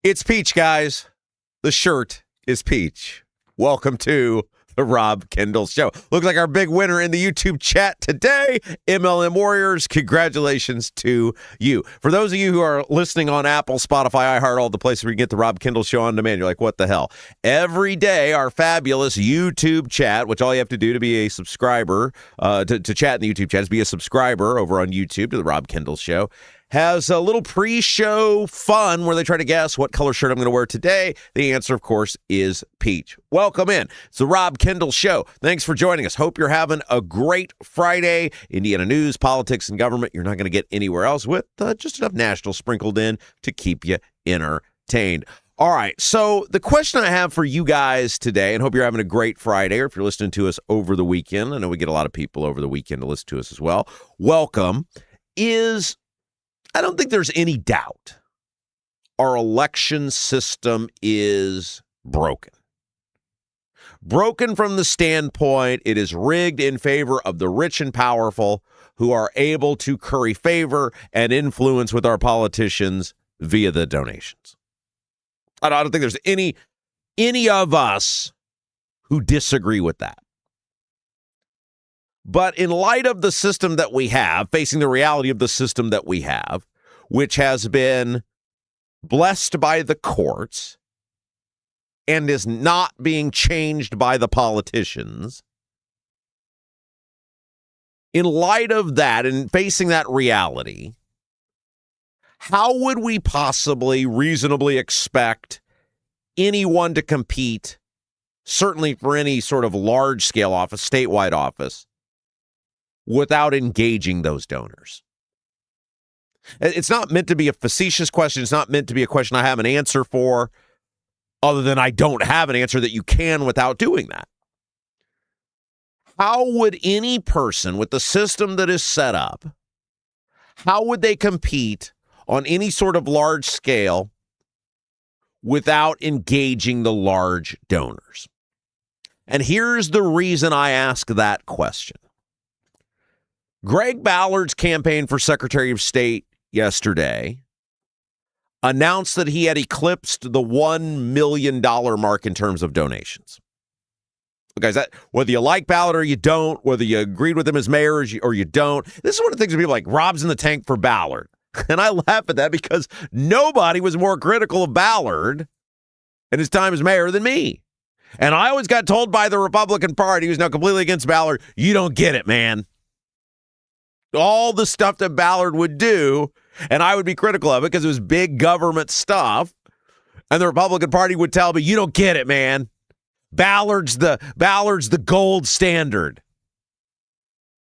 It's Peach, guys. The shirt is Peach. Welcome to the Rob Kendall Show. Looks like our big winner in the YouTube chat today, MLM Warriors. Congratulations to you. For those of you who are listening on Apple, Spotify, iHeart, all the places where you get the Rob Kendall Show on demand, you're like, what the hell? Every day, our fabulous YouTube chat, which all you have to do to be a subscriber, to chat in the YouTube chat is be a subscriber over on YouTube to the Rob Kendall Show, has a little pre-show fun where they try to guess what color shirt I'm going to wear today. The answer, of course, is peach. Welcome in. It's the Rob Kendall Show. Thanks for joining us. Hope you're having a great Friday. Indiana news, politics, and government you're not going to get anywhere else with. Just enough national sprinkled in to keep you entertained. All right, so the question I have for you guys today, and hope you're having a great Friday, or if you're listening to us over the weekend, I know we get a lot of people over the weekend to listen to us as well. Welcome. I don't think there's any doubt our election system is broken. Broken from the standpoint it is rigged in favor of the rich and powerful who are able to curry favor and influence with our politicians via the donations. I don't think there's any of us who disagree with that. But in light of the system that we have, facing the reality of the system that we have, which has been blessed by the courts and is not being changed by the politicians, in light of that and facing that reality, how would we possibly reasonably expect anyone to compete, certainly for any sort of large-scale office, statewide office, without engaging those donors? It's not meant to be a facetious question. It's not meant to be a question I have an answer for, other than I don't have an answer that you can without doing that. How would any person with the system that is set up, how would they compete on any sort of large scale without engaging the large donors? And here's the reason I ask that question. Greg Ballard's campaign for Secretary of State yesterday announced that he had eclipsed the $1 million mark in terms of donations. Guys, that whether you like Ballard or you don't, whether you agreed with him as mayor or you don't, this is one of the things that people like, Rob's in the tank for Ballard. And I laugh at that because nobody was more critical of Ballard in his time as mayor than me. And I always got told by the Republican Party, who's now completely against Ballard, you don't get it, man. All the stuff that Ballard would do, and I would be critical of it because it was big government stuff, and the Republican Party would tell me, you don't get it, man. Ballard's the gold standard.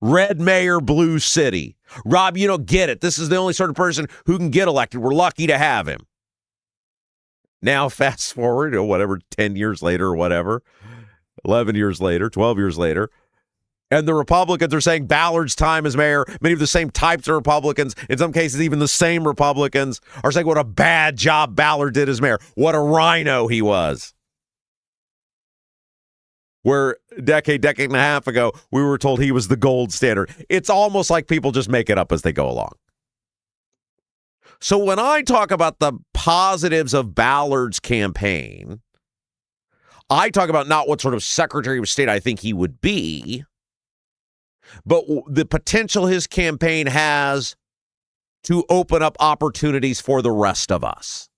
Red mayor, blue city. Rob, you don't get it. This is the only sort of person who can get elected. We're lucky to have him. Now, fast forward, 10 years later or whatever, 11 years later, 12 years later, and the Republicans are saying Ballard's time as mayor, many of the same types of Republicans, in some cases even the same Republicans, are saying what a bad job Ballard did as mayor. What a rhino he was. Where a decade and a half ago, we were told he was the gold standard. It's almost like people just make it up as they go along. So when I talk about the positives of Ballard's campaign, I talk about not what sort of Secretary of State I think he would be, but the potential his campaign has to open up opportunities for the rest of us.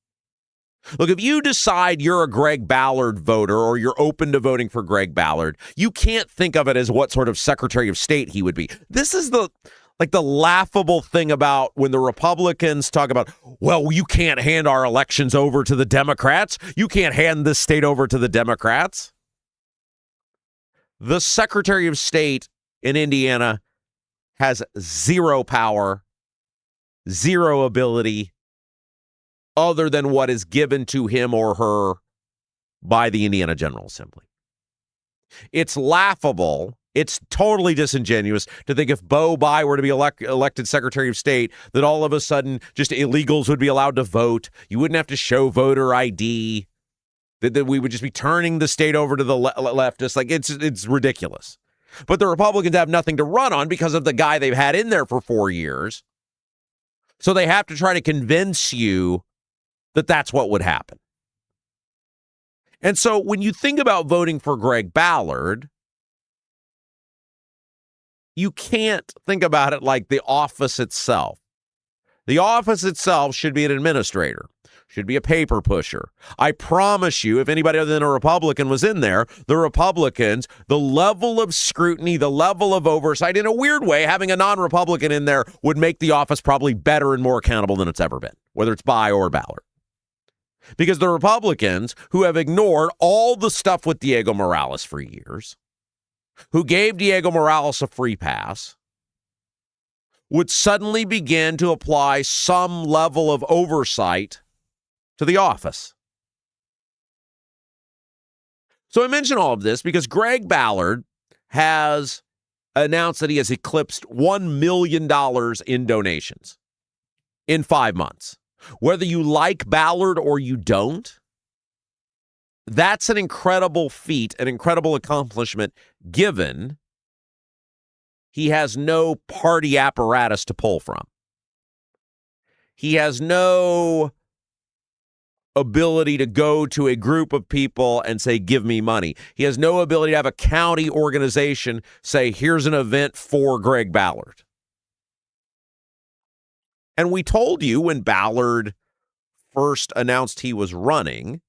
Look, if you decide you're a Greg Ballard voter or you're open to voting for Greg Ballard, you can't think of it as what sort of Secretary of State he would be. This is the laughable thing about when the Republicans talk about, well, you can't hand our elections over to the Democrats. You can't hand this state over to the Democrats. The Secretary of State in Indiana has zero power, zero ability, other than what is given to him or her by the Indiana General Assembly. It's laughable. It's totally disingenuous to think if Bo Bai were to be elected Secretary of State, that all of a sudden just illegals would be allowed to vote. You wouldn't have to show voter ID. That we would just be turning the state over to the leftists. Like, it's ridiculous. But the Republicans have nothing to run on because of the guy they've had in there for 4 years. So they have to try to convince you that that's what would happen. And so when you think about voting for Greg Ballard, you can't think about it like the office itself. The office itself should be an administrator, should be a paper pusher. I promise you, if anybody other than a Republican was in there, the Republicans, the level of scrutiny, the level of oversight, in a weird way, having a non-Republican in there would make the office probably better and more accountable than it's ever been, whether it's Bayh or Ballard. Because the Republicans, who have ignored all the stuff with Diego Morales for years, who gave Diego Morales a free pass, would suddenly begin to apply some level of oversight to the office. So I mention all of this because Greg Ballard has announced that he has eclipsed $1 million in donations in 5 months. Whether you like Ballard or you don't, that's an incredible feat, an incredible accomplishment, given he has no party apparatus to pull from. He has no ability to go to a group of people and say, give me money. He has no ability to have a county organization say, here's an event for Greg Ballard. And we told you when Ballard first announced he was running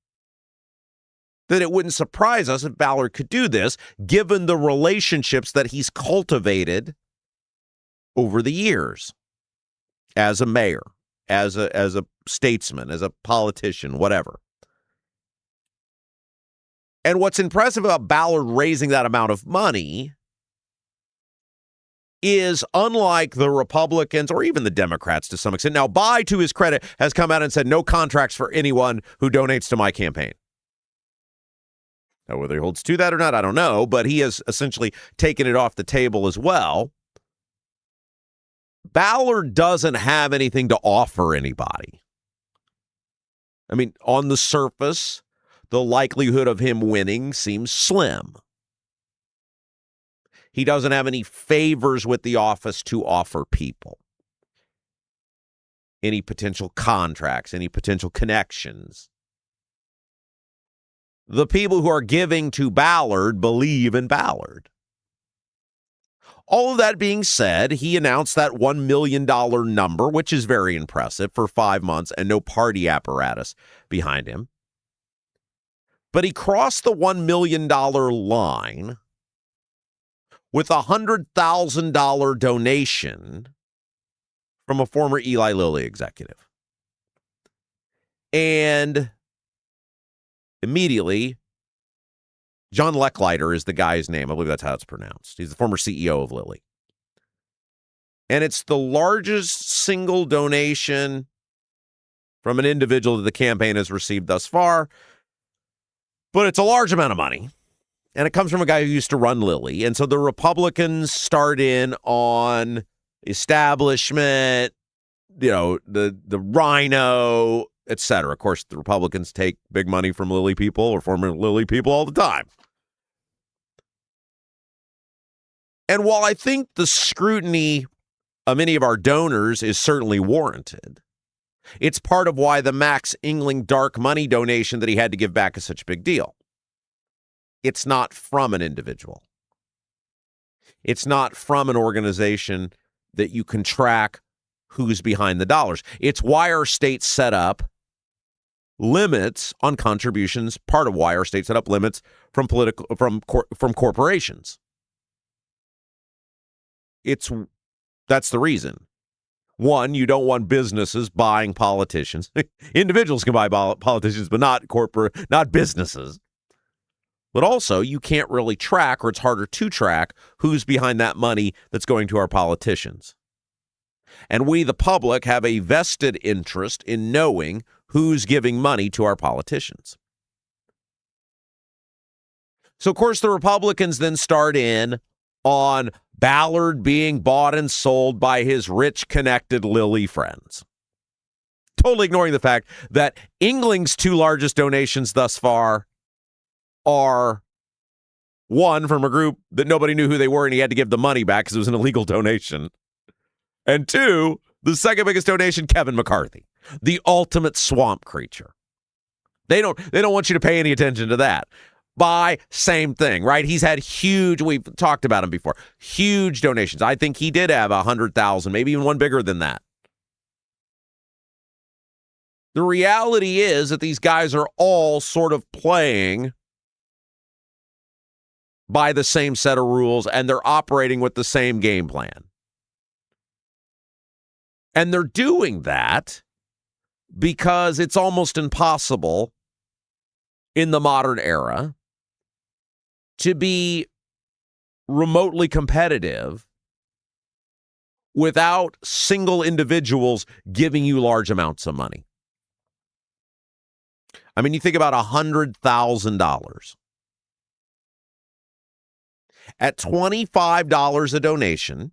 that it wouldn't surprise us if Ballard could do this, given the relationships that he's cultivated over the years as a mayor, as a statesman, as a politician, whatever. And what's impressive about Ballard raising that amount of money is, unlike the Republicans or even the Democrats to some extent. Now, Bayh, to his credit, has come out and said no contracts for anyone who donates to my campaign. Now, whether he holds to that or not, I don't know, but he has essentially taken it off the table as well. Ballard doesn't have anything to offer anybody. I mean, on the surface, the likelihood of him winning seems slim. He doesn't have any favors with the office to offer people. Any potential contracts, any potential connections. The people who are giving to Ballard believe in Ballard. All of that being said, he announced that $1 million number, which is very impressive for 5 months and no party apparatus behind him. But he crossed the $1 million line with a $100,000 donation from a former Eli Lilly executive. And immediately, John Lechleiter is the guy's name. I believe that's how it's pronounced. He's the former CEO of Lilly. And it's the largest single donation from an individual that the campaign has received thus far. But it's a large amount of money. And it comes from a guy who used to run Lilly. And so the Republicans start in on establishment, the rhino, et cetera. Of course, the Republicans take big money from Lilly people or former Lilly people all the time. And while I think the scrutiny of many of our donors is certainly warranted, it's part of why the Max Engling dark money donation that he had to give back is such a big deal. It's not from an individual. It's not from an organization that you can track who's behind the dollars. It's why our state set up limits on contributions, part of why our state set up limits from corporations. That's the reason. One, you don't want businesses buying politicians. Individuals can buy politicians, but not businesses. But also, you can't really track, or it's harder to track, who's behind that money that's going to our politicians. And we, the public, have a vested interest in knowing who's giving money to our politicians. So, of course, the Republicans then start in on Ballard being bought and sold by his rich, connected Lilly friends. Totally ignoring the fact that Engling's two largest donations thus far are one from a group that nobody knew who they were and he had to give the money back because it was an illegal donation. And two, The second biggest donation, Kevin McCarthy, the ultimate swamp creature. They don't want you to pay any attention to that. By same thing, right? He's had huge, we've talked about him before, huge donations. I think he did have 100,000, maybe even one bigger than that. The reality is that these guys are all sort of playing by the same set of rules, and they're operating with the same game plan. And they're doing that because it's almost impossible in the modern era to be remotely competitive without single individuals giving you large amounts of money. I mean, you think about $100,000. At $25 a donation,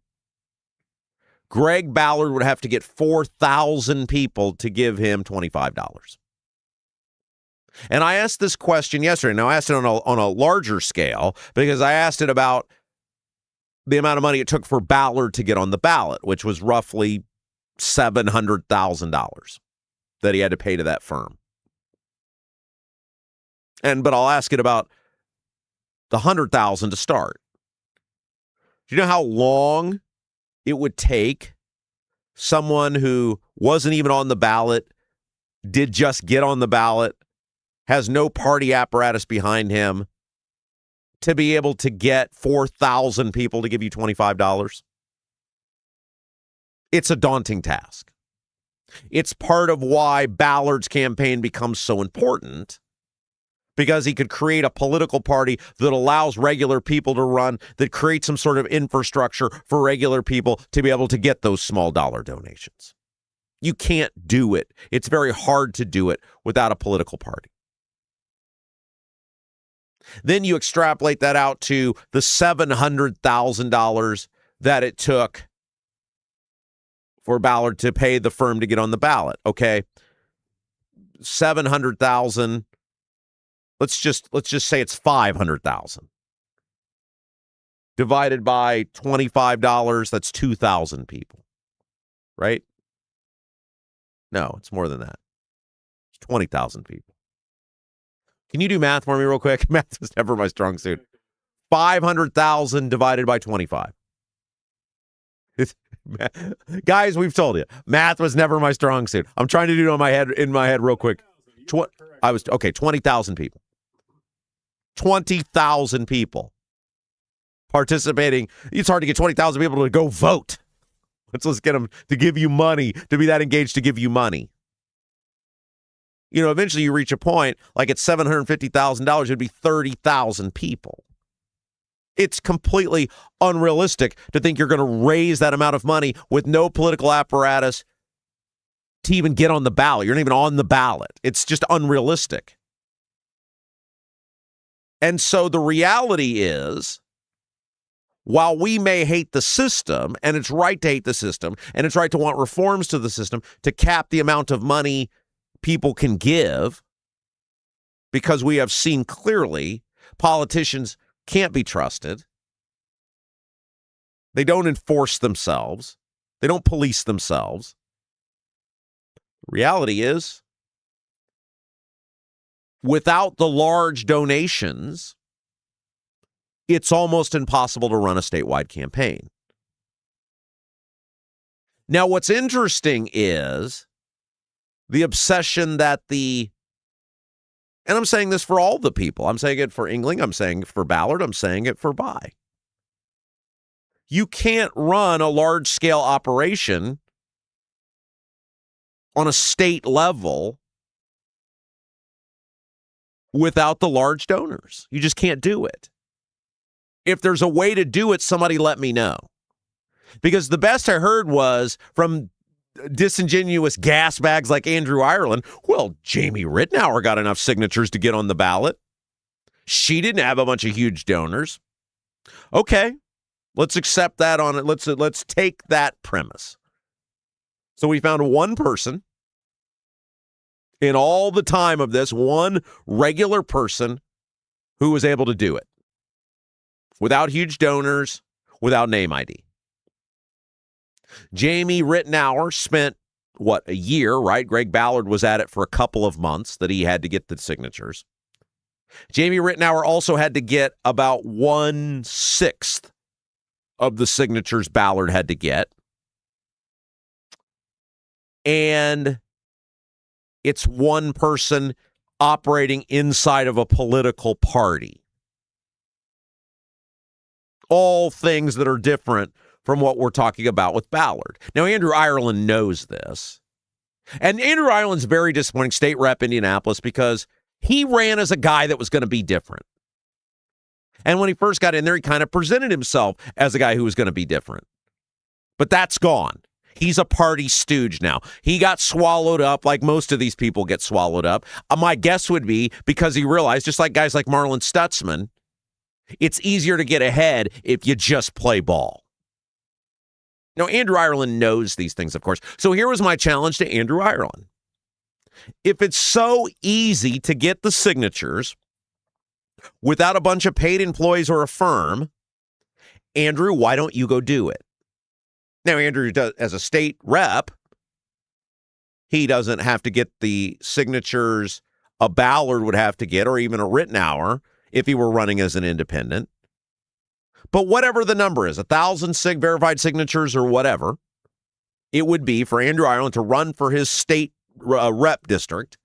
Greg Ballard would have to get 4,000 people to give him $25. And I asked this question yesterday. Now, I asked it on a larger scale because I asked it about the amount of money it took for Ballard to get on the ballot, which was roughly $700,000 that he had to pay to that firm. But I'll ask it about the $100,000 to start. Do you know how long it would take someone who wasn't even on the ballot, did just get on the ballot, has no party apparatus behind him, to be able to get 4,000 people to give you $25? It's a daunting task. It's part of why Ballard's campaign becomes so important, because he could create a political party that allows regular people to run, that creates some sort of infrastructure for regular people to be able to get those small dollar donations. You can't do it. It's very hard to do it without a political party. Then you extrapolate that out to the $700,000 that it took for Ballard to pay the firm to get on the ballot. Okay, $700,000. Let's just say it's $500,000 divided by $25. That's 2,000 people, right? No, it's more than that. It's 20,000 people. Can you do math for me real quick? Math was never my strong suit. 500,000 divided by 25. Guys, we've told you, math was never my strong suit. I'm trying to do it in my head real quick. 20,000 people. 20,000 people participating. It's hard to get 20,000 people to go vote. Let's get them to give you money, to be that engaged to give you money. You know, eventually you reach a point, like at $750,000, it'd be 30,000 people. It's completely unrealistic to think you're going to raise that amount of money with no political apparatus to even get on the ballot. You're not even on the ballot. It's just unrealistic. And so the reality is, while we may hate the system, and it's right to hate the system, and it's right to want reforms to the system to cap the amount of money people can give, because we have seen clearly politicians can't be trusted. They don't enforce themselves. They don't police themselves. The reality is, without the large donations, it's almost impossible to run a statewide campaign. Now, what's interesting is the obsession that and I'm saying this for all the people. I'm saying it for Engling. I'm saying it for Ballard. I'm saying it for Bai. You can't run a large-scale operation on a state level without the large donors. You just can't do it. If there's a way to do it, somebody let me know. Because the best I heard was from disingenuous gas bags like Andrew Ireland. Well, Jamie Rittenauer got enough signatures to get on the ballot. She didn't have a bunch of huge donors. Okay, let's accept that on it. Let's take that premise. So we found one person in all the time of this, one regular person who was able to do it without huge donors, without name ID. Jamie Rittenauer spent, a year, right? Greg Ballard was at it for a couple of months that he had to get the signatures. Jamie Rittenauer also had to get about 1/6 of the signatures Ballard had to get. And it's one person operating inside of a political party. All things that are different from what we're talking about with Ballard. Now, Andrew Ireland knows this. And Andrew Ireland's very disappointing, state rep Indianapolis, because he ran as a guy that was going to be different. And when he first got in there, he kind of presented himself as a guy who was going to be different. But that's gone. He's a party stooge now. He got swallowed up like most of these people get swallowed up. My guess would be because he realized, just like guys like Marlon Stutzman, it's easier to get ahead if you just play ball. Now, Andrew Ireland knows these things, of course. So here was my challenge to Andrew Ireland. If it's so easy to get the signatures without a bunch of paid employees or a firm, Andrew, why don't you go do it? Now, Andrew does, as a state rep, he doesn't have to get the signatures a Ballard would have to get, or even a Rittenauer if he were running as an independent. But whatever the number is, 1,000 verified signatures or whatever, it would be for Andrew Ireland to run for his state rep district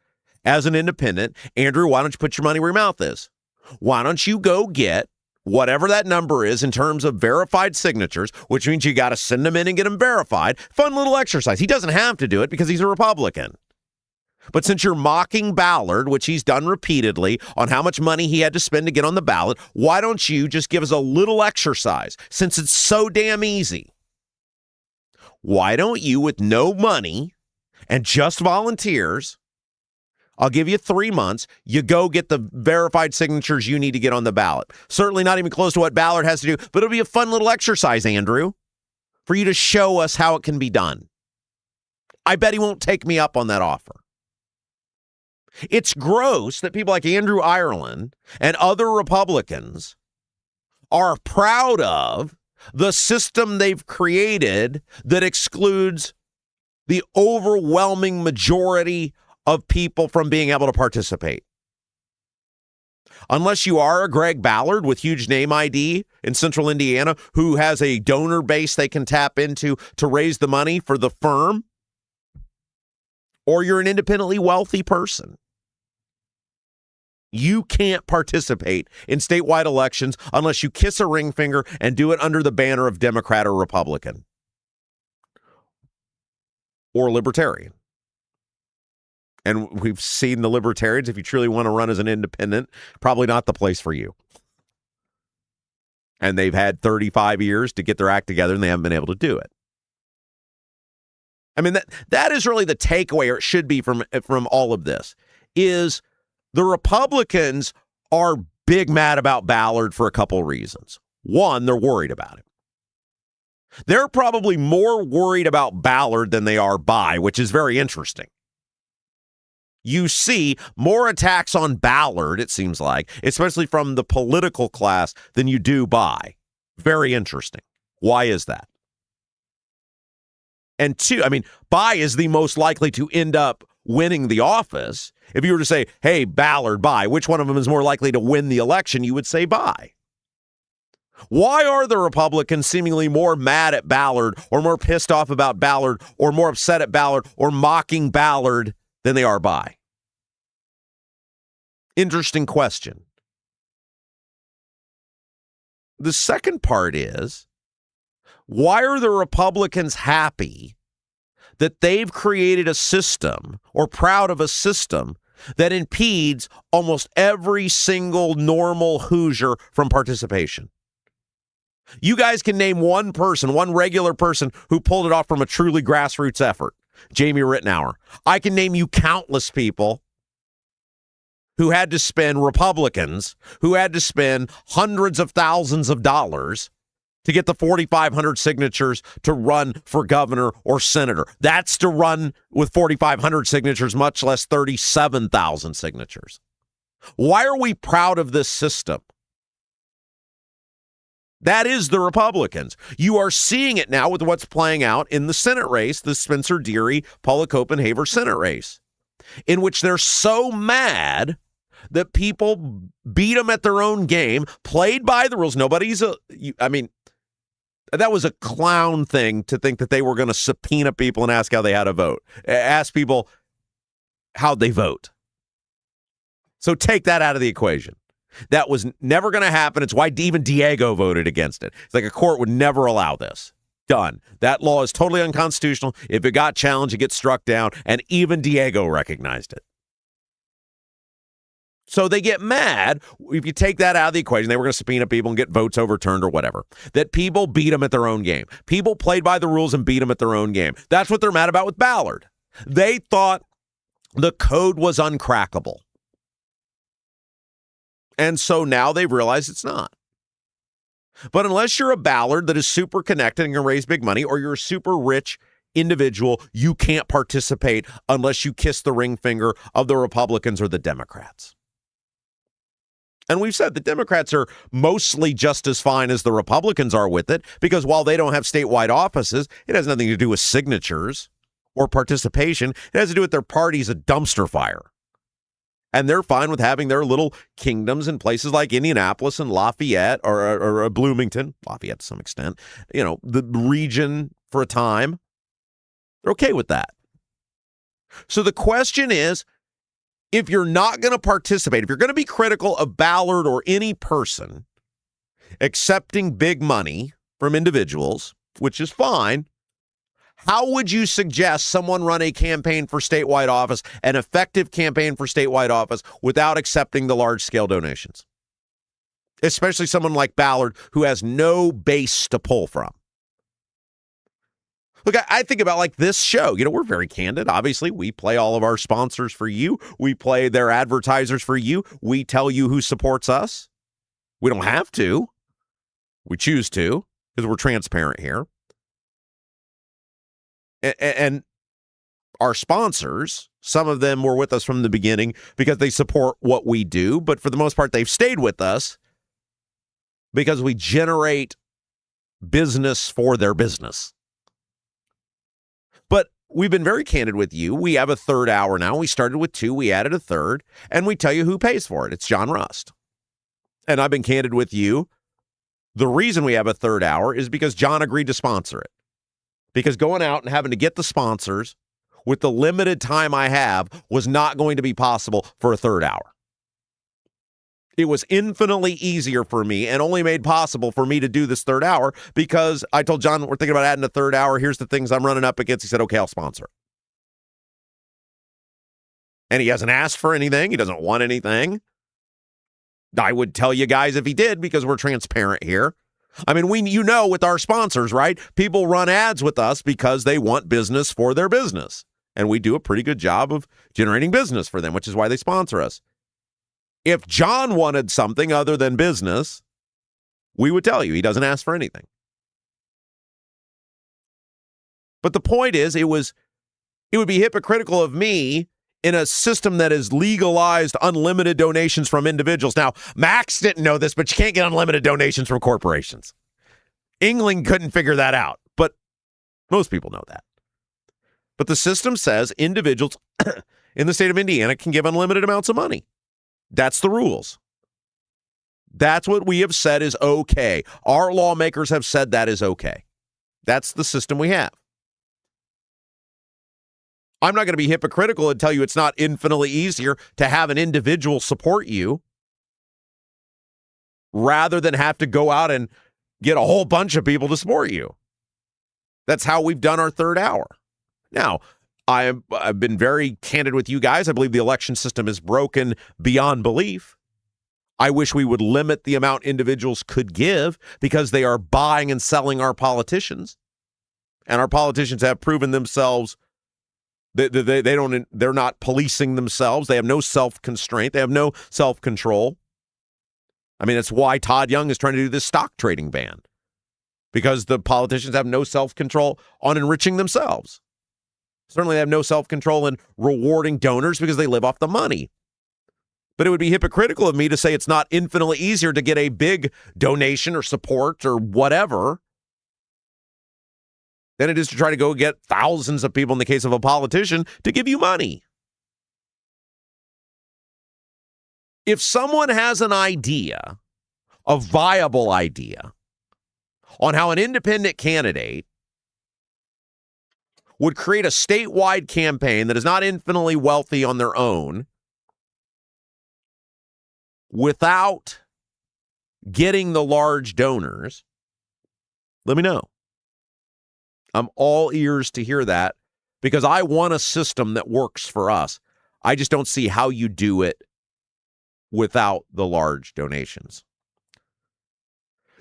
as an independent. Andrew, why don't you put your money where your mouth is? Why don't you go get whatever that number is in terms of verified signatures, which means you got to send them in and get them verified. Fun little exercise. He doesn't have to do it because he's a Republican. But since you're mocking Ballard, which he's done repeatedly, on how much money he had to spend to get on the ballot, why don't you just give us a little exercise, since it's so damn easy? Why don't you, with no money and just volunteers, I'll give you 3 months, you go get the verified signatures you need to get on the ballot. Certainly not even close to what Ballard has to do, but it'll be a fun little exercise, Andrew, for you to show us how it can be done. I bet he won't take me up on that offer. It's gross that people like Andrew Ireland and other Republicans are proud of the system they've created that excludes the overwhelming majority of people from being able to participate. Unless you are a Greg Ballard with huge name ID in central Indiana who has a donor base they can tap into to raise the money for the firm, or you're an independently wealthy person, you can't participate in statewide elections unless you kiss a ring finger and do it under the banner of Democrat or Republican or Libertarian. And we've seen the Libertarians, if you truly want to run as an independent, probably not the place for you. And they've had 35 years to get their act together, and they haven't been able to do it. I mean, that is really the takeaway, or it should be from all of this, is the Republicans are big mad about Ballard for a couple of reasons. One, they're worried about him. They're probably more worried about Ballard than they are Bai, which is very interesting. You see more attacks on Ballard, it seems like, especially from the political class, than you do Bai. Very interesting. Why is that? And two, I mean, Bai is the most likely to end up winning the office. If you were to say, hey, Ballard, Bai, which one of them is more likely to win the election, you would say Bai. Why are the Republicans seemingly more mad at Ballard or more pissed off about Ballard or more upset at Ballard or mocking Ballard than they are Bai? Interesting question. The second part is, why are the Republicans happy that they've created a system or proud of a system that impedes almost every single normal Hoosier from participation? You guys can name one person, one regular person who pulled it off from a truly grassroots effort. Jamie Rittenauer. I can name you countless people who had to spend, Republicans, who had to spend hundreds of thousands of dollars to get the 4,500 signatures to run for governor or senator. That's to run with 4,500 signatures, much less 37,000 signatures. Why are we proud of this system? That is the Republicans. You are seeing it now with what's playing out in the Senate race, the Spencer Deary, Paula Copenhaver Senate race, in which they're so mad that people beat them at their own game, played by the rules. That was a clown thing to think that they were going to subpoena people and ask how they had to vote. Ask people how they vote. So take that out of the equation. That was never going to happen. It's why even Diego voted against it. It's like a court would never allow this. Done. That law is totally unconstitutional. If it got challenged, it gets struck down. And even Diego recognized it. So they get mad if you take that out of the equation. They were going to subpoena people and get votes overturned or whatever. That people beat them at their own game. People played by the rules and beat them at their own game. That's what they're mad about with Ballard. They thought the code was uncrackable. And so now they've realized it's not. But unless you're a Ballard that is super connected and can raise big money, or you're a super rich individual, you can't participate unless you kiss the ring finger of the Republicans or the Democrats. And we've said the Democrats are mostly just as fine as the Republicans are with it, because while they don't have statewide offices, it has nothing to do with signatures or participation. It has to do with their party's a dumpster fire. And they're fine with having their little kingdoms in places like Indianapolis and Lafayette or Bloomington, Lafayette to some extent, the region for a time. They're okay with that. So the question is, if you're not going to participate, if you're going to be critical of Ballard or any person accepting big money from individuals, which is fine, how would you suggest someone run a campaign for statewide office, an effective campaign for statewide office, without accepting the large-scale donations? Especially someone like Ballard, who has no base to pull from. Look, I think about like this show. We're very candid. Obviously, we play all of our sponsors for you. We play their advertisers for you. We tell you who supports us. We don't have to. We choose to because we're transparent here. And our sponsors, some of them were with us from the beginning because they support what we do. But for the most part, they've stayed with us because we generate business for their business. But we've been very candid with you. We have a third hour now. We started with 2. We added a third. And we tell you who pays for it. It's John Rust. And I've been candid with you. The reason we have a third hour is because John agreed to sponsor it. Because going out and having to get the sponsors with the limited time I have was not going to be possible for a third hour. It was infinitely easier for me and only made possible for me to do this third hour because I told John, we're thinking about adding a third hour. Here's the things I'm running up against. He said, okay, I'll sponsor it. And he hasn't asked for anything. He doesn't want anything. I would tell you guys if he did because we're transparent here. I mean, with our sponsors, right? People run ads with us because they want business for their business. And we do a pretty good job of generating business for them, which is why they sponsor us. If John wanted something other than business, we would tell you. He doesn't ask for anything. But the point is, it would be hypocritical of me in a system that has legalized unlimited donations from individuals. Now, Max didn't know this, but you can't get unlimited donations from corporations. England couldn't figure that out, but most people know that. But the system says individuals in the state of Indiana can give unlimited amounts of money. That's the rules. That's what we have said is okay. Our lawmakers have said that is okay. That's the system we have. I'm not going to be hypocritical and tell you it's not infinitely easier to have an individual support you rather than have to go out and get a whole bunch of people to support you. That's how we've done our third hour. Now, I've been very candid with you guys. I believe the election system is broken beyond belief. I wish we would limit the amount individuals could give because they are buying and selling our politicians. And our politicians have proven themselves they're not policing themselves. They have no self-constraint. They have no self-control. I mean, that's why Todd Young is trying to do this stock trading ban, because the politicians have no self-control on enriching themselves. Certainly they have no self-control in rewarding donors because they live off the money. But it would be hypocritical of me to say it's not infinitely easier to get a big donation or support or whatever than it is to try to go get thousands of people, in the case of a politician, to give you money. If someone has an idea, a viable idea, on how an independent candidate would create a statewide campaign that is not infinitely wealthy on their own without getting the large donors, let me know. I'm all ears to hear that because I want a system that works for us. I just don't see how you do it without the large donations.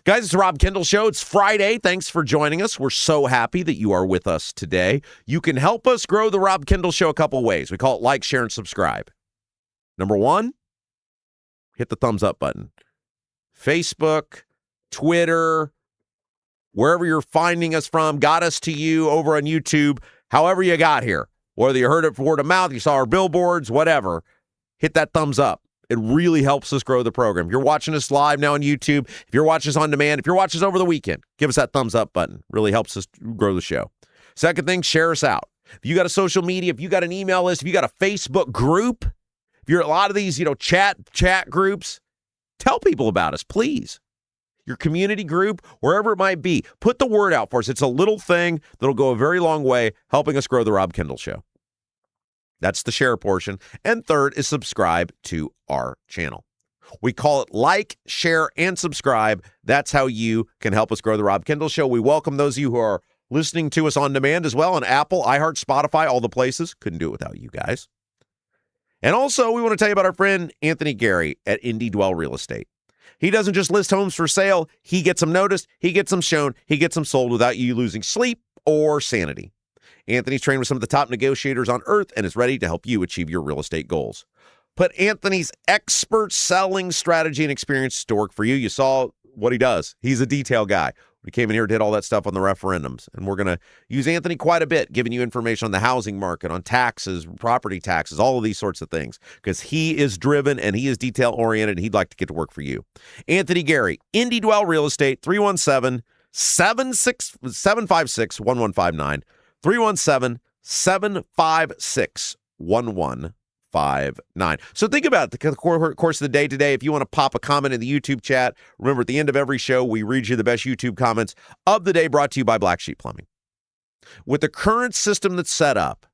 Guys, it's the Rob Kendall Show. It's Friday. Thanks for joining us. We're so happy that you are with us today. You can help us grow the Rob Kendall Show a couple ways. We call it like, share, and subscribe. Number one, hit the thumbs up button. Facebook, Twitter, wherever you're finding us from, got us to you over on YouTube, however you got here. Whether you heard it word of mouth, you saw our billboards, whatever, hit that thumbs up. It really helps us grow the program. If you're watching us live now on YouTube, if you're watching us on demand, if you're watching us over the weekend, give us that thumbs up button. Really helps us grow the show. Second thing, share us out. If you got a social media, if you got an email list, if you got a Facebook group, if you're a lot of these, chat groups, tell people about us, please. Your community group, wherever it might be, put the word out for us. It's a little thing that'll go a very long way helping us grow the Rob Kendall Show. That's the share portion. And third is subscribe to our channel. We call it like, share, and subscribe. That's how you can help us grow the Rob Kendall Show. We welcome those of you who are listening to us on demand as well on Apple, iHeart, Spotify, all the places. Couldn't do it without you guys. And also, we want to tell you about our friend Anthony Gary at Indie Dwell Real Estate. He doesn't just list homes for sale. He gets them noticed, he gets them shown, he gets them sold without you losing sleep or sanity. Anthony's trained with some of the top negotiators on earth and is ready to help you achieve your real estate goals. Put Anthony's expert selling strategy and experience to work for you. You saw what he does. He's a detail guy. We came in here, did all that stuff on the referendums, and we're going to use Anthony quite a bit, giving you information on the housing market, on taxes, property taxes, all of these sorts of things, because he is driven and he is detail-oriented, and he'd like to get to work for you. Anthony Gary, Indie Dwell Real Estate, 317-756-1159, 317-756-1159. So think about the course of the day today. If you want to pop a comment in the YouTube chat, remember at the end of every show, we read you the best YouTube comments of the day, brought to you by Black Sheep Plumbing. With the current system that's set up,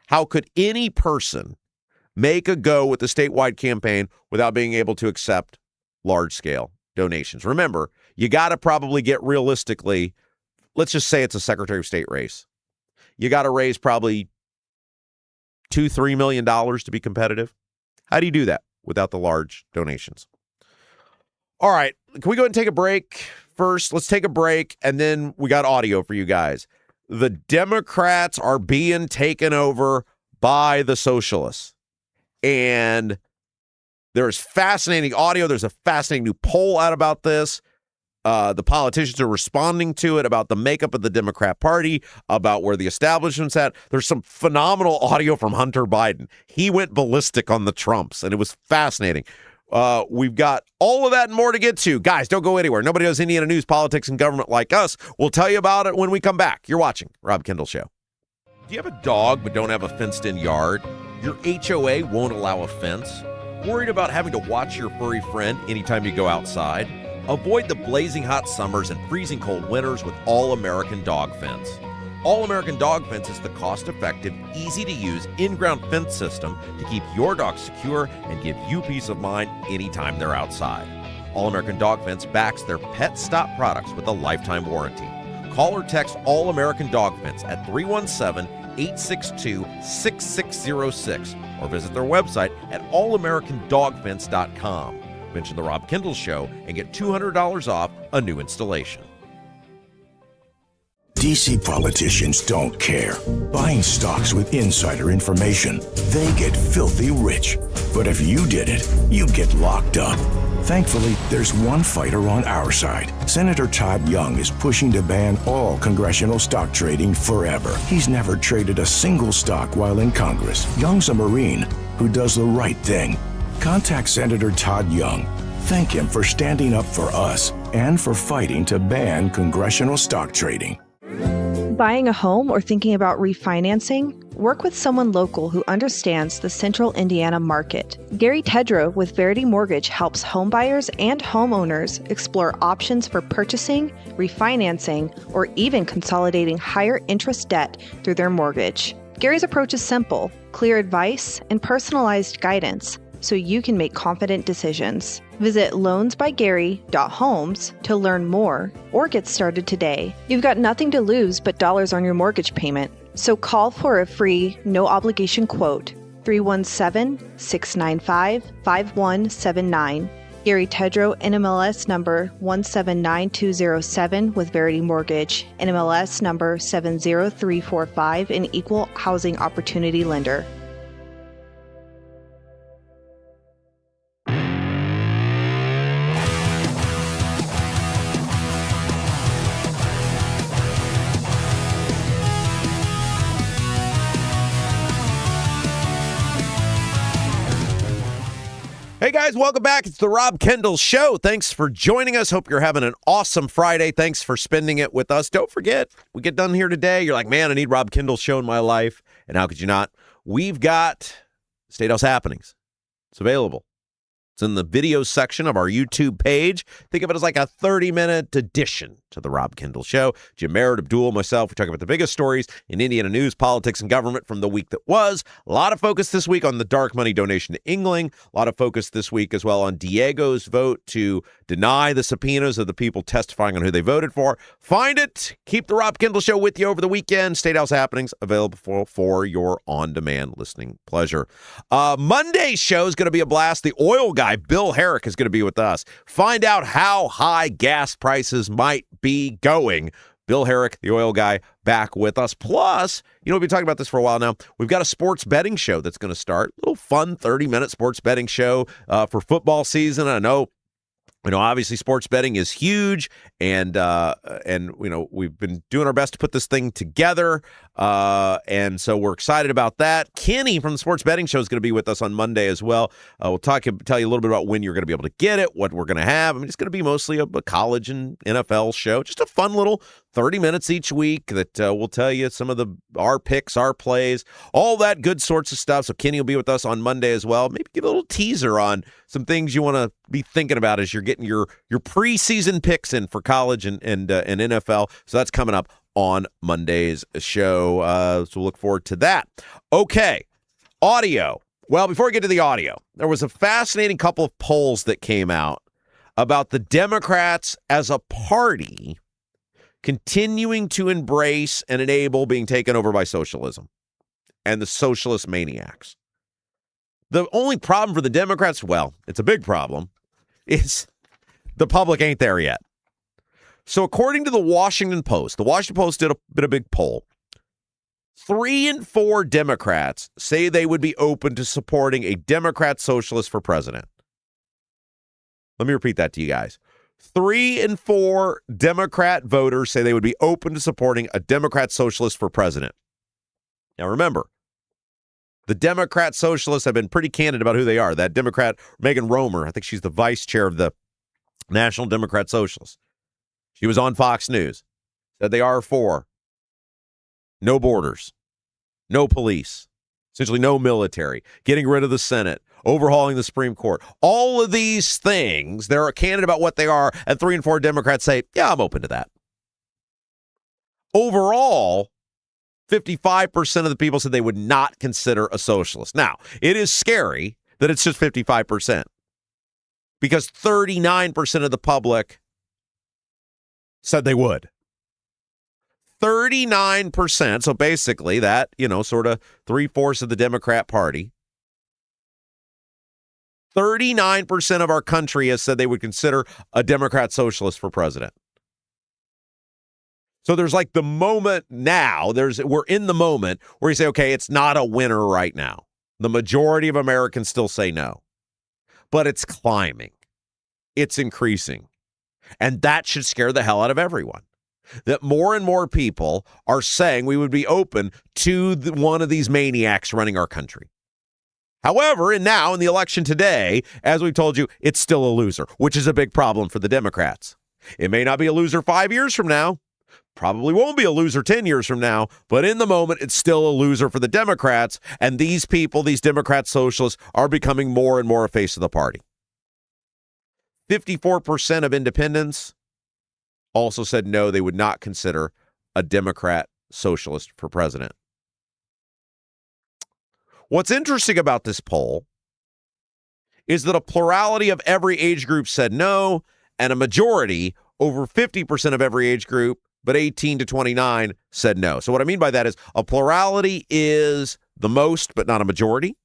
how could any person make a go with the statewide campaign without being able to accept large-scale donations? Remember, you got to probably get realistically, let's just say it's a Secretary of State race. You got to raise probably $2-3 million to be competitive. How do you do that without the large donations? All right, can we go ahead and take a break first? Let's take a break, and then we got audio for you guys. The Democrats are being taken over by the socialists, and there's fascinating audio. There's a fascinating new poll out about this. The politicians are responding to it about the makeup of the Democrat Party, about where the establishment's at. There's some phenomenal audio from Hunter Biden. He went ballistic on the Trumps, and it was fascinating. We've got all of that and more to get to. Guys, don't go anywhere. Nobody knows Indiana news, politics, and government like us. We'll tell you about it when we come back. You're watching Rob Kendall Show. Do you have a dog but don't have a fenced-in yard? Your HOA won't allow a fence? Worried about having to watch your furry friend anytime you go outside? Avoid the blazing hot summers and freezing cold winters with All-American Dog Fence. All-American Dog Fence is the cost-effective, easy-to-use, in-ground fence system to keep your dog secure and give you peace of mind anytime they're outside. All-American Dog Fence backs their Pet Stop products with a lifetime warranty. Call or text All-American Dog Fence at 317-862-6606 or visit their website at allamericandogfence.com. Mention the Rob Kendall Show and get $200 off a new installation. DC politicians don't care. Buying stocks with insider information, they get filthy rich. But if you did it, you'd get locked up. Thankfully, there's one fighter on our side. Senator Todd Young is pushing to ban all congressional stock trading forever. He's never traded a single stock while in Congress. Young's a Marine who does the right thing. Contact Senator Todd Young. Thank him for standing up for us and for fighting to ban congressional stock trading. Buying a home or thinking about refinancing? Work with someone local who understands the central Indiana market. Gary Tedrow with Verity Mortgage helps homebuyers and homeowners explore options for purchasing, refinancing, or even consolidating higher interest debt through their mortgage. Gary's approach is simple, clear advice, and personalized guidance, so you can make confident decisions. Visit loansbygary.homes to learn more or get started today. You've got nothing to lose but dollars on your mortgage payment. So call for a free, no-obligation quote, 317-695-5179. Gary Tedrow, NMLS number 179207 with Verity Mortgage, NMLS number 70345, an equal housing opportunity lender. Hey guys, welcome back. It's the Rob Kendall Show. Thanks for joining us. Hope you're having an awesome Friday. Thanks for spending it with us. Don't forget, we get done here today. You're like, man, I need Rob Kendall Show in my life. And how could you not? We've got Statehouse Happenings. It's available. It's in the video section of our YouTube page. Think of it as like a 30-minute addition to the Rob Kendall Show. Jim Merritt, Abdul, myself, we talk about the biggest stories in Indiana news, politics, and government from the week that was. A lot of focus this week on the dark money donation to Ingling. A lot of focus this week as well on Diego's vote to deny the subpoenas of the people testifying on who they voted for. Find it. Keep the Rob Kendall Show with you over the weekend. Statehouse Happenings available for your on-demand listening pleasure. Monday's show is going to be a blast. The oil guy, Bill Herrick, is going to be with us. Find out how high gas prices might be going. Bill Herrick, the oil guy, back with us. Plus, we've been talking about this for a while now. We've got a sports betting show that's going to start. A little fun 30-minute sports betting show for football season. I know, obviously sports betting is huge, and we've been doing our best to put this thing together, and so we're excited about that. Kenny from the Sports Betting Show is going to be with us on Monday as well. We'll tell you a little bit about when you're going to be able to get it, what we're going to have. It's going to be mostly a college and NFL show, just a fun little 30 minutes each week that will tell you some of our picks, our plays, all that good sorts of stuff. So Kenny will be with us on Monday as well. Maybe give a little teaser on some things you want to be thinking about as you're getting your preseason picks in for college and NFL. So that's coming up on Monday's show. So we'll look forward to that. Okay, audio. Well, before we get to the audio, there was a fascinating couple of polls that came out about the Democrats as a party continuing to embrace and enable being taken over by socialism and the socialist maniacs. The only problem for the Democrats, well, it's a big problem, is the public ain't there yet. So according to the Washington Post did a big poll. 3 in 4 Democrats say they would be open to supporting a Democrat socialist for president. Let me repeat that to you guys. 3 in 4 Democrat voters say they would be open to supporting a Democrat socialist for president. Now remember, the Democrat socialists have been pretty candid about who they are. That Democrat, Megan Romer, I think she's the vice chair of the National Democrat Socialists. She was on Fox News, said they are for no borders, no police, essentially no military, getting rid of the Senate, overhauling the Supreme Court. All of these things, they're candid about what they are, and 3 in 4 Democrats say, yeah, I'm open to that. Overall, 55% of the people said they would not consider a socialist. Now, it is scary that it's just 55% because 39% of the public said they would. 39%, so basically that, sort of 3/4 of the Democrat Party. 39% of our country has said they would consider a Democrat socialist for president. So there's like the moment now, we're in the moment where you say, okay, it's not a winner right now. The majority of Americans still say no, but it's climbing. It's increasing. And that should scare the hell out of everyone. That more and more people are saying we would be open to one of these maniacs running our country. However, in the election today, as we told you, it's still a loser, which is a big problem for the Democrats. It may not be a loser 5 years from now, probably won't be a loser 10 years from now, but in the moment, it's still a loser for the Democrats. And these people, these Democrat socialists, are becoming more and more a face of the party. 54% of independents also said no, they would not consider a Democrat socialist for president. What's interesting about this poll is that a plurality of every age group said no, and a majority, over 50% of every age group, but 18 to 29, said no. So what I mean by that is a plurality is the most, but not a majority.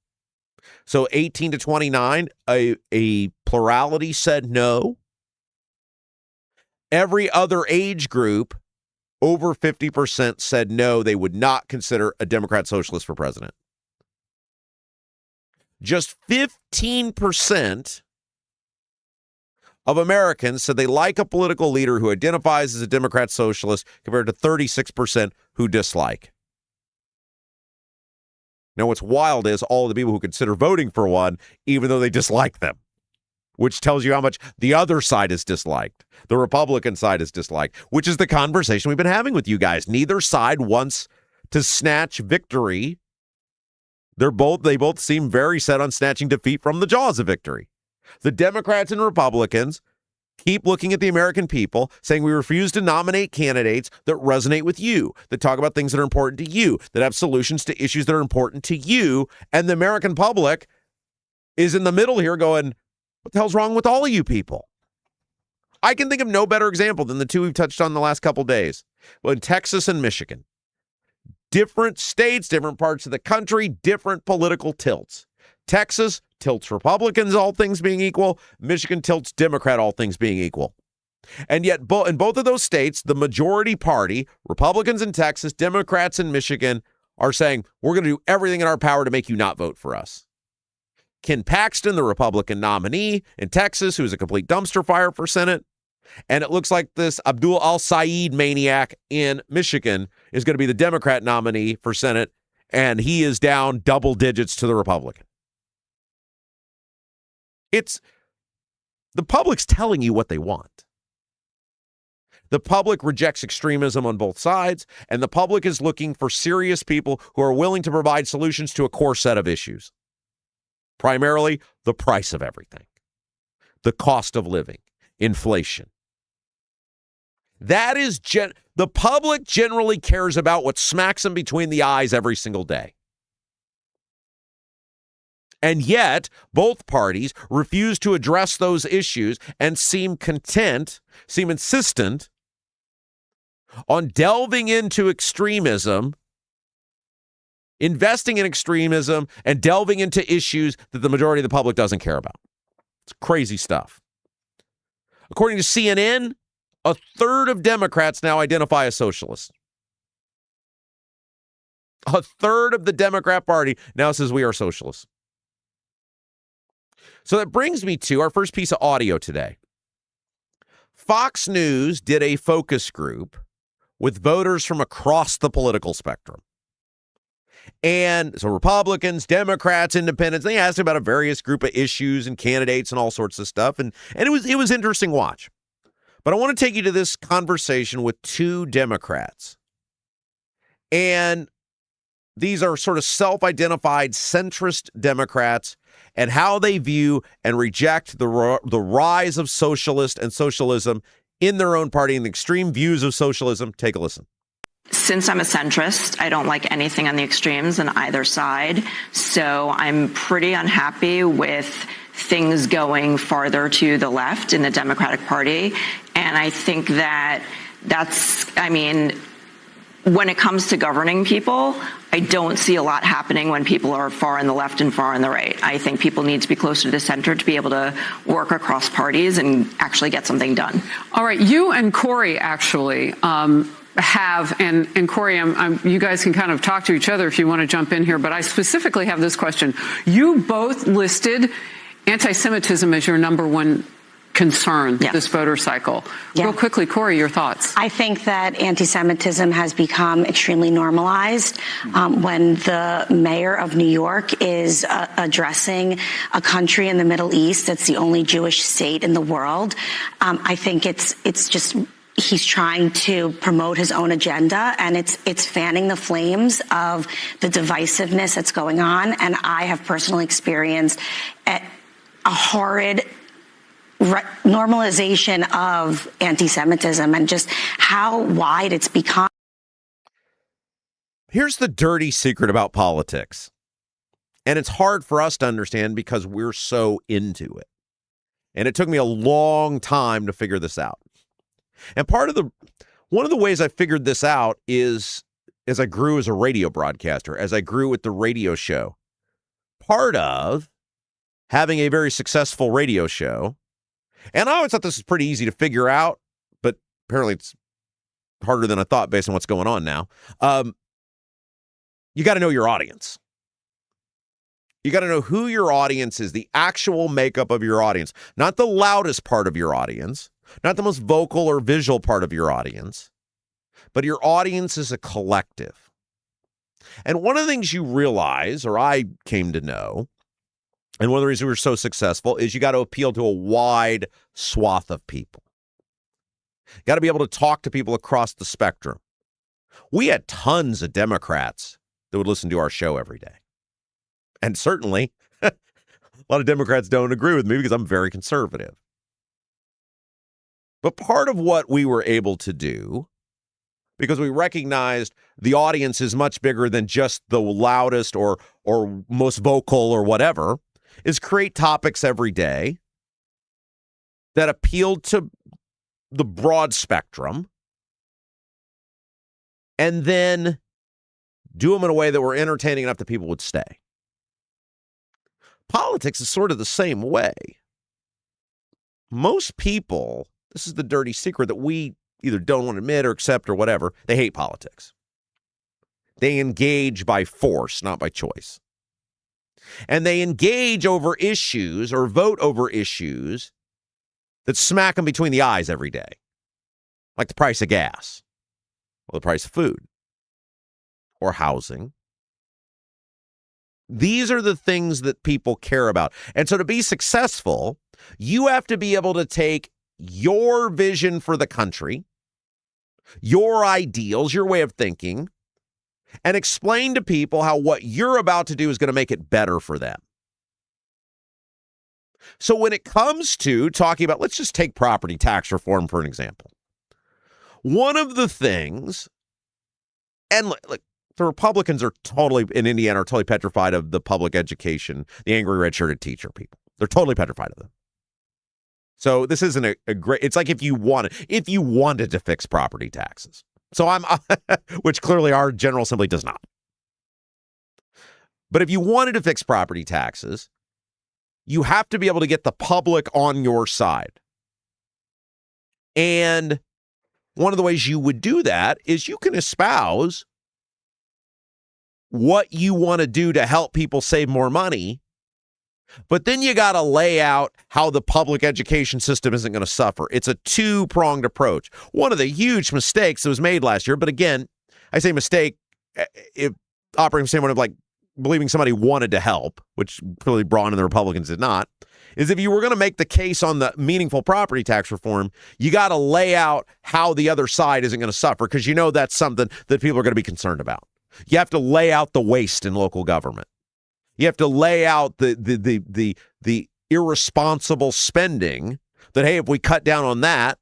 So 18 to 29, a plurality said no. Every other age group, over 50% said no, they would not consider a Democrat socialist for president. Just 15% of Americans said they like a political leader who identifies as a Democrat socialist compared to 36% who dislike. Now, what's wild is all of the people who consider voting for one, even though they dislike them, which tells you how much the other side is disliked. The Republican side is disliked, which is the conversation we've been having with you guys. Neither side wants to snatch victory. They both seem very set on snatching defeat from the jaws of victory. The Democrats and Republicans keep looking at the American people, saying we refuse to nominate candidates that resonate with you, that talk about things that are important to you, that have solutions to issues that are important to you. And the American public is in the middle here going, what the hell's wrong with all of you people? I can think of no better example than the two we've touched on the last couple days. Well, in Texas and Michigan. Different states, different parts of the country, different political tilts. Texas tilts Republicans, all things being equal. Michigan tilts Democrat, all things being equal. And yet, in both of those states, the majority party, Republicans in Texas, Democrats in Michigan, are saying, we're going to do everything in our power to make you not vote for us. Ken Paxton, the Republican nominee in Texas, who's a complete dumpster fire for Senate. And it looks like this Abdul al-Sayed maniac in Michigan is going to be the Democrat nominee for Senate, and he is down double digits to the Republican. The public's telling you what they want. The public rejects extremism on both sides, and the public is looking for serious people who are willing to provide solutions to a core set of issues. Primarily, the price of everything, the cost of living, inflation. That is, the public generally cares about what smacks them between the eyes every single day. And yet, both parties refuse to address those issues and seem insistent on delving into extremism, investing in extremism, and delving into issues that the majority of the public doesn't care about. It's crazy stuff. According to CNN, a third of Democrats now identify as socialists. A third of the Democrat Party now says we are socialists. So that brings me to our first piece of audio today. Fox News did a focus group with voters from across the political spectrum. And so Republicans, Democrats, Independents, they asked about a various group of issues and candidates and all sorts of stuff. And it was interesting watch. But I want to take you to this conversation with two Democrats. And these are sort of self-identified centrist Democrats and how they view and reject the rise of socialist and socialism in their own party and the extreme views of socialism. Take a listen. Since I'm a centrist, I don't like anything on the extremes on either side. So I'm pretty unhappy with things going farther to the left in the Democratic Party. And I think when it comes to governing people, I don't see a lot happening when people are far on the left and far on the right. I think people need to be closer to the center to be able to work across parties and actually get something done. All right. You and Corey actually have, and Corey, you guys can kind of talk to each other if you want to jump in here, but I specifically have this question. You both listed anti-Semitism as your number one concern this voter cycle. Yeah. Real quickly, Corey, your thoughts. I think that anti-Semitism has become extremely normalized when the mayor of New York is addressing a country in the Middle East that's the only Jewish state in the world. I think it's just he's trying to promote his own agenda, and it's fanning the flames of the divisiveness that's going on. And I have personally experienced a horrid normalization of anti-Semitism and just how wide it's become. Here's the dirty secret about politics. And it's hard for us to understand because we're so into it. And it took me a long time to figure this out. And one of the ways I figured this out is as I grew as a radio broadcaster, as I grew with the radio show. Part of having a very successful radio show, and I always thought this was pretty easy to figure out, but apparently it's harder than I thought based on what's going on now. You got to know your audience. You got to know who your audience is, the actual makeup of your audience, not the loudest part of your audience, not the most vocal or visual part of your audience, but your audience is a collective. And one of the things you realize, or I came to know, and one of the reasons we were so successful is you got to appeal to a wide swath of people. You got to be able to talk to people across the spectrum. We had tons of Democrats that would listen to our show every day. And certainly, a lot of Democrats don't agree with me because I'm very conservative. But part of what we were able to do, because we recognized the audience is much bigger than just the loudest or most vocal or whatever, is create topics every day that appealed to the broad spectrum and then do them in a way that were entertaining enough that people would stay. Politics is sort of the same way. Most people, this is the dirty secret that we either don't want to admit or accept or whatever, they hate politics. They engage by force, not by choice. And they engage over issues or vote over issues that smack them between the eyes every day, like the price of gas or the price of food or housing. These are the things that people care about. And so to be successful, you have to be able to take your vision for the country, your ideals, your way of thinking, and explain to people how what you're about to do is going to make it better for them. So when it comes to talking about, let's just take property tax reform for an example. One of the things, and look, the Republicans are totally, in Indiana, are totally petrified of the public education, the angry red-shirted teacher people. They're totally petrified of them. So this isn't a great, it's like if you wanted to fix property taxes. So which clearly our General Assembly does not. But if you wanted to fix property taxes, you have to be able to get the public on your side. And one of the ways you would do that is you can espouse what you want to do to help people save more money, but then you got to lay out how the public education system isn't going to suffer. It's a two-pronged approach. One of the huge mistakes that was made last year, but again, I say mistake, if operating from the standpoint of like believing somebody wanted to help, which clearly Braun and the Republicans did not, is if you were going to make the case on the meaningful property tax reform, you got to lay out how the other side isn't going to suffer, because you know that's something that people are going to be concerned about. You have to lay out the waste in local government. You have to lay out the irresponsible spending that, hey, if we cut down on that,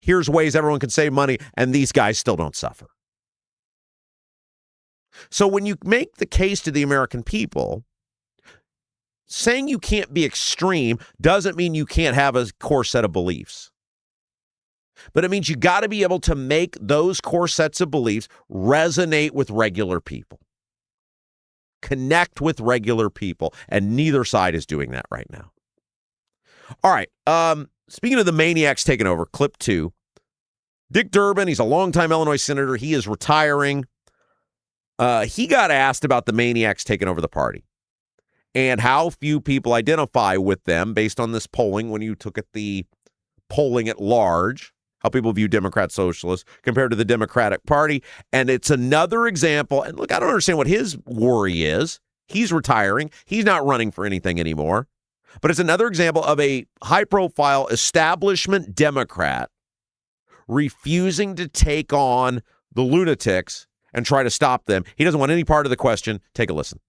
here's ways everyone can save money, and these guys still don't suffer. So when you make the case to the American people, saying you can't be extreme doesn't mean you can't have a core set of beliefs. But it means you got to be able to make those core sets of beliefs resonate with regular people. Connect with regular people, and neither side is doing that right now. All right, speaking of the maniacs taking over, clip 2. Dick Durbin, he's a longtime Illinois senator. He is retiring. He got asked about the maniacs taking over the party. and how few people identify with them based on this polling when you took at the polling at large, how people view Democrat socialists compared to the Democratic Party. And it's another example. And look, I don't understand what his worry is. He's retiring. He's not running for anything anymore. But it's another example of a high-profile establishment Democrat refusing to take on the lunatics and try to stop them. He doesn't want any part of the question. Take a listen.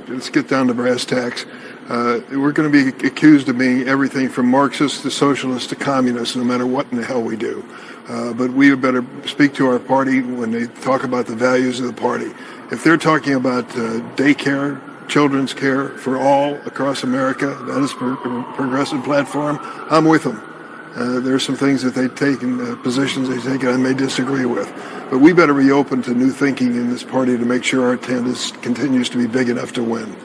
Let's get down to brass tacks. We're going to be accused of being everything from Marxists to socialists to communists, no matter what in the hell we do. But we better speak to our party when they talk about the values of the party. If they're talking about daycare, children's care for all across America, that is a progressive platform, I'm with them. There are some things that they take and positions they take I may disagree with. But we better be open to new thinking in this party to make sure our tent continues to be big enough to win.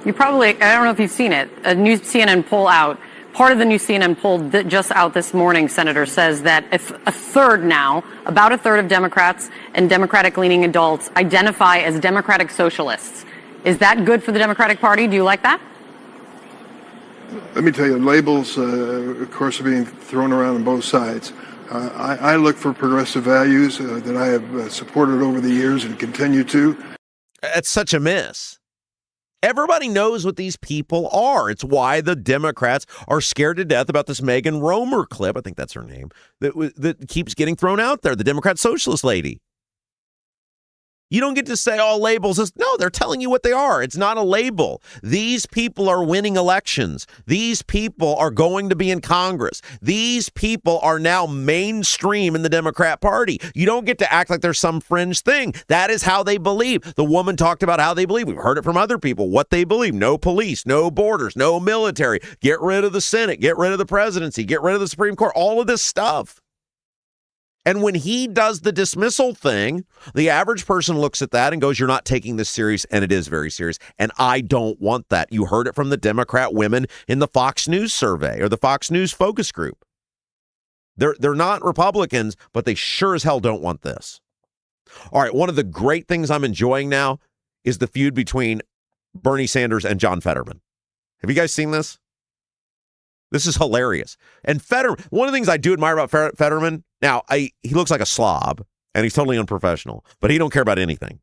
You probably, I don't know if you've seen it, a new CNN poll out. Part of the new CNN poll that just out this morning, Senator, says that if about a third of Democrats and Democratic-leaning adults identify as Democratic socialists. Is that good for the Democratic Party? Do you like that? Let me tell you, labels, of course, are being thrown around on both sides. I look for progressive values that I have supported over the years and continue to. That's such a miss. Everybody knows what these people are. It's why the Democrats are scared to death about this Megan Romer clip. I think that's her name. That keeps getting thrown out there. The Democrat socialist lady. You don't get to say all labels. No, they're telling you what they are. It's not a label. These people are winning elections. These people are going to be in Congress. These people are now mainstream in the Democrat Party. You don't get to act like there's some fringe thing. That is how they believe. The woman talked about how they believe. We've heard it from other people, what they believe. No police, no borders, no military. Get rid of the Senate. Get rid of the presidency. Get rid of the Supreme Court. All of this stuff. And when he does the dismissal thing, the average person looks at that and goes, you're not taking this serious, and it is very serious. And I don't want that. You heard it from the Democrat women in the Fox News survey or the Fox News focus group. They're not Republicans, but they sure as hell don't want this. All right, one of the great things I'm enjoying now is the feud between Bernie Sanders and John Fetterman. Have you guys seen this? This is hilarious. And Fetterman, one of the things I do admire about Fetterman, now, he looks like a slob, and he's totally unprofessional, but he don't care about anything.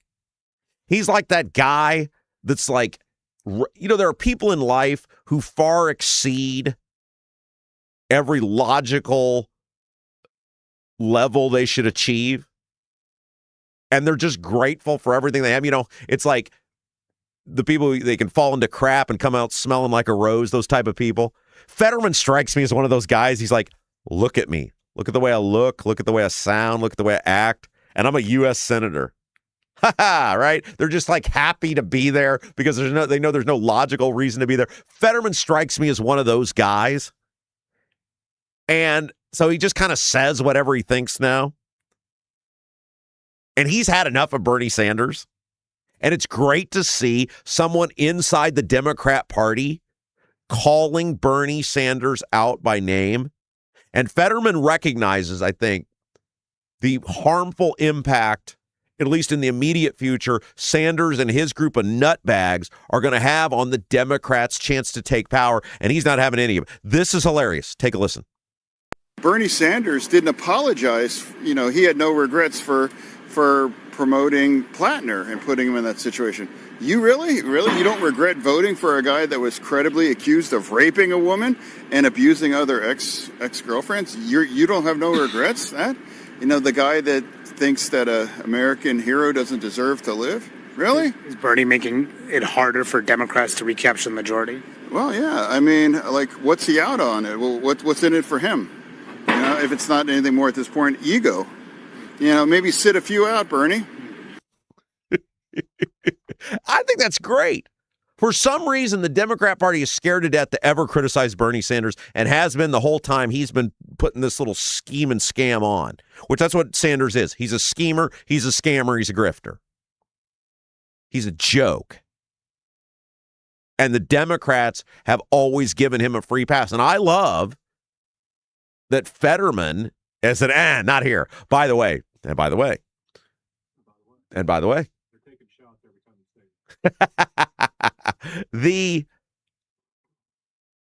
He's like that guy that's like, there are people in life who far exceed every logical level they should achieve, and they're just grateful for everything they have. It's like the people, they can fall into crap and come out smelling like a rose, those type of people. Fetterman strikes me as one of those guys. He's like, look at me. Look at the way I look at the way I sound, look at the way I act, and I'm a U.S. senator. Right? They're just like happy to be there because they know there's no logical reason to be there. Fetterman strikes me as one of those guys. And so he just kind of says whatever he thinks now. And he's had enough of Bernie Sanders. And it's great to see someone inside the Democrat Party calling Bernie Sanders out by name. And Fetterman recognizes, I think, the harmful impact, at least in the immediate future, Sanders and his group of nutbags are going to have on the Democrats' chance to take power, and he's not having any of it. This is hilarious. Take a listen. Bernie Sanders didn't apologize. He had no regrets for promoting Plattner and putting him in that situation. You really, you don't regret voting for a guy that was credibly accused of raping a woman and abusing other ex-girlfriends? You don't have no regrets? That? The guy that thinks that an American hero doesn't deserve to live? Really? Is Bernie making it harder for Democrats to recapture the majority? Well, yeah. What's he out on? Well, what's in it for him? If it's not anything more at this point, ego. Maybe sit a few out, Bernie. I think that's great. For some reason, the Democrat Party is scared to death to ever criticize Bernie Sanders and has been the whole time he's been putting this little scheme and scam on, which that's what Sanders is. He's a schemer. He's a scammer. He's a grifter. He's a joke. And the Democrats have always given him a free pass. And I love that Fetterman has said, not here. By the way, and by the way, and by the way.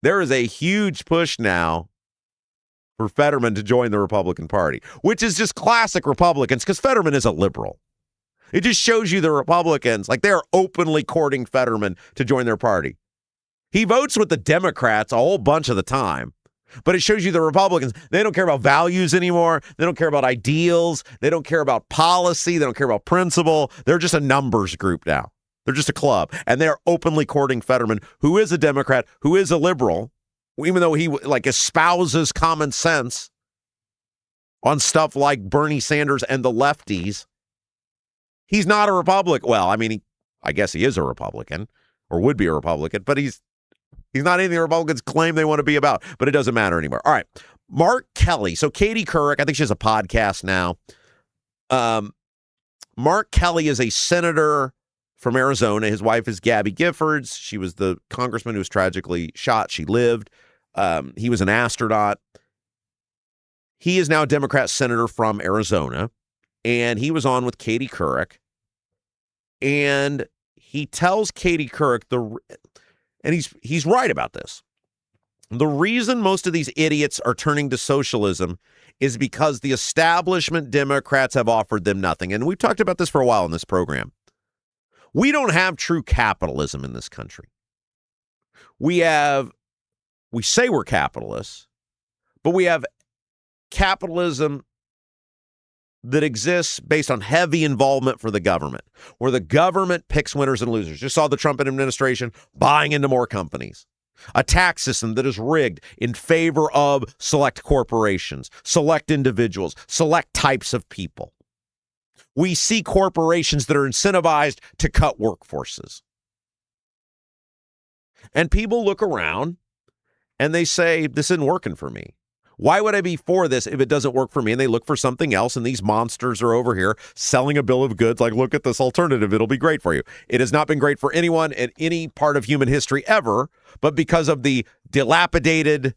There is a huge push now for Fetterman to join the Republican Party, which is just classic Republicans because Fetterman is a liberal. It just shows you the Republicans, like they're openly courting Fetterman to join their party. He votes with the Democrats a whole bunch of the time, but it shows you the Republicans, they don't care about values anymore. They don't care about ideals. They don't care about policy. They don't care about principle. They're just a numbers group now. They're just a club, and they're openly courting Fetterman, who is a Democrat, who is a liberal, even though he like espouses common sense on stuff like Bernie Sanders and the lefties. He's not a Republican. Well, I mean, I guess he is a Republican or would be a Republican, but he's not anything the Republicans claim they want to be about, but it doesn't matter anymore. All right. Mark Kelly. So Katie Couric, I think she has a podcast now. Mark Kelly is a senator from Arizona. His wife is Gabby Giffords. She was the congressman who was tragically shot. She lived. He was an astronaut. He is now a Democrat senator from Arizona, and he was on with Katie Couric, and he tells Katie Couric and he's right about this. The reason most of these idiots are turning to socialism is because the establishment Democrats have offered them nothing. And we've talked about this for a while in this program. We don't have true capitalism in this country. We say we're capitalists, but we have capitalism that exists based on heavy involvement for the government, where the government picks winners and losers. Just saw the Trump administration buying into more companies. A tax system that is rigged in favor of select corporations, select individuals, select types of people. We see corporations that are incentivized to cut workforces. And people look around and they say, this isn't working for me. Why would I be for this if it doesn't work for me? And they look for something else, and these monsters are over here selling a bill of goods like, look at this alternative. It'll be great for you. It has not been great for anyone in any part of human history ever, but because of the dilapidated,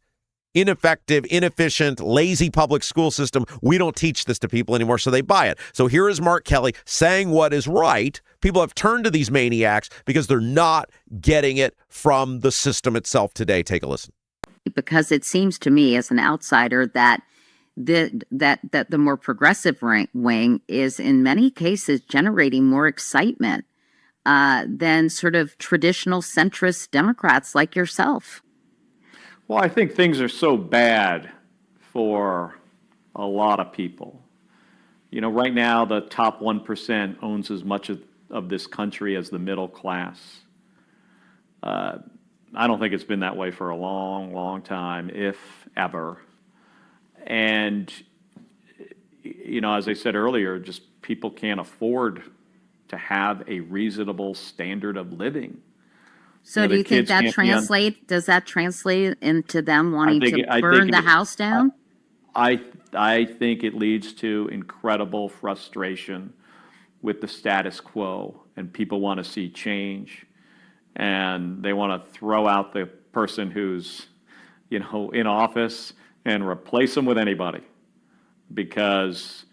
ineffective, inefficient, lazy public school system, we don't teach this to people anymore, so they buy it. So here is Mark Kelly saying what is right. People have turned to these maniacs because they're not getting it from the system itself today. Take a listen. Because it seems to me as an outsider that the more progressive wing is in many cases generating more excitement than sort of traditional centrist Democrats like yourself. Well, I think things are so bad for a lot of people. You know, right now the top 1% owns as much of this country as the middle class. I don't think it's been that way for a long, long time, if ever. And, you know, as I said earlier, just people can't afford to have a reasonable standard of living. So do you think that does that translate into them wanting to burn the house down? I think it leads to incredible frustration with the status quo, and people want to see change. And they want to throw out the person who's, you know, in office and replace them with anybody, because,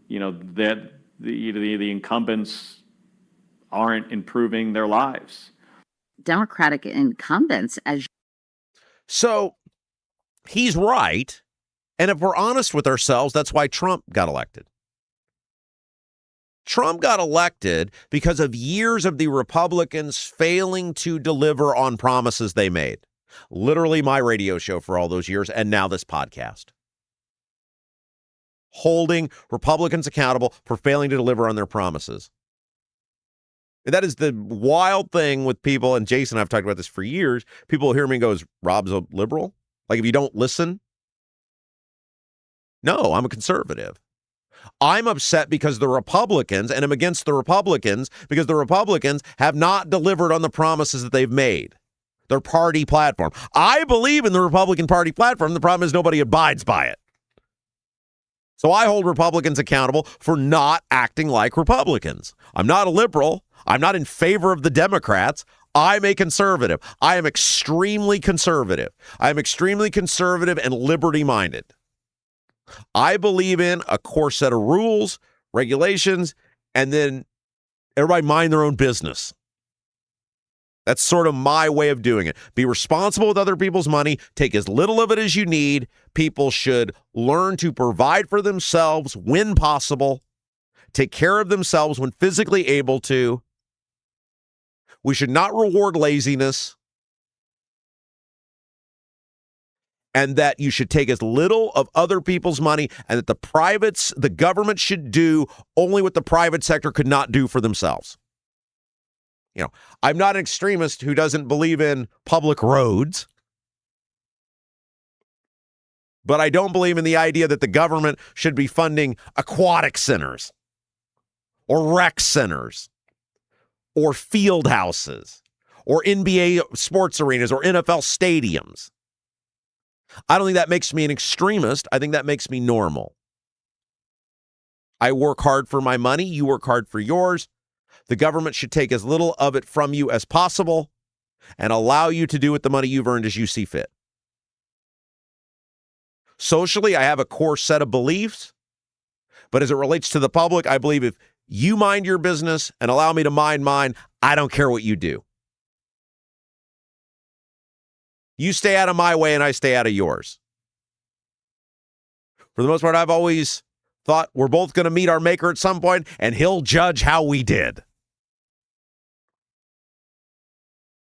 you know, that the incumbents aren't improving their lives. Democratic incumbents, So he's right, and if we're honest with ourselves, that's why Trump got elected. Trump got elected because of years of the Republicans failing to deliver on promises they made. Literally my radio show for all those years, and now this podcast. Holding Republicans accountable for failing to deliver on their promises. And that is the wild thing with people, and Jason and I have talked about this for years. People hear me and go, is Rob's a liberal? Like, if you don't listen? No, I'm a conservative. I'm upset because the Republicans, and I'm against the Republicans because the Republicans have not delivered on the promises that they've made. Their party platform. I believe in the Republican Party platform. The problem is nobody abides by it. So I hold Republicans accountable for not acting like Republicans. I'm not a liberal. I'm not in favor of the Democrats. I'm a conservative. I am extremely conservative. I am extremely conservative and liberty-minded. I believe in a core set of rules, regulations, and then everybody mind their own business. That's sort of my way of doing it. Be responsible with other people's money. Take as little of it as you need. People should learn to provide for themselves when possible. Take care of themselves when physically able to. We should not reward laziness. And that you should take as little of other people's money, and that the government should do only what the private sector could not do for themselves. You know, I'm not an extremist who doesn't believe in public roads, but I don't believe in the idea that the government should be funding aquatic centers or rec centers or field houses or NBA sports arenas or NFL stadiums. I don't think that makes me an extremist. I think that makes me normal. I work hard for my money. You work hard for yours. The government should take as little of it from you as possible and allow you to do with the money you've earned as you see fit. Socially, I have a core set of beliefs, but as it relates to the public, I believe if you mind your business and allow me to mind mine, I don't care what you do. You stay out of my way and I stay out of yours. For the most part, I've always thought we're both going to meet our maker at some point and he'll judge how we did.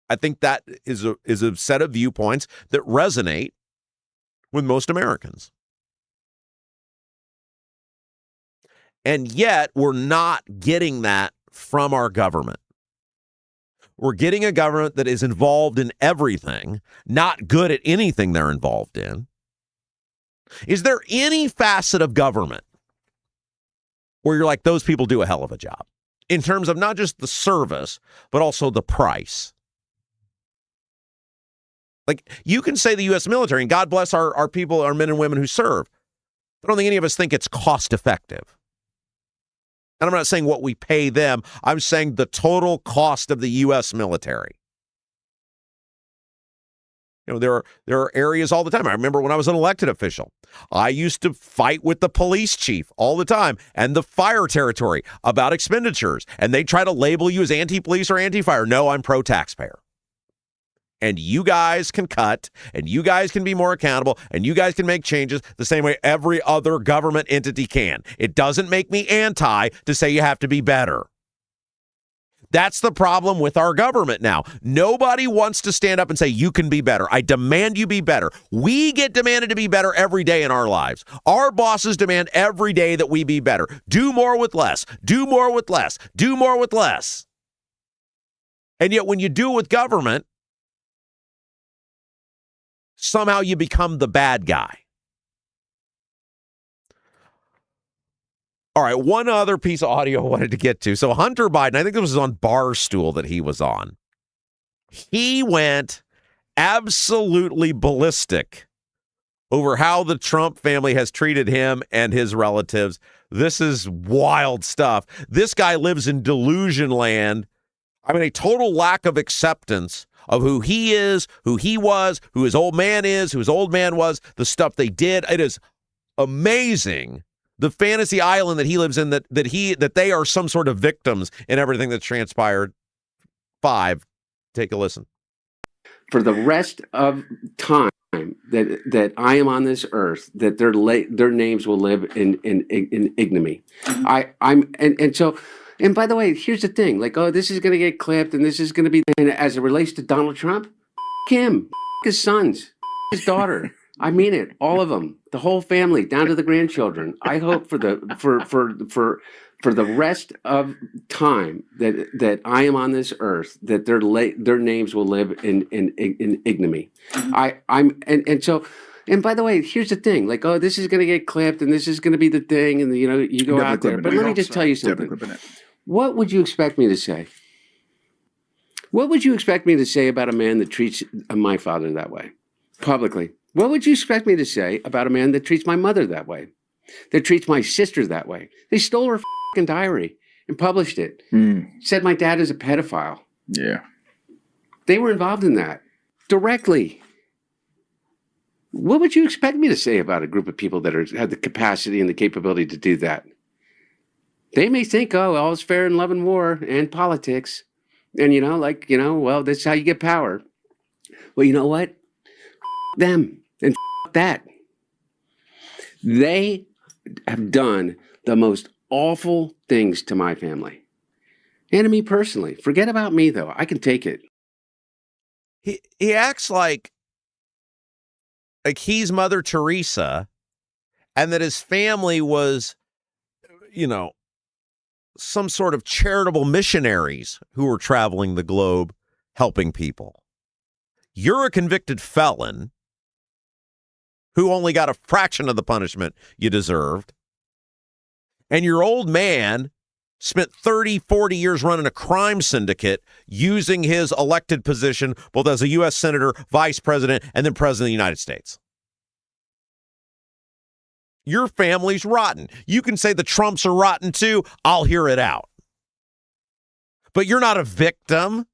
I think that is a set of viewpoints that resonate with most Americans. And yet we're not getting that from our government. We're getting a government that is involved in everything, not good at anything they're involved in. Is there any facet of government where you're like, those people do a hell of a job in terms of not just the service, but also the price? Like, you can say the U.S. military, and God bless our people, our men and women who serve. I don't think any of us think it's cost effective. And I'm not saying what we pay them. I'm saying the total cost of the U.S. military. You know, there are areas all the time. I remember when I was an elected official, I used to fight with the police chief all the time and the fire territory about expenditures. And they try to label you as anti-police or anti-fire. No, I'm pro-taxpayer. And you guys can cut, and you guys can be more accountable, and you guys can make changes the same way every other government entity can. It doesn't make me anti to say you have to be better. That's the problem with our government now. Nobody wants to stand up and say, you can be better. I demand you be better. We get demanded to be better every day in our lives. Our bosses demand every day that we be better. Do more with less. Do more with less. Do more with less. And yet when you do it with government, somehow you become the bad guy. All right, one other piece of audio I wanted to get to. So Hunter Biden, I think this was on Barstool that he was on. He went absolutely ballistic over how the Trump family has treated him and his relatives. This is wild stuff. This guy lives in delusion land. I mean, a total lack of acceptance of who he is, who he was, who his old man is, who his old man was, the stuff they did. It is amazing, the fantasy island that he lives in, that they are some sort of victims in everything that's transpired. 5, take a listen. For the rest of time that I am on this earth, that their names will live in ignominy. And by the way, here's the thing, like, oh, this is going to get clipped and this is going to be, and as it relates to Donald Trump, him, his sons, his daughter. I mean it, all of them, the whole family, down to the grandchildren. I hope for the rest of time that I am on this earth, that their names will live in ignominy. And by the way, here's the thing, like, oh, this is going to get clipped and this is going to be the thing, and you go out there. But let me just tell you something. What would you expect me to say? What would you expect me to say about a man that treats my father that way, publicly? What would you expect me to say about a man that treats my mother that way, that treats my sister that way? They stole her fucking diary and published it. Said my dad is a pedophile. Yeah. They were involved in that directly. What would you expect me to say about a group of people that have the capacity and the capability to do that? They may think, oh, all is fair in love and war and politics. And, well, that's how you get power. Well, you know what? Them and that. They have done the most awful things to my family and to me personally. Forget about me, though. I can take it. He acts like he's Mother Teresa and that his family was, some sort of charitable missionaries who were traveling the globe helping people. You're a convicted felon who only got a fraction of the punishment you deserved. And your old man spent 30, 40 years running a crime syndicate using his elected position both as a U.S. Senator, Vice President, and then President of the United States. Your family's rotten. You can say the Trumps are rotten too. I'll hear it out. But you're not a victim.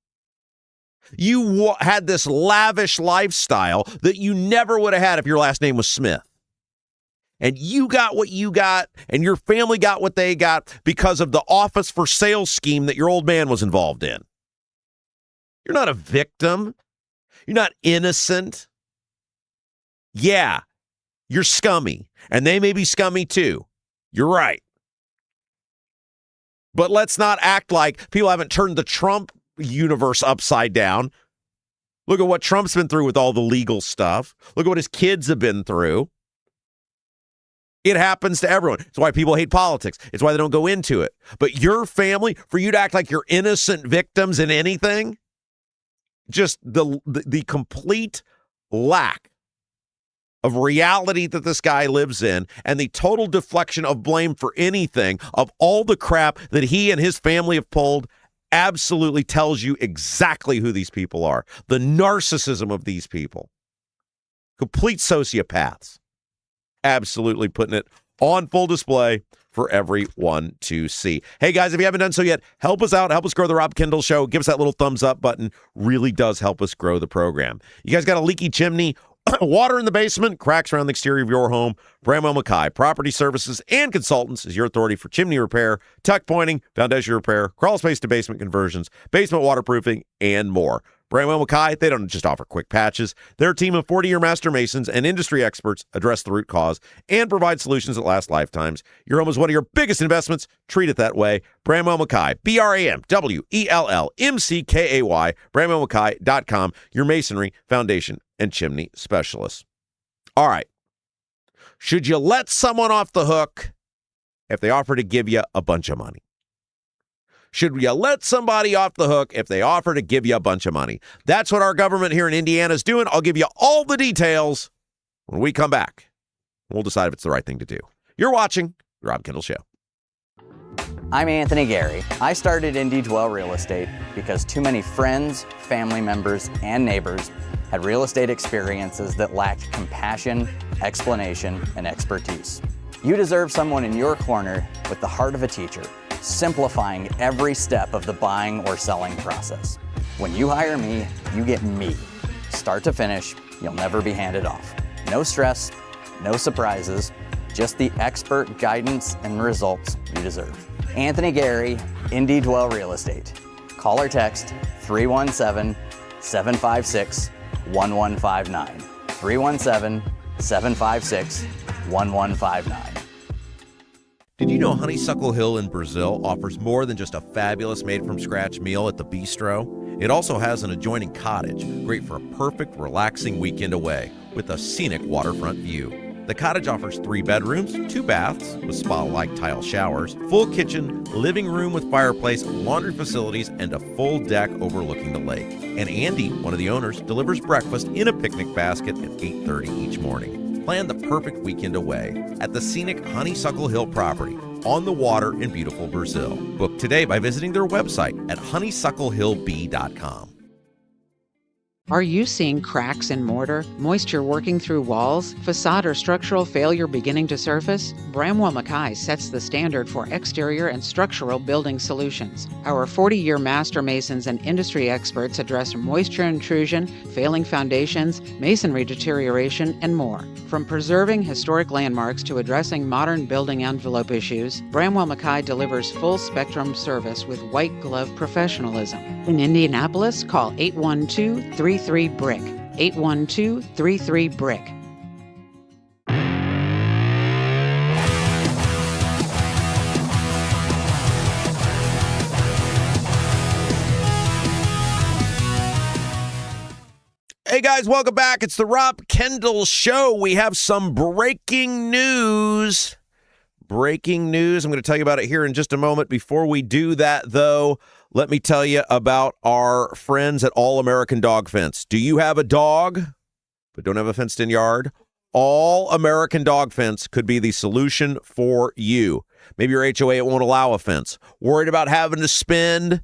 You had this lavish lifestyle that you never would have had if your last name was Smith. And you got what you got, and your family got what they got because of the office for sale scheme that your old man was involved in. You're not a victim. You're not innocent. Yeah, you're scummy, and they may be scummy too. You're right. But let's not act like people haven't turned the Trump universe upside down. Look at what Trump's been through with all the legal stuff. Look at what his kids have been through. It happens to everyone. It's why people hate politics. It's why they don't go into it. But your family, for you to act like you're innocent victims in anything, just the complete lack of reality that this guy lives in and the total deflection of blame for anything of all the crap that he and his family have pulled absolutely tells you exactly who these people are. The narcissism of these people. Complete sociopaths. Absolutely putting it on full display for everyone to see. Hey, guys, if you haven't done so yet, help us out. Help us grow the Rob Kendall Show. Give us that little thumbs up button. Really does help us grow the program. You guys got a leaky chimney, water in the basement, cracks around the exterior of your home. Bramwell Mackay Property Services and Consultants is your authority for chimney repair, tuck pointing, foundation repair, crawl space to basement conversions, basement waterproofing, and more. Bramwell Mackay, they don't just offer quick patches. Their team of 40-year master masons and industry experts address the root cause and provide solutions that last lifetimes. Your home is one of your biggest investments. Treat it that way. Bramwell Mackay, BRAMWELLMCKAY, BramwellMackay.com, your masonry, foundation, and chimney specialists. All right. Should you let someone off the hook if they offer to give you a bunch of money? Should you let somebody off the hook if they offer to give you a bunch of money? That's what our government here in Indiana is doing. I'll give you all the details when we come back. We'll decide if it's the right thing to do. You're watching The Rob Kendall Show. I'm Anthony Gary. I started Indy Dwell Real Estate because too many friends, family members, and neighbors had real estate experiences that lacked compassion, explanation, and expertise. You deserve someone in your corner with the heart of a teacher, simplifying every step of the buying or selling process. When you hire me, you get me. Start to finish, you'll never be handed off. No stress, no surprises, just the expert guidance and results you deserve. Anthony Gary, Indy Dwell Real Estate. Call or text 317-756-1159. 317-756-1159. Did you know Honeysuckle Hill in Brazil offers more than just a fabulous made-from-scratch meal at the bistro? It also has an adjoining cottage, great for a perfect, relaxing weekend away with a scenic waterfront view. The cottage offers 3 bedrooms, 2 baths with spa-like tile showers, full kitchen, living room with fireplace, laundry facilities, and a full deck overlooking the lake. And Andy, one of the owners, delivers breakfast in a picnic basket at 8:30 each morning. Plan the perfect weekend away at the scenic Honeysuckle Hill property on the water in beautiful Brazil. Book today by visiting their website at honeysucklehillb.com. Are you seeing cracks in mortar, moisture working through walls, facade or structural failure beginning to surface? Bramwell Mackay sets the standard for exterior and structural building solutions. Our 40-year master masons and industry experts address moisture intrusion, failing foundations, masonry deterioration, and more. From preserving historic landmarks to addressing modern building envelope issues, Bramwell Mackay delivers full-spectrum service with white-glove professionalism. In Indianapolis, call 812-33-BRICK. 812-33-BRICK. Hey guys, welcome back. It's the Rob Kendall Show. We have some breaking news. Breaking news. I'm going to tell you about it here in just a moment. Before we do that, though, let me tell you about our friends at All American Dog Fence. Do you have a dog but don't have a fenced-in yard? All American Dog Fence could be the solution for you. Maybe your HOA won't allow a fence. Worried about having to spend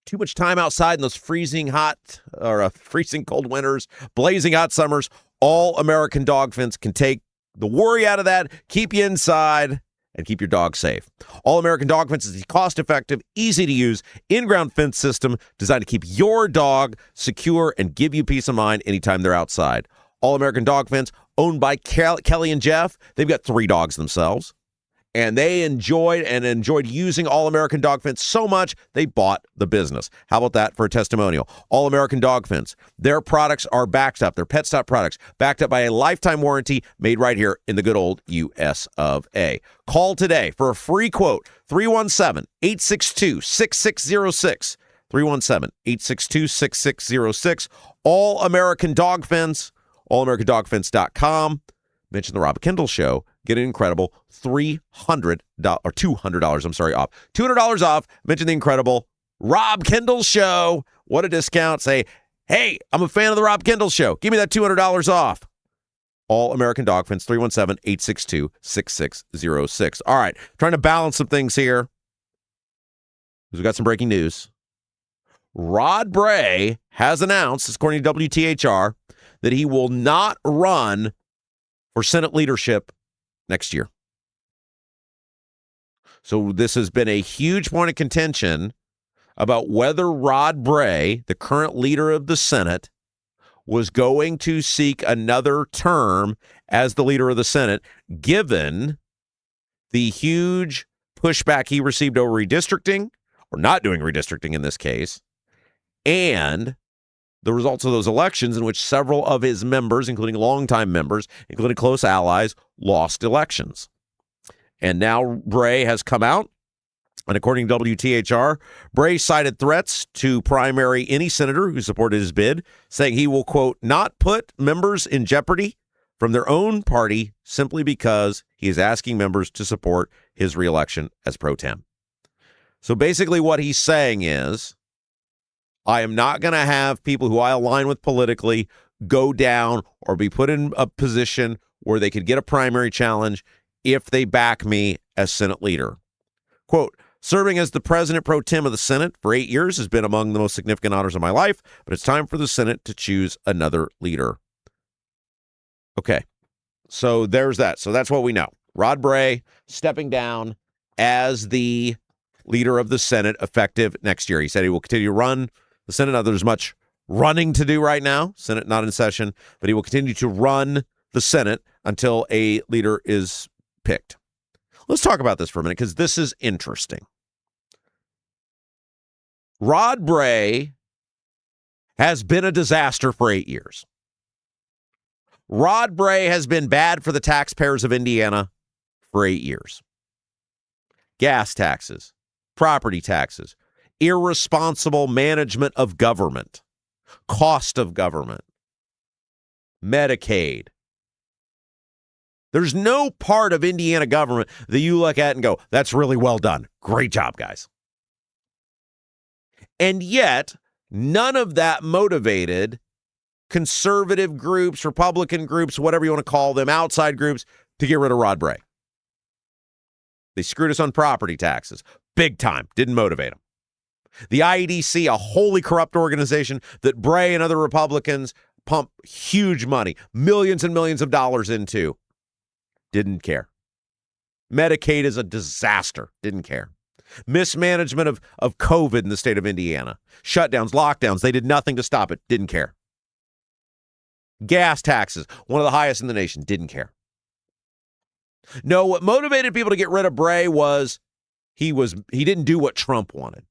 too much time outside in those freezing hot or freezing cold winters, blazing hot summers. All American Dog Fence can take the worry out of that, keep you inside, and keep your dog safe. All American Dog Fence is a cost-effective, easy-to-use, in-ground fence system designed to keep your dog secure and give you peace of mind anytime they're outside. All American Dog Fence, owned by Kelly and Jeff. They've got 3 dogs themselves. And they enjoyed using All American Dog Fence so much, they bought the business. How about that for a testimonial? All American Dog Fence. Their products are backed up. They're Pet Stop products, backed up by a lifetime warranty made right here in the good old U.S. of A. Call today for a free quote, 317-862-6606. 317-862-6606. All American Dog Fence, allamericandogfence.com. Mention the Rob Kendall Show. Get an incredible $200 off. $200 off. Mention the incredible Rob Kendall Show. What a discount. Say, hey, I'm a fan of the Rob Kendall Show. Give me that $200 off. All American Dog Fence, 317-862-6606. All right, trying to balance some things here. We've got some breaking news. Rod Bray has announced, according to WTHR, that he will not run for Senate leadership next year. So this has been a huge point of contention about whether Rod Bray, the current leader of the Senate, was going to seek another term as the leader of the Senate, given the huge pushback he received over redistricting, or not doing redistricting in this case, and the results of those elections in which several of his members, including longtime members, including close allies, lost elections. And now Bray has come out, and according to WTHR, Bray cited threats to primary any senator who supported his bid, saying he will, quote, not put members in jeopardy from their own party simply because he is asking members to support his reelection as pro tem. So basically what he's saying is, I am not going to have people who I align with politically go down or be put in a position where they could get a primary challenge if they back me as Senate leader. Quote, serving as the president pro tem of the Senate for 8 years has been among the most significant honors of my life, but it's time for the Senate to choose another leader. Okay, so there's that. So that's what we know. Rod Bray stepping down as the leader of the Senate effective next year. He said he will continue to run the Senate. Now, there's much running to do right now. Senate not in session, but he will continue to run the Senate until a leader is picked. Let's talk about this for a minute because this is interesting. Rod Bray has been a disaster for 8 years. Rod Bray has been bad for the taxpayers of Indiana for 8 years. Gas taxes, property taxes, irresponsible management of government, cost of government, Medicaid. There's no part of Indiana government that you look at and go, that's really well done. Great job, guys. And yet, none of that motivated conservative groups, Republican groups, whatever you want to call them, outside groups, to get rid of Rod Bray. They screwed us on property taxes. Big time. Didn't motivate them. The IEDC, a wholly corrupt organization that Bray and other Republicans pump huge money, millions and millions of dollars into, didn't care. Medicaid is a disaster, didn't care. Mismanagement of COVID in the state of Indiana. Shutdowns, lockdowns, they did nothing to stop it, didn't care. Gas taxes, one of the highest in the nation, didn't care. No, what motivated people to get rid of Bray was he didn't do what Trump wanted.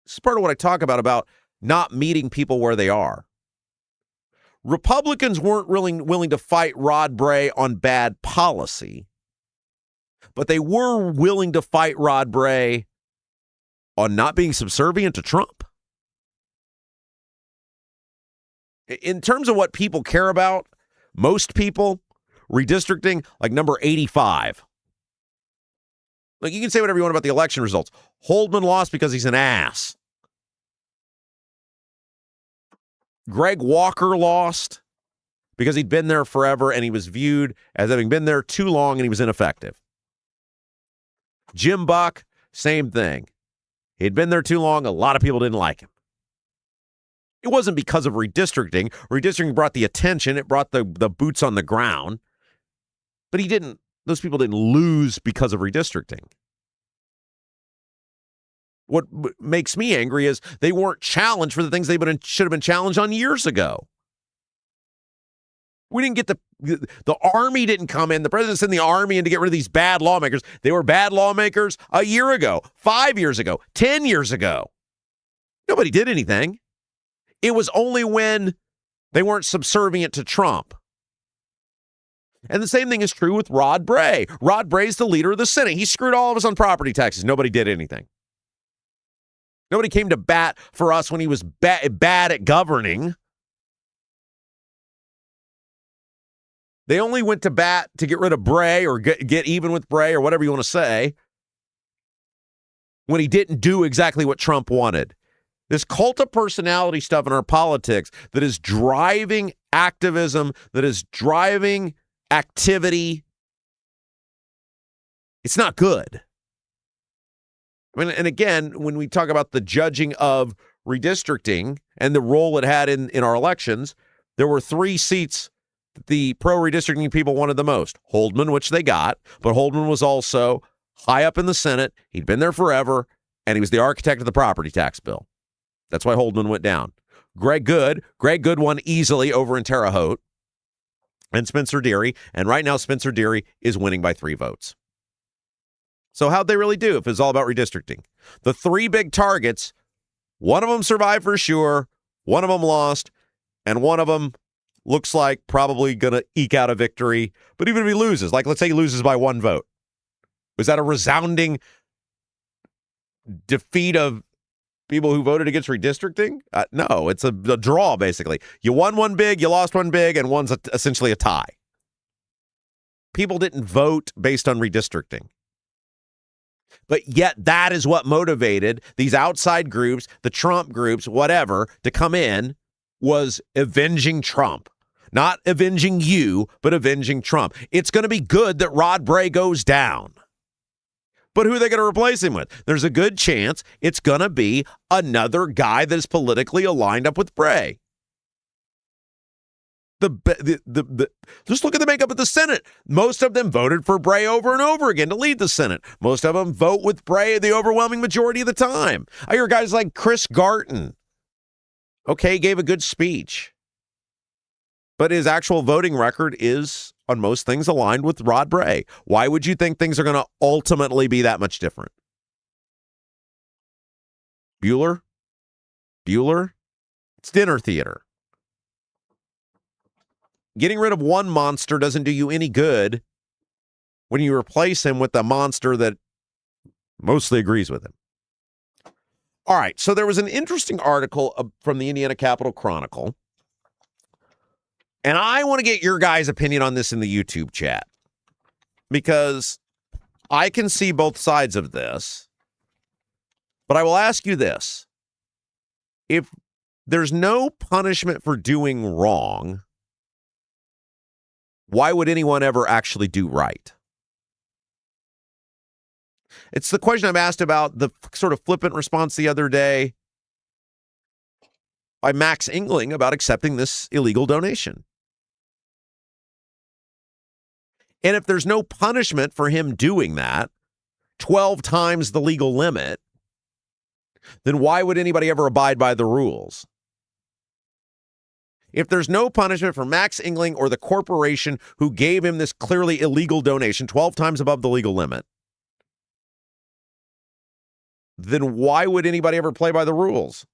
This is part of what I talk about not meeting people where they are. Republicans weren't really willing to fight Rod Bray on bad policy, but they were willing to fight Rod Bray on not being subservient to Trump. In terms of what people care about, most people, redistricting, like number 85. Like, you can say whatever you want about the election results. Holdman lost because he's an ass. Greg Walker lost because he'd been there forever and he was viewed as having been there too long and he was ineffective. Jim Buck, same thing. He'd been there too long. A lot of people didn't like him. It wasn't because of redistricting. Redistricting brought the attention. It brought the boots on the ground. But those people didn't lose because of redistricting. What makes me angry is they weren't challenged for the things they should have been challenged on years ago. We didn't get the army didn't come in. The president sent the army in to get rid of these bad lawmakers. They were bad lawmakers a year ago, 5 years ago, 10 years ago. Nobody did anything. It was only when they weren't subservient to Trump. And the same thing is true with Rod Bray. Rod Bray's the leader of the Senate. He screwed all of us on property taxes. Nobody did anything. Nobody came to bat for us when he was bad at governing. They only went to bat to get rid of Bray or get even with Bray or whatever you want to say when he didn't do exactly what Trump wanted. This cult of personality stuff in our politics that is driving activism, that is driving activity, it's not good. I mean, and again, when we talk about the judging of redistricting and the role it had in our elections, there were 3 seats that the pro-redistricting people wanted the most. Holdman, which they got, but Holdman was also high up in the Senate. He'd been there forever, and he was the architect of the property tax bill. That's why Holdman went down. Greg Good won easily over in Terre Haute and Spencer Deary, and right now Spencer Deary is winning by 3 votes. So how'd they really do if it's all about redistricting? The 3 big targets, one of them survived for sure, one of them lost, and one of them looks like probably going to eke out a victory. But even if he loses, like let's say he loses by 1 vote, was that a resounding defeat of people who voted against redistricting? No, it's a draw, basically. You won 1 big, you lost 1 big, and one's essentially a tie. People didn't vote based on redistricting. But yet that is what motivated these outside groups, the Trump groups, whatever, to come in, was avenging Trump. Not avenging you, but avenging Trump. It's going to be good that Rod Bray goes down. But who are they going to replace him with? There's a good chance it's going to be another guy that is politically aligned up with Bray. Just look at the makeup of the Senate. Most of them voted for Bray over and over again to lead the Senate. Most of them vote with Bray the overwhelming majority of the time. I hear guys like Chris Garton. Okay, gave a good speech. But his actual voting record is, on most things, aligned with Rod Bray. Why would you think things are going to ultimately be that much different? Bueller? It's dinner theater. Getting rid of one monster doesn't do you any good when you replace him with a monster that mostly agrees with him. All right, so there was an interesting article from the Indiana Capitol Chronicle, and I want to get your guys' opinion on this in the YouTube chat because I can see both sides of this, but I will ask you this. If there's no punishment for doing wrong, why would anyone ever actually do right? It's the question I'm asked about the sort of flippant response the other day by Max Engling about accepting this illegal donation. And if there's no punishment for him doing that, 12 times the legal limit, then why would anybody ever abide by the rules? If there's no punishment for Max Engling or the corporation who gave him this clearly illegal donation, 12 times above the legal limit, then why would anybody ever play by the rules?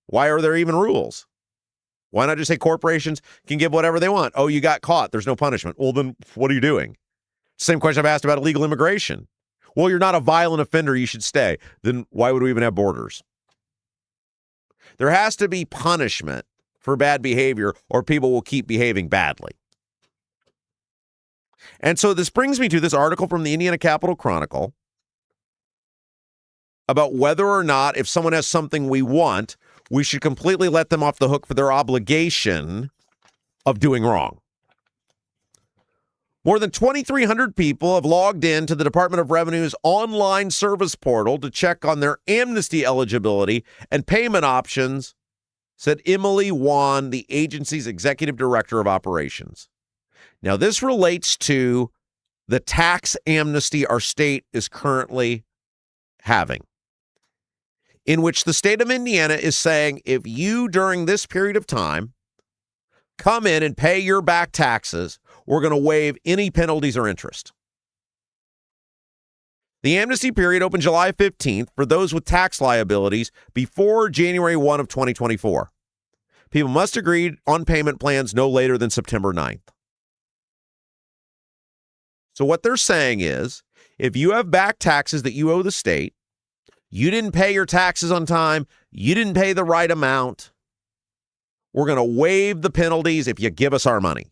Why are there even rules? Why not just say corporations can give whatever they want? Oh, you got caught. There's no punishment. Well, then what are you doing? Same question I've asked about illegal immigration. Well, you're not a violent offender. You should stay. Then why would we even have borders? There has to be punishment for bad behavior or people will keep behaving badly. And so this brings me to this article from the Indiana Capitol Chronicle about whether or not if someone has something we want, we should completely let them off the hook for their obligation of doing wrong. More than 2,300 people have logged in to the Department of Revenue's online service portal to check on their amnesty eligibility and payment options, said Emily Wan, the agency's executive director of operations. Now, this relates to the tax amnesty our state is currently having, in which the state of Indiana is saying if you, during this period of time, come in and pay your back taxes, we're going to waive any penalties or interest. The amnesty period opened July 15th for those with tax liabilities before January 1 of 2024. People must agree on payment plans no later than September 9th. So what they're saying is, if you have back taxes that you owe the state, you didn't pay your taxes on time, you didn't pay the right amount, we're going to waive the penalties if you give us our money.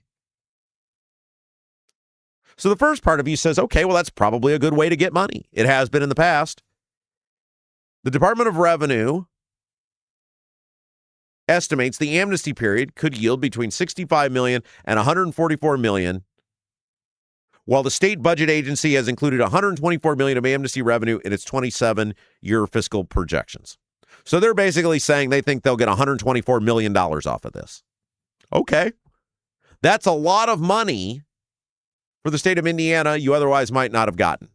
So the first part of you says, okay, well, that's probably a good way to get money. It has been in the past. The Department of Revenue estimates the amnesty period could yield between $65 million and $144 million, while the state budget agency has included $124 million of amnesty revenue in its 27-year fiscal projections. So they're basically saying they think they'll get $124 million off of this. Okay. That's a lot of money for the state of Indiana you otherwise might not have gotten.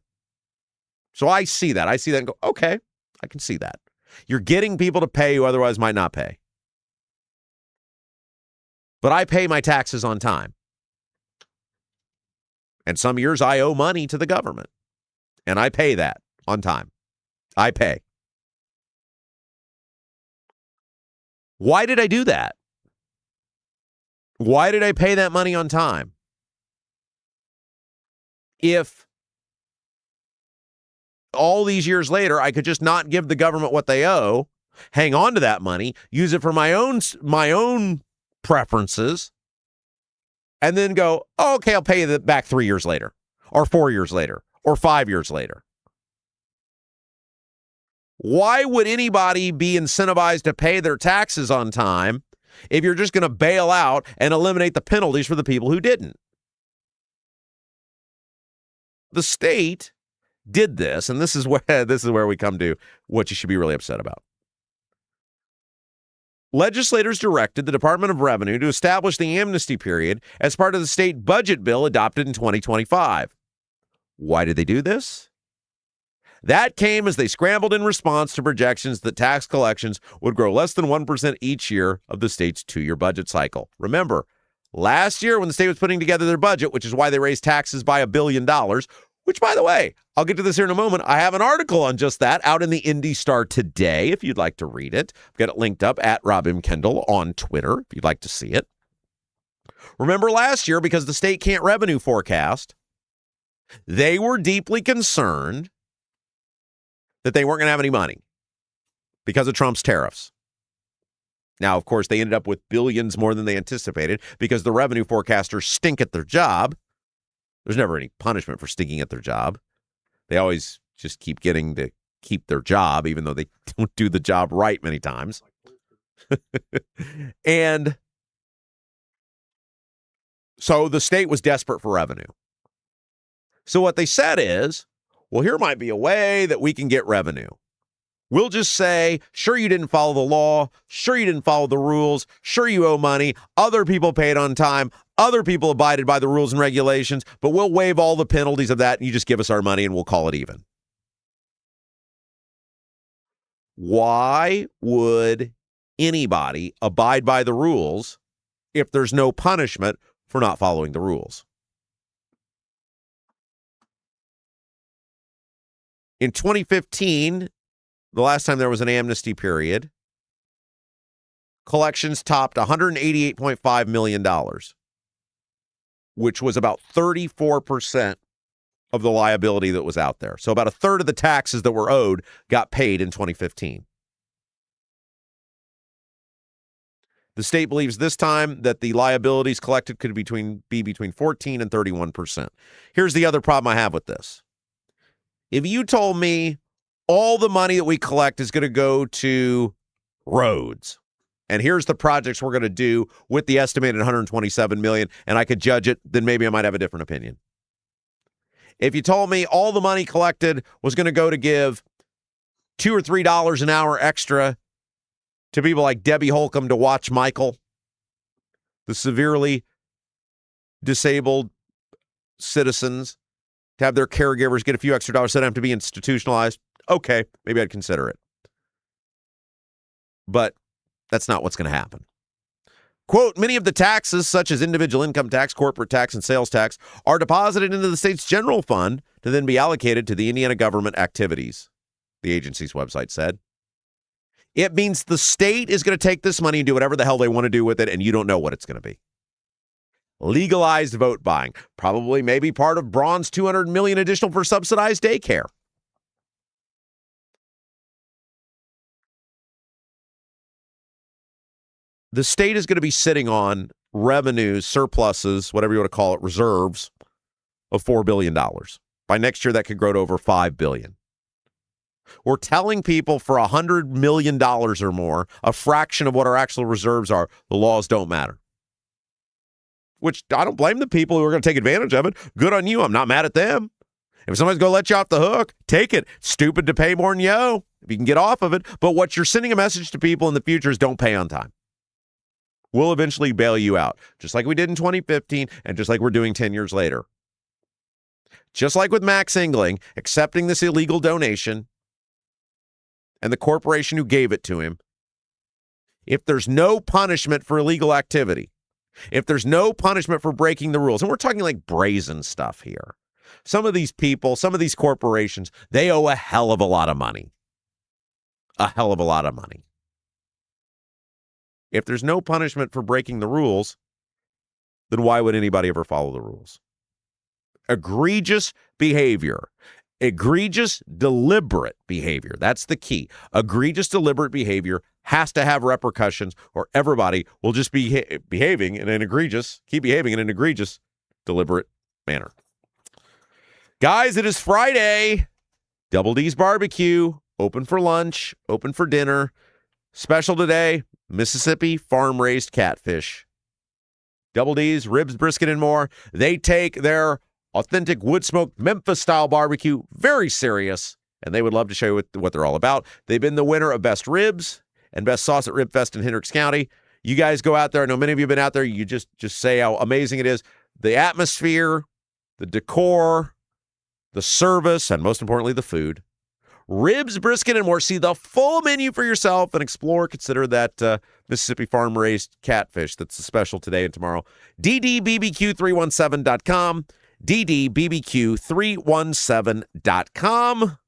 So I see that. I see that and go, okay, I can see that. You're getting people to pay who otherwise might not pay. But I pay my taxes on time. And some years I owe money to the government. And I pay that on time. I pay. Why did I do that? Why did I pay that money on time? If all these years later, I could just not give the government what they owe, hang on to that money, use it for my own preferences, and then go, oh, okay, I'll pay you back 3 years later, or 4 years later, or 5 years later. Why would anybody be incentivized to pay their taxes on time if you're just going to bail out and eliminate the penalties for the people who didn't? The state did this, and this is where we come to what you should be really upset about. Legislators directed the Department of Revenue to establish the amnesty period as part of the state budget bill adopted in 2025. Why did they do this? That came as they scrambled in response to projections that tax collections would grow less than 1% each year of the state's 2-year budget cycle. Remember, last year when the state was putting together their budget, which is why they raised taxes by $1 billion, which, by the way, I'll get to this here in a moment. I have an article on just that out in the Indy Star today, if you'd like to read it. I've got it linked up at Rob M. Kendall on Twitter, if you'd like to see it. Remember last year, because the state can't revenue forecast, they were deeply concerned that they weren't going to have any money because of Trump's tariffs. Now, of course, they ended up with billions more than they anticipated because the revenue forecasters stink at their job. There's never any punishment for stinking at their job. They always just keep getting to keep their job, even though they don't do the job right many times. And so the state was desperate for revenue. So what they said is, well, here might be a way that we can get revenue. We'll just say, sure, you didn't follow the law. Sure, you didn't follow the rules. Sure, you owe money. Other people paid on time. Other people abided by the rules and regulations, but we'll waive all the penalties of that, and you just give us our money, and we'll call it even. Why would anybody abide by the rules if there's no punishment for not following the rules? In 2015, the last time there was an amnesty period, collections topped $188.5 million, which was about 34% of the liability that was out there. So about a third of the taxes that were owed got paid in 2015. The state believes this time that the liabilities collected could be between 14 and 31%. Here's the other problem I have with this. If you told me all the money that we collect is going to go to roads, and here's the projects we're going to do with the estimated $127 million, and I could judge it, then maybe I might have a different opinion. If you told me all the money collected was going to go to give $2 or $3 an hour extra to people like Debbie Holcomb to watch Michael, the severely disabled citizens, to have their caregivers get a few extra dollars so they don't have to be institutionalized, okay, maybe I'd consider it. But that's not what's going to happen. Quote, many of the taxes, such as individual income tax, corporate tax, and sales tax, are deposited into the state's general fund to then be allocated to the Indiana government activities, the agency's website said. It means the state is going to take this money and do whatever the hell they want to do with it, and you don't know what it's going to be. Legalized vote buying, probably maybe part of Braun's $200 million additional for subsidized daycare. The state is going to be sitting on revenues, surpluses, whatever you want to call it, reserves of $4 billion. By next year, that could grow to over $5 billion. We're telling people for $100 million or more, a fraction of what our actual reserves are, the laws don't matter. Which I don't blame the people who are going to take advantage of it. Good on you. I'm not mad at them. If somebody's going to let you off the hook, take it. Stupid to pay more than you owe if you can get off of it. But what you're sending a message to people in the future is don't pay on time. We'll eventually bail you out, just like we did in 2015 and just like we're doing 10 years later. Just like with Max Engling accepting this illegal donation and the corporation who gave it to him, if there's no punishment for illegal activity, if there's no punishment for breaking the rules, and we're talking like brazen stuff here, some of these people, some of these corporations, they owe a hell of a lot of money. A hell of a lot of money. If there's no punishment for breaking the rules, then why would anybody ever follow the rules? Egregious behavior. Egregious, deliberate behavior. That's the key. Egregious, deliberate behavior has to have repercussions, or everybody will just be behaving in an egregious, deliberate manner. Guys, it is Friday. Double D's Barbecue, open for lunch, open for dinner. Special today, Mississippi farm-raised catfish. Double D's, ribs, brisket, and more. They take their authentic wood-smoked Memphis-style barbecue very serious, and they would love to show you what they're all about. They've been the winner of Best Ribs and Best Sauce at Rib Fest in Hendricks County. You guys go out there. I know many of you have been out there. You just say how amazing it is. The atmosphere, the decor, the service, and most importantly, the food. Ribs, brisket, and more. See the full menu for yourself and explore. Consider that Mississippi farm-raised catfish that's a special today and tomorrow. DDBBQ317.com. DDBBQ317.com.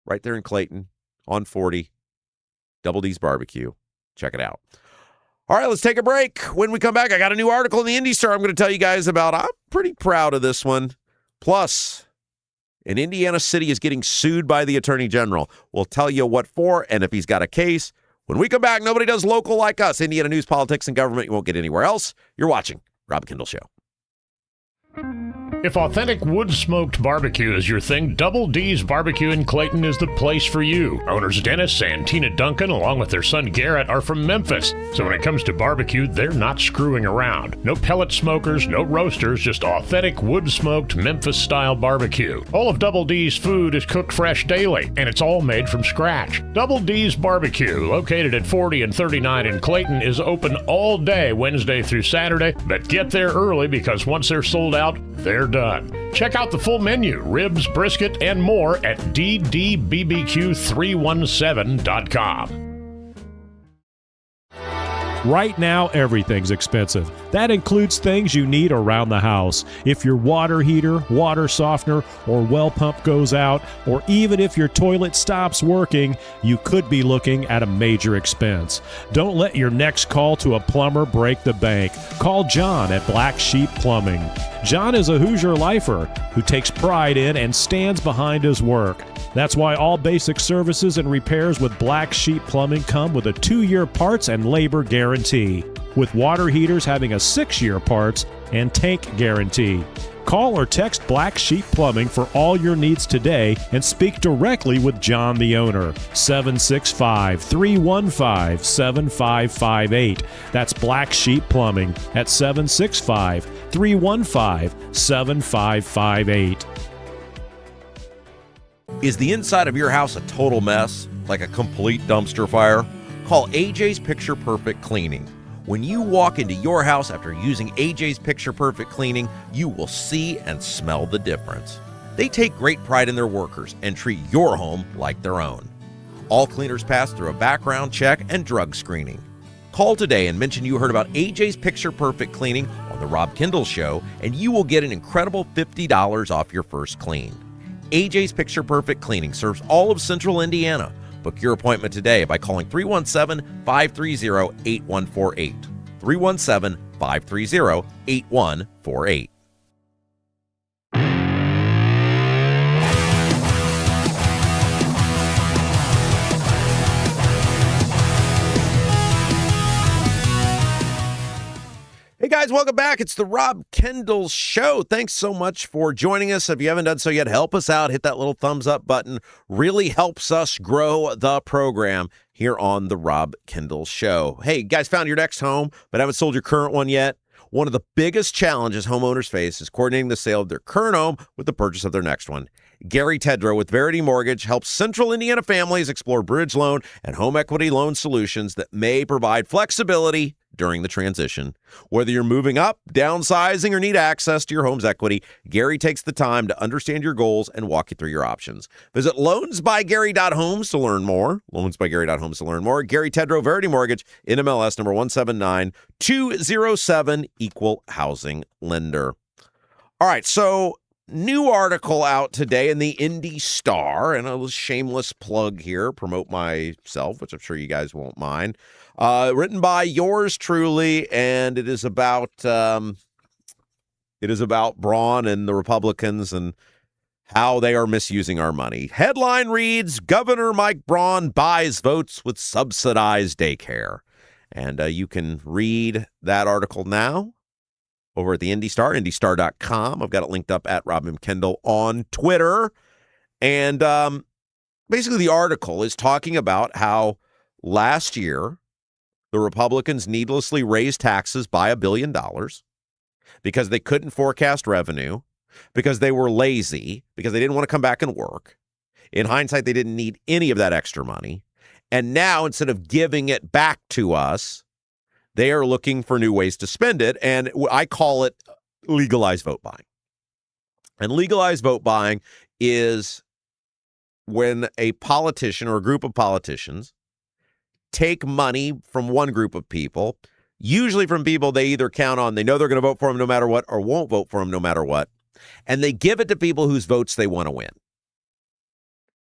Right there in Clayton on 40. Double D's Barbecue. Check it out. All right, let's take a break. When we come back, I got a new article in the Indy Star I'm going to tell you guys about. I'm pretty proud of this one. Plus, an Indiana city is getting sued by the Attorney General. We'll tell you what for and if he's got a case. When we come back, nobody does local like us. Indiana news, politics, and government you won't get anywhere else. You're watching Rob Kendall Show. If authentic wood-smoked barbecue is your thing, Double D's Barbecue in Clayton is the place for you. Owners Dennis and Tina Duncan, along with their son Garrett, are from Memphis. So when it comes to barbecue, they're not screwing around. No pellet smokers, no roasters, just authentic wood-smoked Memphis-style barbecue. All of Double D's food is cooked fresh daily, and it's all made from scratch. Double D's Barbecue, located at 40 and 39 in Clayton, is open all day, Wednesday through Saturday, but get there early because once they're sold out, they're done. Check out the full menu, ribs, brisket, and more at ddbbq317.com. Right now, everything's expensive. That includes things you need around the house. If your water heater, water softener, or well pump goes out, or even if your toilet stops working, you could be looking at a major expense. Don't let your next call to a plumber break the bank. Call John at Black Sheep Plumbing. John is a Hoosier lifer who takes pride in and stands behind his work. That's why all basic services and repairs with Black Sheep Plumbing come with a 2-year parts and labor guarantee, with water heaters having a 6-year parts and tank guarantee. Call or text Black Sheep Plumbing for all your needs today and speak directly with John, the owner. 765-315-7558. That's Black Sheep Plumbing at 765-315-7558. Is the inside of your house a total mess, like a complete dumpster fire? Call AJ's Picture Perfect Cleaning. When you walk into your house after using AJ's Picture Perfect Cleaning, you will see and smell the difference. They take great pride in their workers and treat your home like their own. All cleaners pass through a background check and drug screening. Call today and mention you heard about AJ's Picture Perfect Cleaning on the Rob Kendall Show, and you will get an incredible $50 off your first clean. AJ's Picture Perfect Cleaning serves all of Central Indiana. Book your appointment today by calling 317-530-8148. 317-530-8148. Hey guys, welcome back. It's the Rob Kendall Show. Thanks so much for joining us. If you haven't done so yet, help us out. Hit that little thumbs up button. Really helps us grow the program here on the Rob Kendall Show. Hey, you guys found your next home, but haven't sold your current one yet? One of the biggest challenges homeowners face is coordinating the sale of their current home with the purchase of their next one. Gary Tedrow with Verity Mortgage helps Central Indiana families explore bridge loan and home equity loan solutions that may provide flexibility during the transition. Whether you're moving up, downsizing, or need access to your home's equity, Gary takes the time to understand your goals and walk you through your options. Visit loansbygary.homes to learn more. Loansbygary.homes to learn more. Gary Tedrow, Verity Mortgage, NMLS number 179207, equal housing lender. All right, so new article out today in the Indy Star, and a shameless plug here, promote myself, which I'm sure you guys won't mind. Written by yours truly, and it is about Braun and the Republicans and how they are misusing our money. Headline reads, Governor Mike Braun buys votes with subsidized daycare. And you can read that article now over at the Indy Star, indystar.com. I've got it linked up at Rob M. Kendall on Twitter. And basically the article is talking about how last year the Republicans needlessly raised taxes by $1 billion because they couldn't forecast revenue, because they were lazy, because they didn't want to come back and work. In hindsight, they didn't need any of that extra money. And now, instead of giving it back to us, they are looking for new ways to spend it. And I call it legalized vote buying. And legalized vote buying is when a politician or a group of politicians take money from one group of people, usually from people they either count on, they know they're going to vote for them no matter what, or won't vote for them no matter what, and they give it to people whose votes they want to win.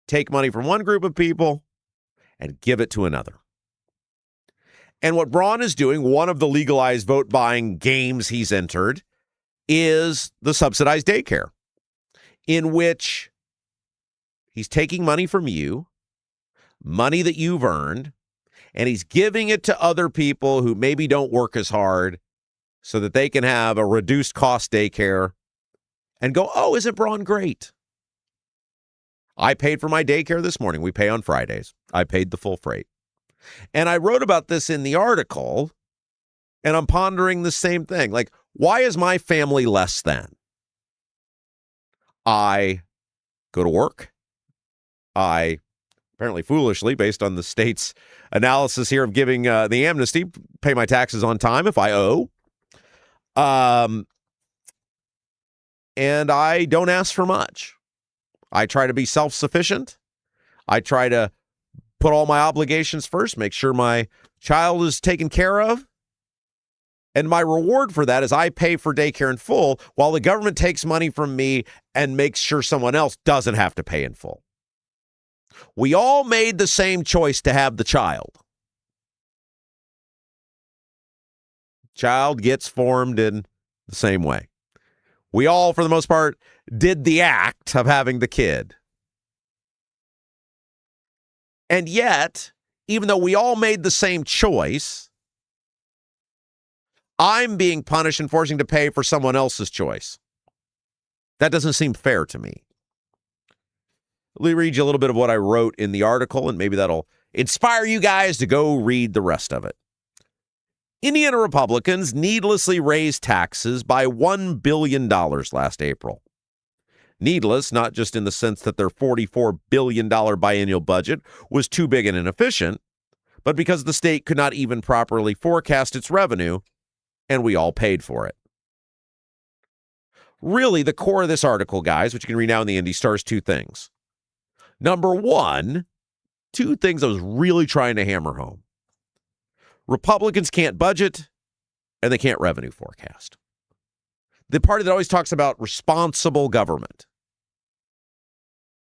Take money from one group of people and give it to another. And what Braun is doing, one of the legalized vote buying games he's entered, is the subsidized daycare, in which he's taking money from you, money that you've earned, and he's giving it to other people who maybe don't work as hard so that they can have a reduced cost daycare and go, oh, isn't Braun great? I paid for my daycare this morning. We pay on Fridays. I paid the full freight. And I wrote about this in the article, and I'm pondering the same thing. Like, why is my family less than? I go to work. I, apparently foolishly, based on the state's analysis here of giving the amnesty, pay my taxes on time if I owe. And I don't ask for much. I try to be self-sufficient. I try to put all my obligations first, make sure my child is taken care of. And my reward for that is I pay for daycare in full while the government takes money from me and makes sure someone else doesn't have to pay in full. We all made the same choice to have the child. Child gets formed in the same way. We all, for the most part, did the act of having the kid. And yet, even though we all made the same choice, I'm being punished and forcing to pay for someone else's choice. That doesn't seem fair to me. Let me read you a little bit of what I wrote in the article, and maybe that'll inspire you guys to go read the rest of it. Indiana Republicans needlessly raised taxes by $1 billion last April. Needless, not just in the sense that their $44 billion biennial budget was too big and inefficient, but because the state could not even properly forecast its revenue, and we all paid for it. Really, the core of this article, guys, which you can read now in the Indy Star, is two things. Number one, two things I was really trying to hammer home. Republicans can't budget, and they can't revenue forecast. The party that always talks about responsible government.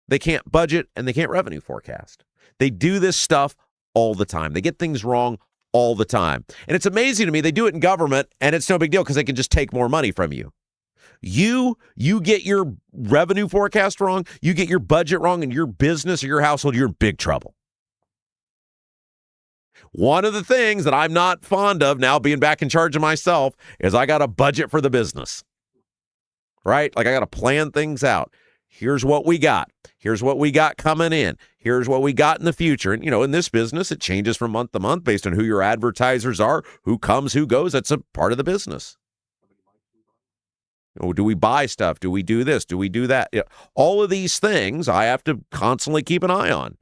They can't budget, and they can't revenue forecast. They do this stuff all the time. They get things wrong all the time. And it's amazing to me. They do it in government, and it's no big deal because they can just take more money from you. You get your revenue forecast wrong, you get your budget wrong in your business or your household, you're in big trouble. One of the things that I'm not fond of now being back in charge of myself is I got a budget for the business, right? Like I got to plan things out. Here's what we got. Here's what we got coming in. Here's what we got in the future. And, in this business, it changes from month to month based on who your advertisers are, who comes, who goes. That's a part of the business. Do we buy stuff? Do we do this? Do we do that? All of these things I have to constantly keep an eye on.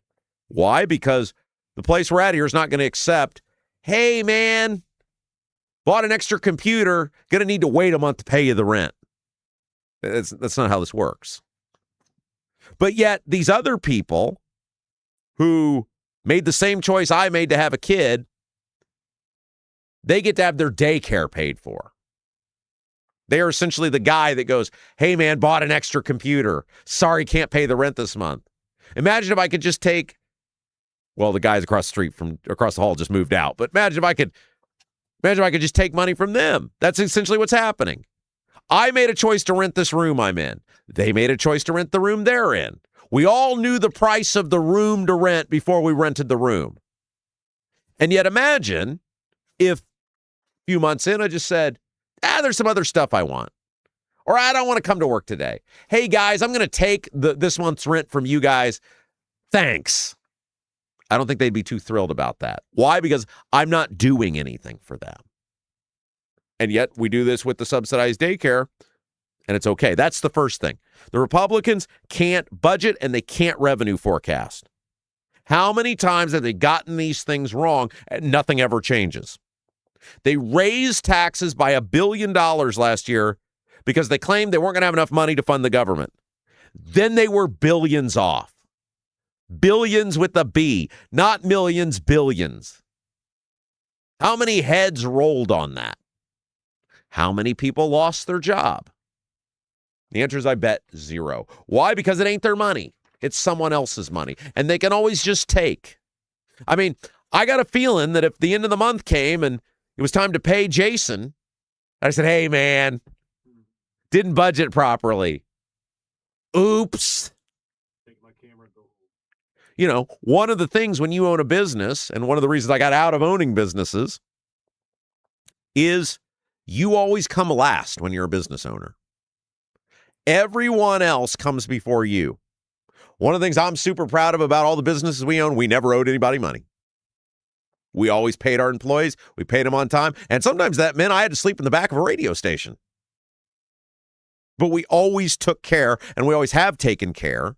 Why? Because the place we're at here is not going to accept, hey, man, bought an extra computer, going to need to wait a month to pay you the rent. That's not how this works. But yet these other people who made the same choice I made to have a kid, they get to have their daycare paid for. They are essentially the guy that goes, hey, man, bought an extra computer. Sorry, can't pay the rent this month. Imagine if I could just take, well, the guys across the hall just moved out. But imagine if I could just take money from them. That's essentially what's happening. I made a choice to rent this room I'm in. They made a choice to rent the room they're in. We all knew the price of the room to rent before we rented the room. And yet imagine if a few months in, I just said, there's some other stuff I want. Or I don't want to come to work today. Hey, guys, I'm going to take this month's rent from you guys. Thanks. I don't think they'd be too thrilled about that. Why? Because I'm not doing anything for them. And yet we do this with the subsidized daycare, and it's okay. That's the first thing. The Republicans can't budget, and they can't revenue forecast. How many times have they gotten these things wrong and nothing ever changes? They raised taxes by $1 billion last year because they claimed they weren't going to have enough money to fund the government. Then they were billions off. Billions with a B, not millions, billions. How many heads rolled on that? How many people lost their job? The answer is, I bet, 0. Why? Because it ain't their money. It's someone else's money. And they can always just take. I mean, I got a feeling that if the end of the month came and it was time to pay Jason, I said, hey, man, didn't budget properly. Oops. One of the things when you own a business, and one of the reasons I got out of owning businesses, is you always come last when you're a business owner. Everyone else comes before you. One of the things I'm super proud of about all the businesses we own, we never owed anybody money. We always paid our employees. We paid them on time. And sometimes that meant I had to sleep in the back of a radio station. But we always took care, and we always have taken care.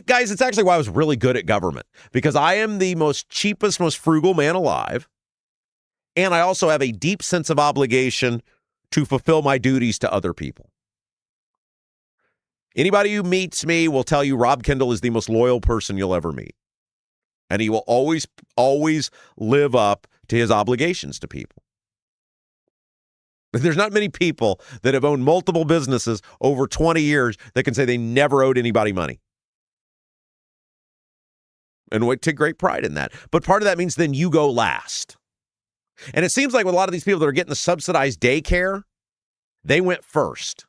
Guys, it's actually why I was really good at government, because I am the most cheapest, most frugal man alive. And I also have a deep sense of obligation to fulfill my duties to other people. Anybody who meets me will tell you Rob Kendall is the most loyal person you'll ever meet. And he will always live up to his obligations to people. There's not many people that have owned multiple businesses over 20 years that can say they never owed anybody money. And we take great pride in that. But part of that means then you go last. And it seems like with a lot of these people that are getting the subsidized daycare, they went first.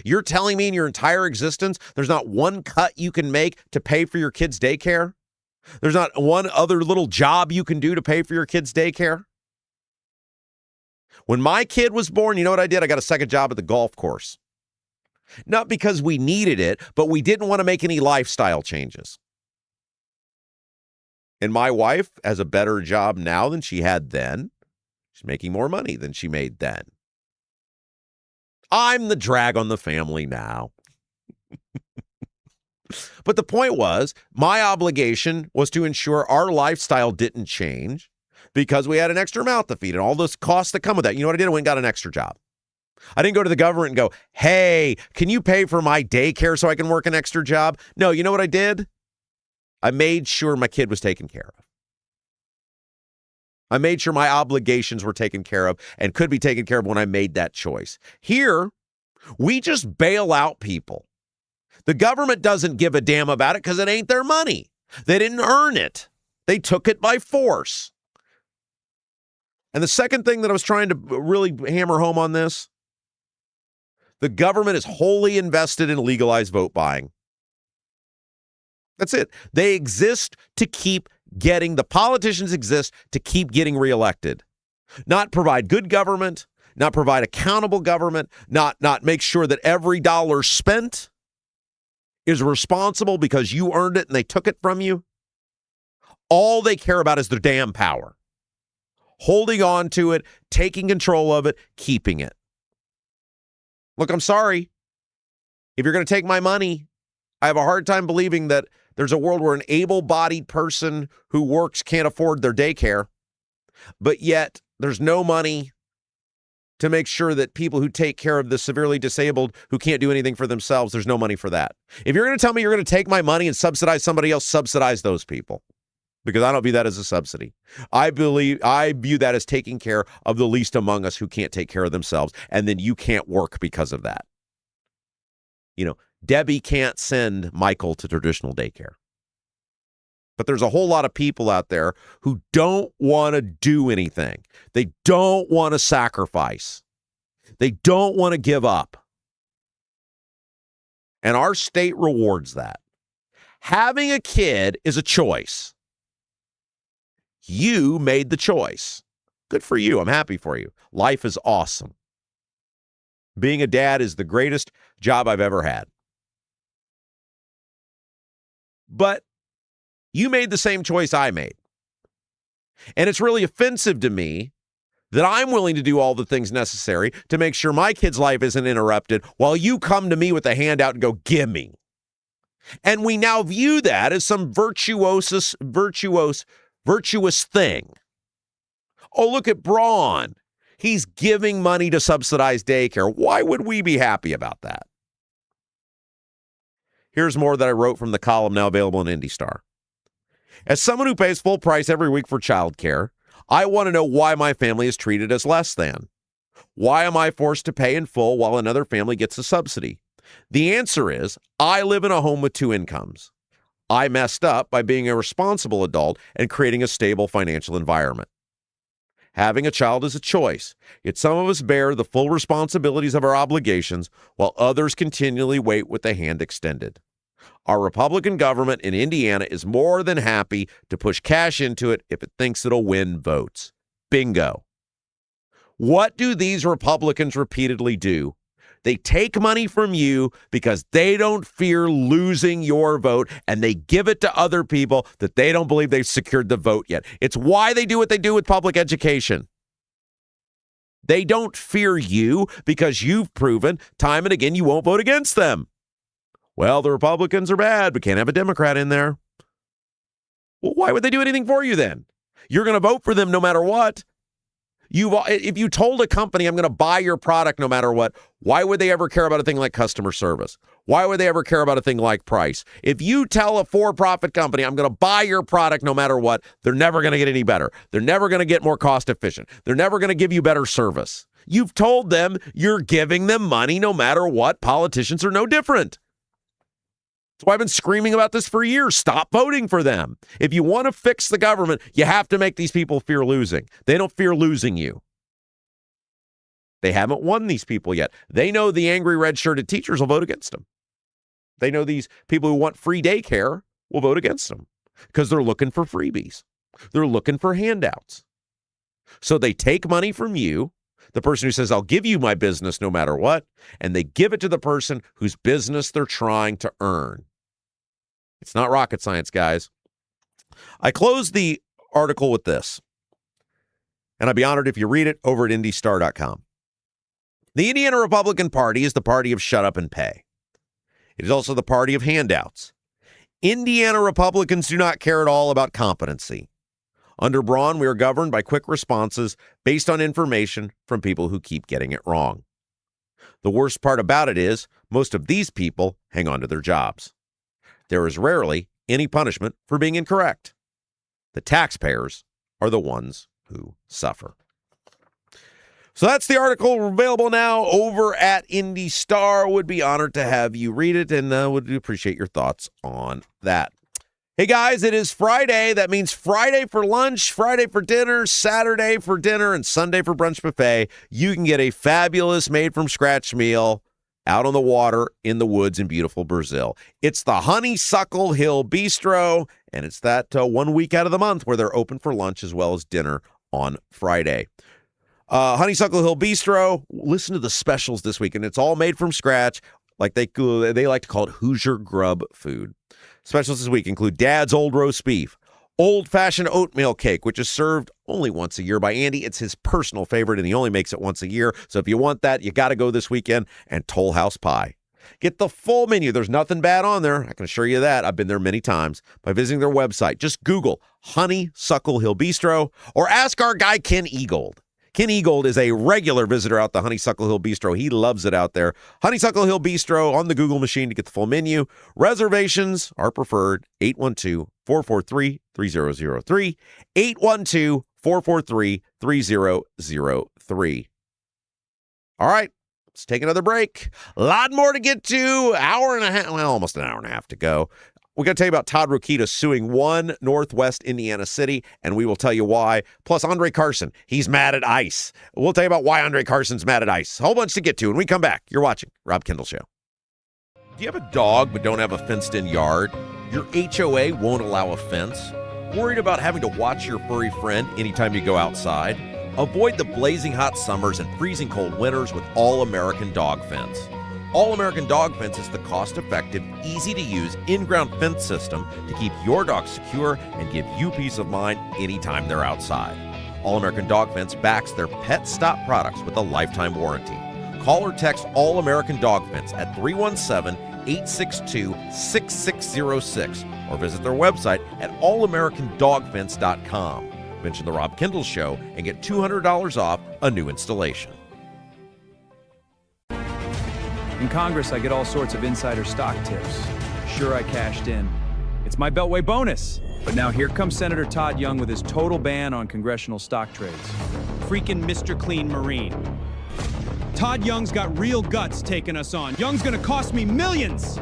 You're telling me in your entire existence, there's not one cut you can make to pay for your kids' daycare? There's not one other little job you can do to pay for your kids' daycare? When my kid was born, you know what I did? I got a second job at the golf course. Not because we needed it, but we didn't want to make any lifestyle changes. And my wife has a better job now than she had then. She's making more money than she made then. I'm the drag on the family now. But the point was, my obligation was to ensure our lifestyle didn't change because we had an extra mouth to feed and all those costs that come with that. You know what I did? I went and got an extra job. I didn't go to the government and go, hey, can you pay for my daycare so I can work an extra job? No, you know what I did? I made sure my kid was taken care of. I made sure my obligations were taken care of and could be taken care of when I made that choice. Here, we just bail out people. The government doesn't give a damn about it because it ain't their money. They didn't earn it. They took it by force. And the second thing that I was trying to really hammer home on this, the government is wholly invested in legalized vote buying. That's it. They exist to keep getting, the politicians exist to keep getting reelected. Not provide good government, not provide accountable government, not make sure that every dollar spent is responsible because you earned it and they took it from you. All they care about is their damn power. Holding on to it, taking control of it, keeping it. Look, I'm sorry. If you're going to take my money, I have a hard time believing that there's a world where an able-bodied person who works can't afford their daycare, but yet there's no money to make sure that people who take care of the severely disabled who can't do anything for themselves, there's no money for that. If you're going to tell me you're going to take my money and subsidize somebody else, subsidize those people, because I don't view that as a subsidy. I view that as taking care of the least among us who can't take care of themselves, and then you can't work because of that. You know, Debbie can't send Michael to traditional daycare. But there's a whole lot of people out there who don't want to do anything. They don't want to sacrifice. They don't want to give up. And our state rewards that. Having a kid is a choice. You made the choice. Good for you. I'm happy for you. Life is awesome. Being a dad is the greatest job I've ever had. But you made the same choice I made. And it's really offensive to me that I'm willing to do all the things necessary to make sure my kid's life isn't interrupted while you come to me with a handout and go, gimme. And we now view that as some virtuous thing. Oh, look at Braun. He's giving money to subsidize daycare. Why would we be happy about that? Here's more that I wrote from the column now available in IndyStar. As someone who pays full price every week for childcare, I want to know why my family is treated as less than. Why am I forced to pay in full while another family gets a subsidy? The answer is, I live in a home with two incomes. I messed up by being a responsible adult and creating a stable financial environment. Having a child is a choice, yet some of us bear the full responsibilities of our obligations while others continually wait with the hand extended. Our Republican government in Indiana is more than happy to push cash into it if it thinks it'll win votes. Bingo. What do these Republicans repeatedly do? They take money from you because they don't fear losing your vote, and they give it to other people that they don't believe they've secured the vote yet. It's why they do what they do with public education. They don't fear you because you've proven time and again you won't vote against them. Well, the Republicans are bad. We can't have a Democrat in there. Well, why would they do anything for you then? You're going to vote for them no matter what. If you told a company, I'm going to buy your product no matter what, why would they ever care about a thing like customer service? Why would they ever care about a thing like price? If you tell a for-profit company, I'm going to buy your product no matter what, they're never going to get any better. They're never going to get more cost efficient. They're never going to give you better service. You've told them you're giving them money no matter what. Politicians are no different. That's why I've been screaming about this for years. Stop voting for them. If you want to fix the government, you have to make these people fear losing. They don't fear losing you. They haven't won these people yet. They know the angry red-shirted teachers will vote against them. They know these people who want free daycare will vote against them because they're looking for freebies. They're looking for handouts. So they take money from you, the person who says, I'll give you my business no matter what, and they give it to the person whose business they're trying to earn. It's not rocket science, guys. I close the article with this, and I'd be honored if you read it over at IndyStar.com. The Indiana Republican Party is the party of shut up and pay. It is also the party of handouts. Indiana Republicans do not care at all about competency. Under Braun, we are governed by quick responses based on information from people who keep getting it wrong. The worst part about it is most of these people hang on to their jobs. There is rarely any punishment for being incorrect. The taxpayers are the ones who suffer. So that's the article available now over at Indy Star. Would be honored to have you read it and would appreciate your thoughts on that. Hey guys, it is Friday. That means Friday for lunch, Friday for dinner, Saturday for dinner, and Sunday for brunch buffet. You can get a fabulous made-from-scratch meal out on the water in the woods in beautiful Brazil. It's the Honeysuckle Hill Bistro, and it's that 1 week out of the month where they're open for lunch as well as dinner on Friday. Honeysuckle Hill Bistro, listen to the specials this week, and it's all made from scratch. Like they like to call it Hoosier grub food. Specials this week include Dad's Old Roast Beef, Old-Fashioned Oatmeal Cake, which is served only once a year by Andy. It's his personal favorite, and he only makes it once a year. So if you want that, you got to go this weekend. And Toll House Pie. Get the full menu. There's nothing bad on there. I can assure you that. I've been there many times by visiting their website. Just Google Honeysuckle Hill Bistro or ask our guy Ken Egold. Ken Egold is a regular visitor out the Honeysuckle Hill Bistro. He loves it out there. Honeysuckle Hill Bistro on the Google machine to get the full menu. Reservations are preferred. 812-443-3003. 812-443-3003. All right, let's take another break. A lot more to get to. Hour and a half, well, almost an hour and a half to go. We're going to tell you about Todd Rokita suing one Northwest Indiana city, and we will tell you why. Plus, Andre Carson, he's mad at ICE. We'll tell you about why Andre Carson's mad at ICE. A whole bunch to get to when we come back. You're watching Rob Kendall Show. Do you have a dog but don't have a fenced-in yard? Your HOA won't allow a fence? Worried about having to watch your furry friend anytime you go outside? Avoid the blazing hot summers and freezing cold winters with All-American Dog Fence. All-American Dog Fence is the cost-effective, easy-to-use, in-ground fence system to keep your dog secure and give you peace of mind anytime they're outside. All-American Dog Fence backs their Pet Stop products with a lifetime warranty. Call or text All-American Dog Fence at 317-862-6606 or visit their website at allamericandogfence.com. Mention the Rob Kendall Show and get $200 off a new installation. In Congress, I get all sorts of insider stock tips. Sure, I cashed in. It's my Beltway bonus. But now here comes Senator Todd Young with his total ban on congressional stock trades. Freaking Mr. Clean Marine. Todd Young's got real guts taking us on. Young's gonna cost me millions.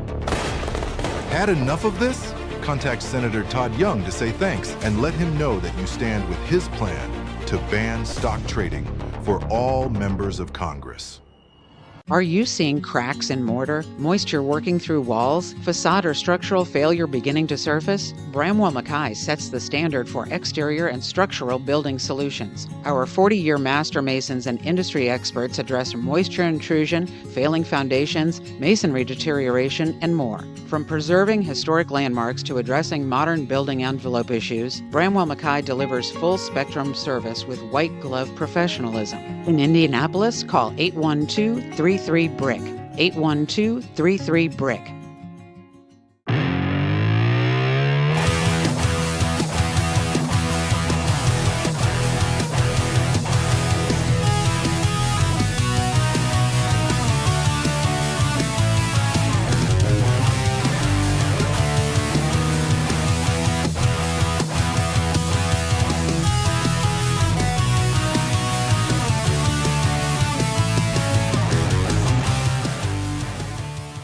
Had enough of this? Contact Senator Todd Young to say thanks and let him know that you stand with his plan to ban stock trading for all members of Congress. Are you seeing cracks in mortar, moisture working through walls, facade or structural failure beginning to surface? Bramwell Mackay sets the standard for exterior and structural building solutions. Our 40-year master masons and industry experts address moisture intrusion, failing foundations, masonry deterioration, and more. From preserving historic landmarks to addressing modern building envelope issues, Bramwell Mackay delivers full-spectrum service with white-glove professionalism. In Indianapolis, call 812-33-BRICK. 812-33-BRICK.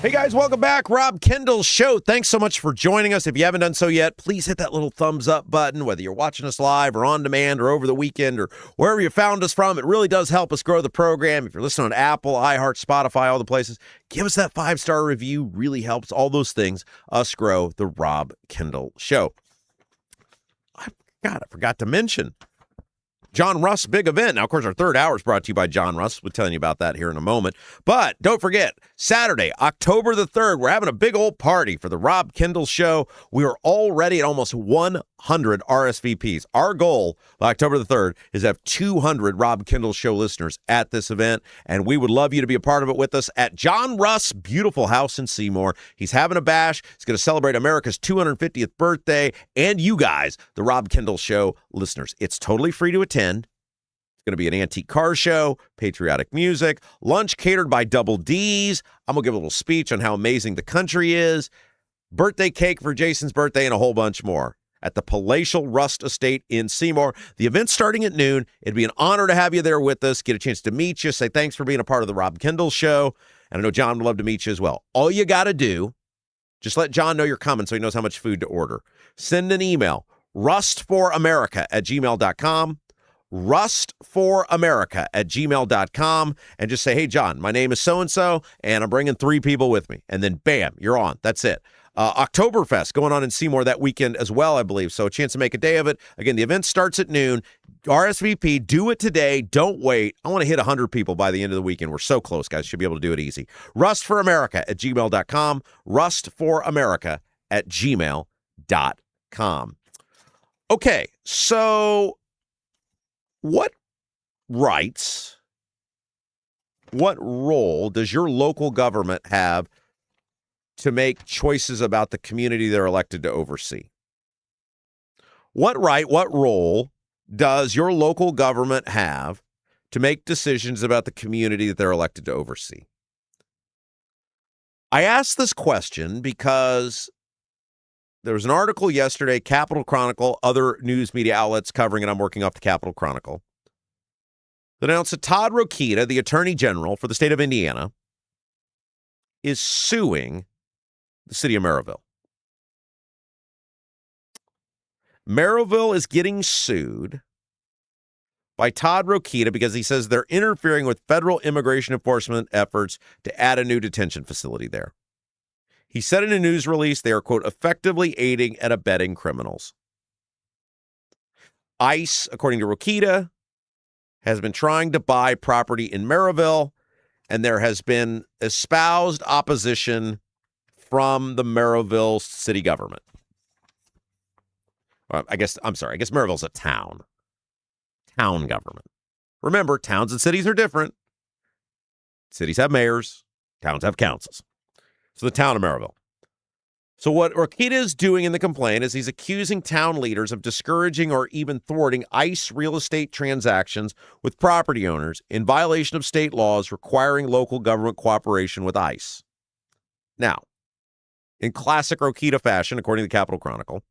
Hey guys, welcome back. Rob Kendall Show. Thanks so much for joining us. If you haven't done so yet, please hit that little thumbs up button, whether you're watching us live or on demand or over the weekend or wherever you found us from. It really does help us grow the program. If you're listening on Apple, iHeart, Spotify, all the places, give us that 5-star review. Really helps. All those things us grow the Rob Kendall Show. I forgot to mention John Russ' big event. Now, of course, our third hour is brought to you by John Russ. We'll tell you about that here in a moment. But don't forget, Saturday, October the 3rd, we're having a big old party for the Rob Kendall Show. We are already at almost 100 RSVPs. Our goal by October the 3rd is to have 200 Rob Kendall Show listeners at this event, and we would love you to be a part of it with us at John Russ' beautiful house in Seymour. He's having a bash. He's going to celebrate America's 250th birthday, and you guys, the Rob Kendall Show listeners. It's totally free to attend. It's going to be an antique car show, patriotic music, lunch catered by Double D's. I'm going to give a little speech on how amazing the country is, birthday cake for Jason's birthday, and a whole bunch more at the Palatial Rust Estate in Seymour. The event's starting at noon. It'd be an honor to have you there with us, get a chance to meet you, say thanks for being a part of the Rob Kendall Show. And I know John would love to meet you as well. All you got to do, just let John know you're coming so he knows how much food to order. Send an email, rustforamerica@gmail.com. rustforamerica@gmail.com, and just say, hey, John, my name is so-and-so, and I'm bringing 3 people with me. And then, bam, you're on. That's it. Oktoberfest going on in Seymour that weekend as well, I believe. So a chance to make a day of it. Again, the event starts at noon. RSVP, do it today. Don't wait. I want to hit 100 people by the end of the weekend. We're so close, guys. Should be able to do it easy. rustforamerica@gmail.com. rustforamerica@gmail.com. Okay, so what rights, what role does your local government have to make choices about the community they're elected to oversee? What right, what role does your local government have to make decisions about the community that they're elected to oversee? I ask this question because there was an article yesterday, Capitol Chronicle, other news media outlets covering it. I'm working off the Capitol Chronicle, that announced that Todd Rokita, the Attorney General for the state of Indiana, is suing the city of Maryville. Maryville is getting sued by Todd Rokita because he says they're interfering with federal immigration enforcement efforts to add a new detention facility there. He said in a news release they are, quote, effectively aiding and abetting criminals. ICE, according to Rokita, has been trying to buy property in Maryville, and there has been espoused opposition from the Maryville city government. Well, I guess Maryville's a town. Town government. Remember, towns and cities are different. Cities have mayors. Towns have councils. So the town of Maryville. So what Rokita is doing in the complaint is he's accusing town leaders of discouraging or even thwarting ICE real estate transactions with property owners in violation of state laws requiring local government cooperation with ICE. Now, in classic Rokita fashion, according to the Capitol Chronicle,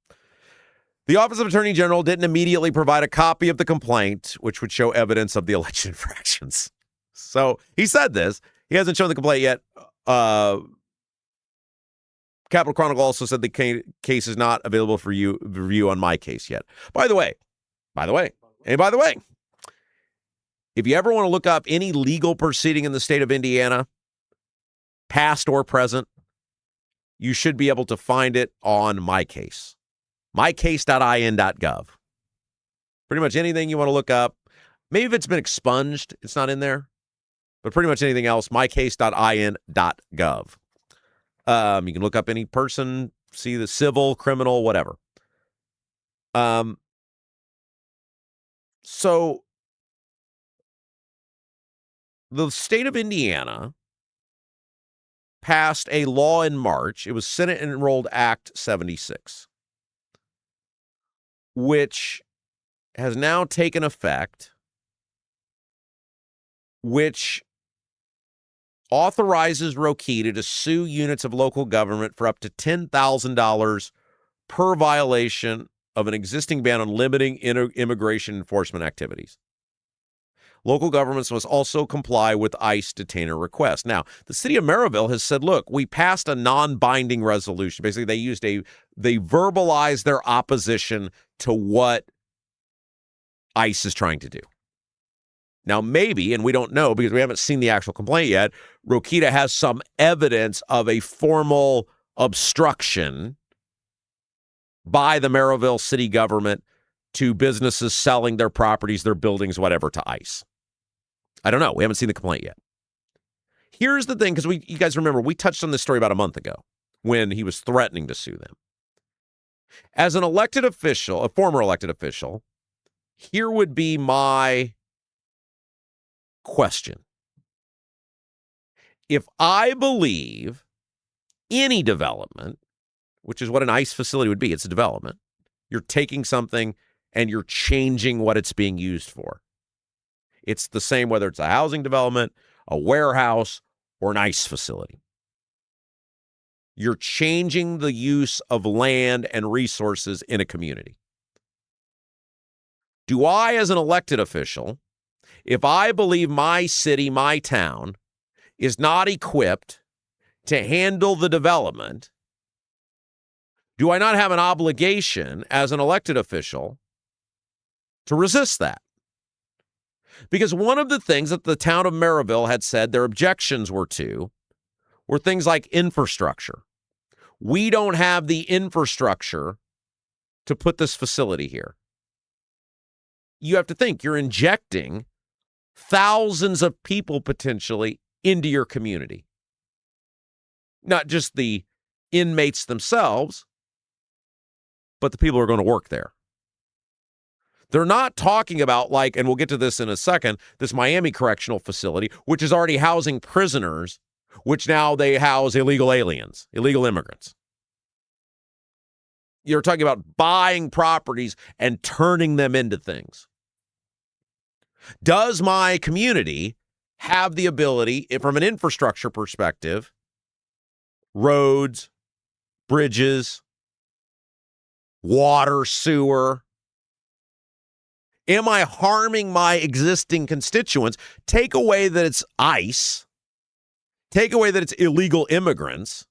the Office of Attorney General didn't immediately provide a copy of the complaint, which would show evidence of the alleged infractions. So he said this. He hasn't shown the complaint yet. Capitol Chronicle also said the case is not available for review on my case yet. By the way, if you ever want to look up any legal proceeding in the state of Indiana, past or present, you should be able to find it on MyCase. mycase.in.gov. Pretty much anything you want to look up. Maybe if it's been expunged, it's not in there. But pretty much anything else, mycase.in.gov. You can look up any person, see the civil, criminal, whatever. So the state of Indiana passed a law in March. It was Senate Enrolled Act 76, which has now taken effect, which authorizes Rokita to sue units of local government for up to $10,000 per violation of an existing ban on limiting immigration enforcement activities. Local governments must also comply with ICE detainer requests. Now, the city of Maryville has said, look, we passed a non-binding resolution. Basically, they verbalized their opposition to what ICE is trying to do. Now, maybe, and we don't know because we haven't seen the actual complaint yet, Rokita has some evidence of a formal obstruction by the Maryville city government to businesses selling their properties, their buildings, whatever, to ICE. I don't know. We haven't seen the complaint yet. Here's the thing, because you guys remember, we touched on this story about a month ago when he was threatening to sue them. As an elected official, a former elected official, here would be my question. If I believe any development, which is what an ICE facility would be, it's a development, you're taking something and you're changing what it's being used for. It's the same whether it's a housing development, a warehouse, or an ICE facility. You're changing the use of land and resources in a community. Do I, as an elected official, if I believe my city, my town, is not equipped to handle the development, do I not have an obligation as an elected official to resist that? Because one of the things that the town of Maryville had said their objections were things like infrastructure. We don't have the infrastructure to put this facility here. You have to think, you're injecting thousands of people potentially into your community. Not just the inmates themselves, but the people who are going to work there. They're not talking about, like, and we'll get to this in a second, this Miami Correctional Facility, which is already housing prisoners, which now they house illegal aliens, illegal immigrants. You're talking about buying properties and turning them into things. Does my community have the ability, from an infrastructure perspective, roads, bridges, water, sewer? Am I harming my existing constituents? Take away that it's ICE. Take away that it's illegal immigrants.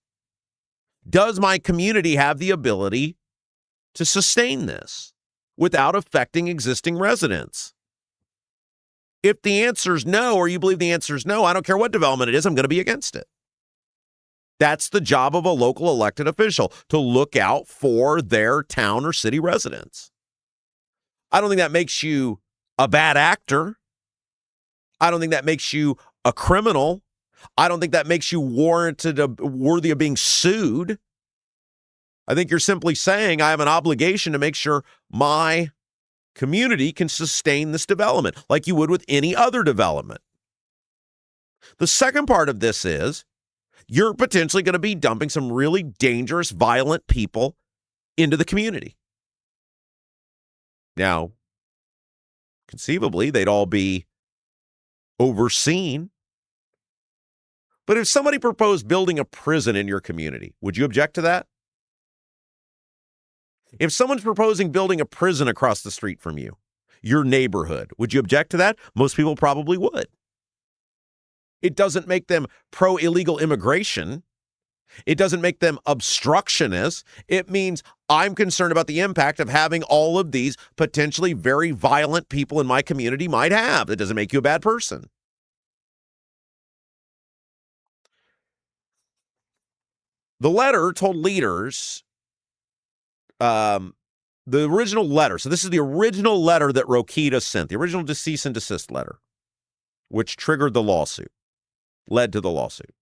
Does my community have the ability to sustain this without affecting existing residents? If the answer is no, or you believe the answer is no, I don't care what development it is, I'm going to be against it. That's the job of a local elected official, to look out for their town or city residents. I don't think that makes you a bad actor. I don't think that makes you a criminal. I don't think that makes you worthy of being sued. I think you're simply saying I have an obligation to make sure my community can sustain this development like you would with any other development. The second part of this is you're potentially going to be dumping some really dangerous, violent people into the community. Now, conceivably, they'd all be overseen. But if somebody proposed building a prison in your community, would you object to that? If someone's proposing building a prison across the street from you, your neighborhood, would you object to that? Most people probably would. It doesn't make them pro-illegal immigration. It doesn't make them obstructionists. It means I'm concerned about the impact of having all of these potentially very violent people in my community might have. That doesn't make you a bad person. The letter told leaders, the original letter, so this is the original letter that Rokita sent, the original cease and desist letter, which triggered the lawsuit, led to the lawsuit.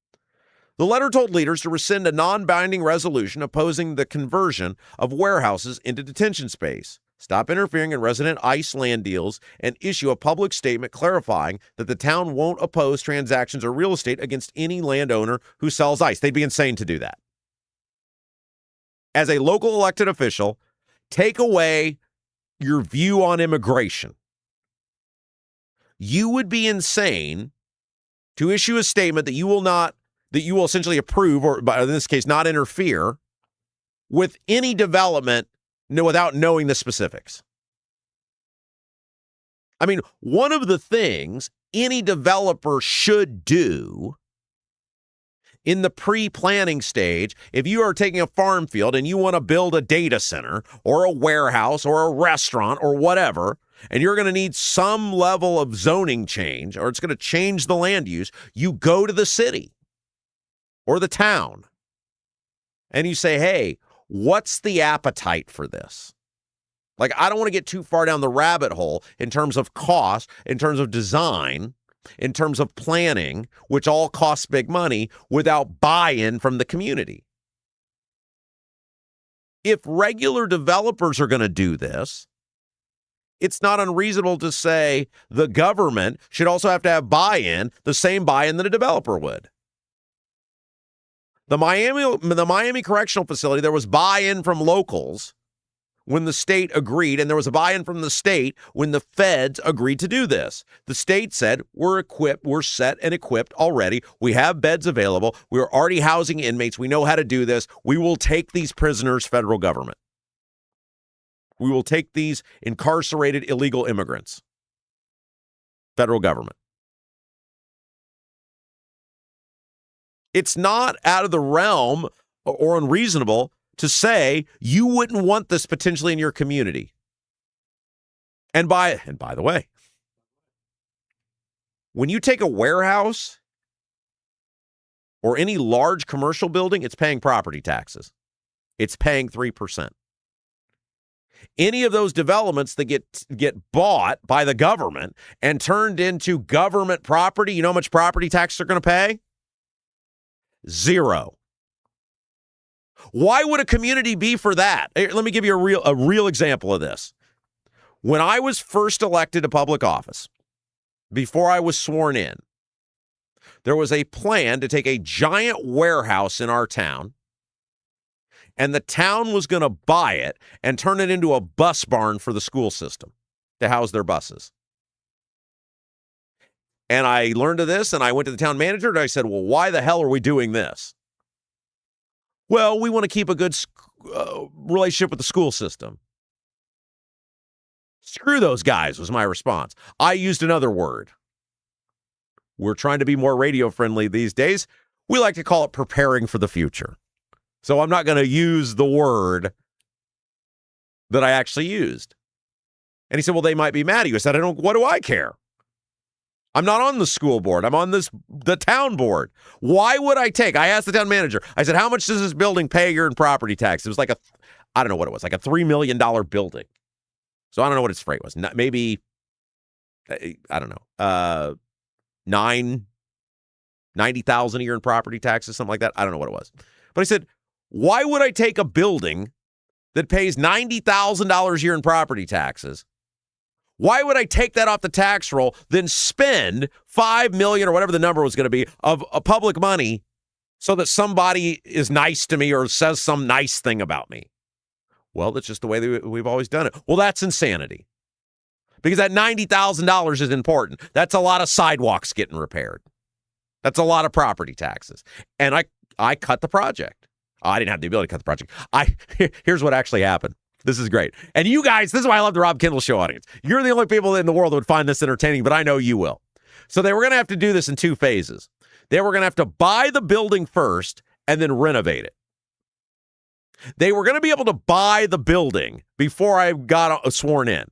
The letter told leaders to rescind a non-binding resolution opposing the conversion of warehouses into detention space, stop interfering in resident ICE land deals, and issue a public statement clarifying that the town won't oppose transactions or real estate against any landowner who sells ICE. They'd be insane to do that. As a local elected official, take away your view on immigration. You would be insane to issue a statement that you will essentially approve, or in this case, not interfere with any development without knowing the specifics. I mean, one of the things any developer should do in the pre-planning stage, if you are taking a farm field and you want to build a data center or a warehouse or a restaurant or whatever, and you're going to need some level of zoning change, or it's going to change the land use, you go to the city or the town and you say, hey, what's the appetite for this? Like, I don't want to get too far down the rabbit hole in terms of cost, in terms of design, in terms of planning, which all costs big money, without buy-in from the community. If regular developers are going to do this, it's not unreasonable to say the government should also have to have buy-in, the same buy-in that a developer would. The Miami Correctional Facility, there was buy-in from locals when the state agreed, and there was a buy-in from the state when the feds agreed to do this. The state said, we're set and equipped already. We have beds available. We're already housing inmates. We know how to do this. We will take these prisoners, federal government. We will take these incarcerated illegal immigrants, federal government. It's not out of the realm or unreasonable to say you wouldn't want this potentially in your community. And by the way, when you take a warehouse or any large commercial building, it's paying property taxes. It's paying 3%. Any of those developments that get bought by the government and turned into government property, you know how much property tax they're going to pay? 0. Why would a community be for that? Let me give you a real example of this. When I was first elected to public office, before I was sworn in, there was a plan to take a giant warehouse in our town, and the town was going to buy it and turn it into a bus barn for the school system to house their buses. And I learned of this, and I went to the town manager, and I said, well, why the hell are we doing this? Well, we want to keep a good relationship with the school system. Screw those guys, was my response. I used another word. We're trying to be more radio friendly these days. We like to call it preparing for the future. So I'm not going to use the word that I actually used. And he said, well, they might be mad at you. I said, what do I care? I'm not on the school board. I'm on the town board. Why would I asked the town manager, I said, how much does this building pay a year in property tax? It was like I don't know what it was, like a $3 million building. So I don't know what its freight was. Maybe, I don't know, $90,000 a year in property taxes, something like that. I don't know what it was. But I said, why would I take a building that pays $90,000 a year in property taxes? Why would I take that off the tax roll, then spend $5 million or whatever the number was going to be of public money so that somebody is nice to me or says some nice thing about me? Well, that's just the way that we've always done it. Well, that's insanity. Because that $90,000 is important. That's a lot of sidewalks getting repaired. That's a lot of property taxes. And I cut the project. I didn't have the ability to cut the project. Here's what actually happened. This is great. And you guys, this is why I love the Rob Kendall Show audience. You're the only people in the world that would find this entertaining, but I know you will. So they were going to have to do this in 2 phases. They were going to have to buy the building first and then renovate it. They were going to be able to buy the building before I got sworn in.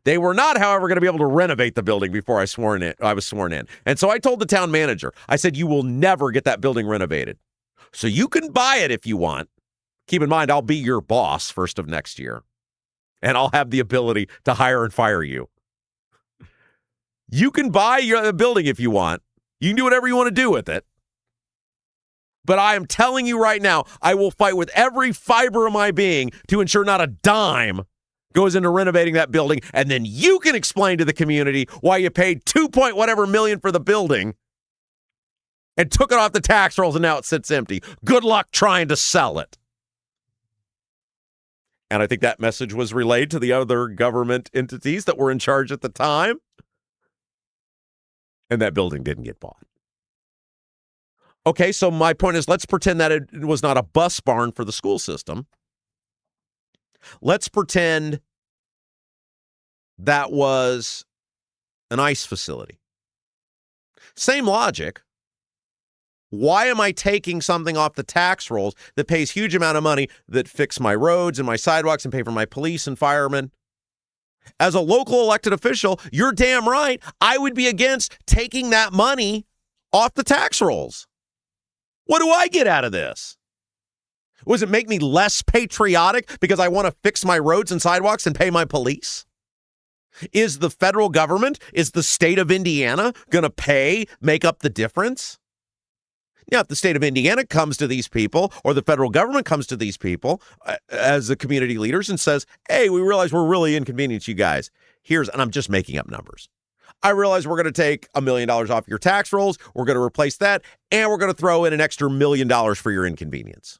They were not, however, going to be able to renovate the building before I was sworn in. And so I told the town manager, I said, you will never get that building renovated. So you can buy it if you want. Keep in mind, I'll be your boss first of next year, and I'll have the ability to hire and fire you. You can buy the building if you want. You can do whatever you want to do with it. But I am telling you right now, I will fight with every fiber of my being to ensure not a dime goes into renovating that building, and then you can explain to the community why you paid 2 point whatever million for the building and took it off the tax rolls and now it sits empty. Good luck trying to sell it. And I think that message was relayed to the other government entities that were in charge at the time. And that building didn't get bought. Okay, so my point is, let's pretend that it was not a bus barn for the school system. Let's pretend that was an ice facility. Same logic. Why am I taking something off the tax rolls that pays huge amount of money that fix my roads and my sidewalks and pay for my police and firemen? As a local elected official, you're damn right, I would be against taking that money off the tax rolls. What do I get out of this? Does it make me less patriotic because I want to fix my roads and sidewalks and pay my police? Is the federal government, is the state of Indiana going to make up the difference? Now, if the state of Indiana comes to these people or the federal government comes to these people as the community leaders and says, hey, we realize we're really inconveniencing you guys. And I'm just making up numbers. I realize we're going to take $1 million off your tax rolls. We're going to replace that. And we're going to throw in an extra $1 million for your inconvenience.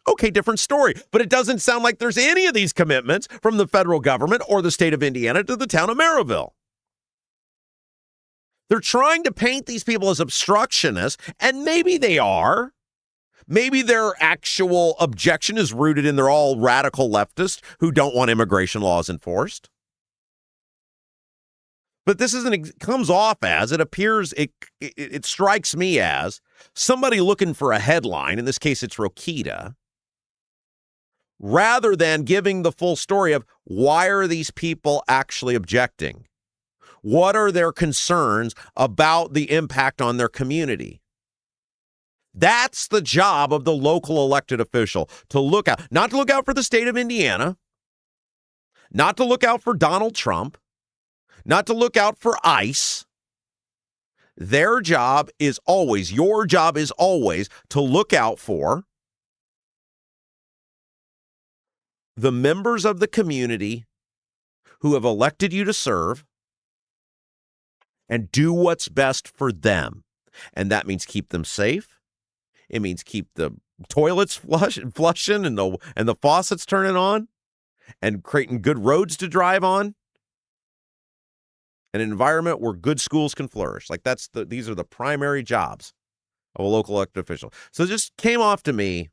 Okay, different story. But it doesn't sound like there's any of these commitments from the federal government or the state of Indiana to the town of Maryville. They're trying to paint these people as obstructionists, and maybe they are. Maybe their actual objection is rooted in they're all radical leftists who don't want immigration laws enforced. But this comes off as, it appears, it strikes me as somebody looking for a headline, in this case it's Rokita, rather than giving the full story of why are these people actually objecting? What are their concerns about the impact on their community? That's the job of the local elected official, to look out, not to look out for the state of Indiana, not to look out for Donald Trump, not to look out for ICE. Their job is always, your job is always to look out for the members of the community who have elected you to serve and do what's best for them. And that means keep them safe. It means keep the toilets flushing and the faucets turning on and creating good roads to drive on. An environment where good schools can flourish. Like these are the primary jobs of a local elected official. So it just came off to me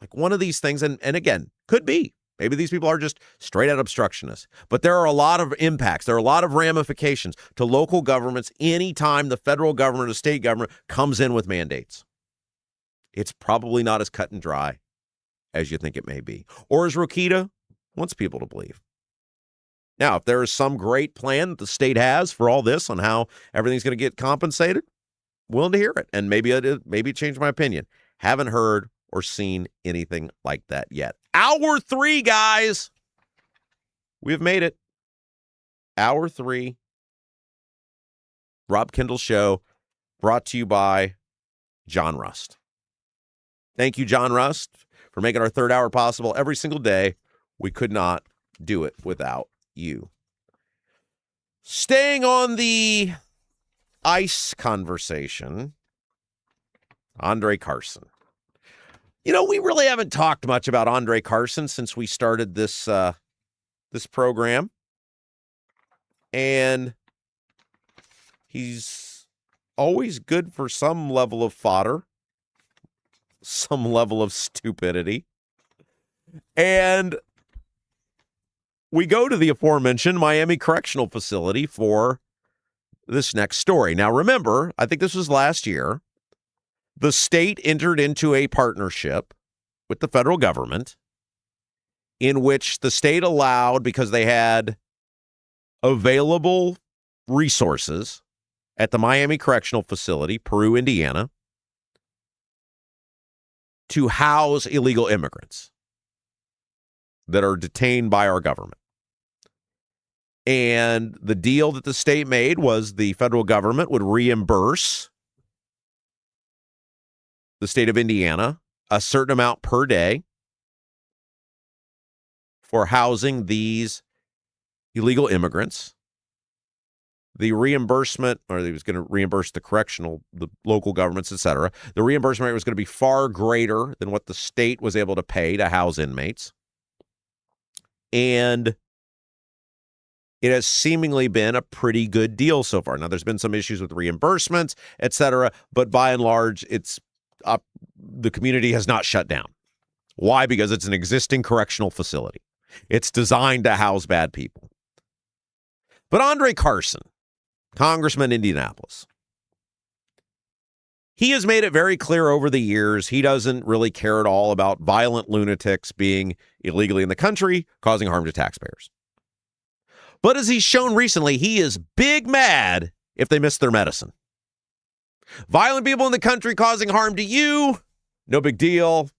like one of these things. And again, could be. Maybe these people are just straight out obstructionists. But there are a lot of impacts. There are a lot of ramifications to local governments anytime the federal government or state government comes in with mandates. It's probably not as cut and dry as you think it may be. Or as Rokita wants people to believe. Now, if there is some great plan that the state has for all this on how everything's going to get compensated, willing to hear it. And maybe it changed my opinion. Haven't heard or seen anything like that yet. Hour 3, guys. We've made it. Hour 3. Rob Kendall Show, brought to you by John Rust. Thank you, John Rust, for making our third hour possible every single day. We could not do it without you. Staying on the ICE conversation, Andre Carson. You know, we really haven't talked much about Andre Carson since we started this program. And he's always good for some level of fodder, some level of stupidity. And we go to the aforementioned Miami Correctional Facility for this next story. Now, remember, I think this was last year. The state entered into a partnership with the federal government in which the state allowed, because they had available resources at the Miami Correctional Facility, Peru, Indiana, to house illegal immigrants that are detained by our government. And the deal that the state made was the federal government would reimburse the state of Indiana a certain amount per day for housing these illegal immigrants. The reimbursement, or he was going to reimburse the local governments, et cetera. The reimbursement rate was going to be far greater than what the state was able to pay to house inmates. And it has seemingly been a pretty good deal so far. Now, there's been some issues with reimbursements, et cetera, but by and large, it's the community has not shut down. Why? Because it's an existing correctional facility. It's designed to house bad people. But Andre Carson, Congressman Indianapolis, he has made it very clear over the years he doesn't really care at all about violent lunatics being illegally in the country, causing harm to taxpayers. But as he's shown recently, he is big mad if they miss their medicine. Violent people in the country causing harm to you, no big deal.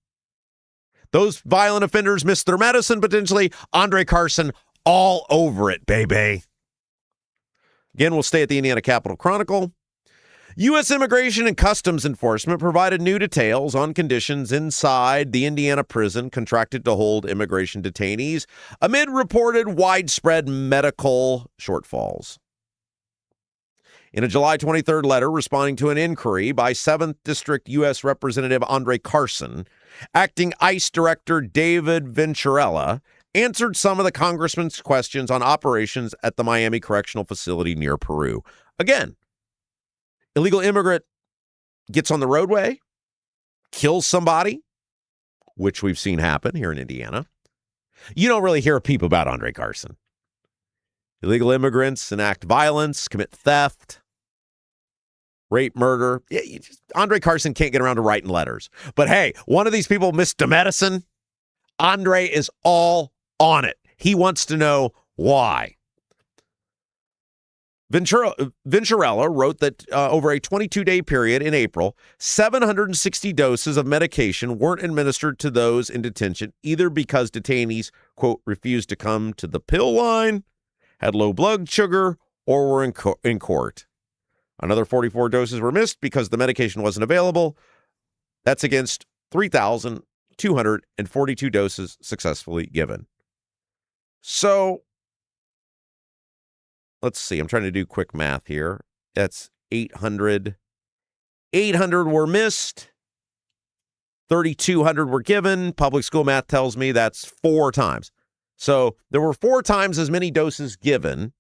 Those violent offenders miss their medicine, potentially. Andre Carson, all over it, baby. Again, we'll stay at the Indiana Capitol Chronicle. U.S. Immigration and Customs Enforcement provided new details on conditions inside the Indiana prison contracted to hold immigration detainees amid reported widespread medical shortfalls. In a July 23rd letter responding to an inquiry by 7th District U.S. Representative Andre Carson, acting ICE Director David Venturella answered some of the congressman's questions on operations at the Miami Correctional Facility near Peru. Again, illegal immigrant gets on the roadway, kills somebody, which we've seen happen here in Indiana. You don't really hear a peep about Andre Carson. Illegal immigrants enact violence, commit theft, rape, murder. Andre Carson can't get around to writing letters. But hey, one of these people missed a medicine. Andre is all on it. He wants to know why. Venturella wrote that over a 22-day period in April, 760 doses of medication weren't administered to those in detention, either because detainees, quote, refused to come to the pill line, had low blood sugar, or were in court. Another 44 doses were missed because the medication wasn't available. That's against 3,242 doses successfully given. So, let's see. I'm trying to do quick math here. That's 800. 800 were missed. 3,200 were given. Public school math tells me that's 4 times. So there were 4 times as many doses given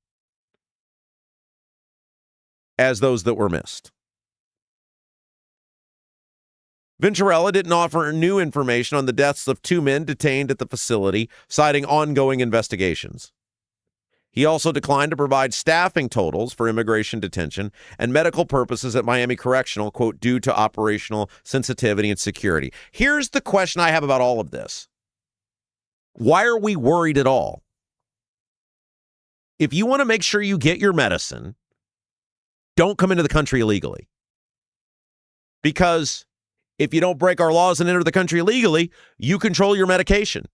as those that were missed. Venturella didn't offer new information on the deaths of 2 men detained at the facility, citing ongoing investigations. He also declined to provide staffing totals for immigration detention and medical purposes at Miami Correctional, quote, due to operational sensitivity and security. Here's the question I have about all of this. Why are we worried at all? If you want to make sure you get your medicine, don't come into the country illegally. Because if you don't break our laws and enter the country illegally, you control your medication.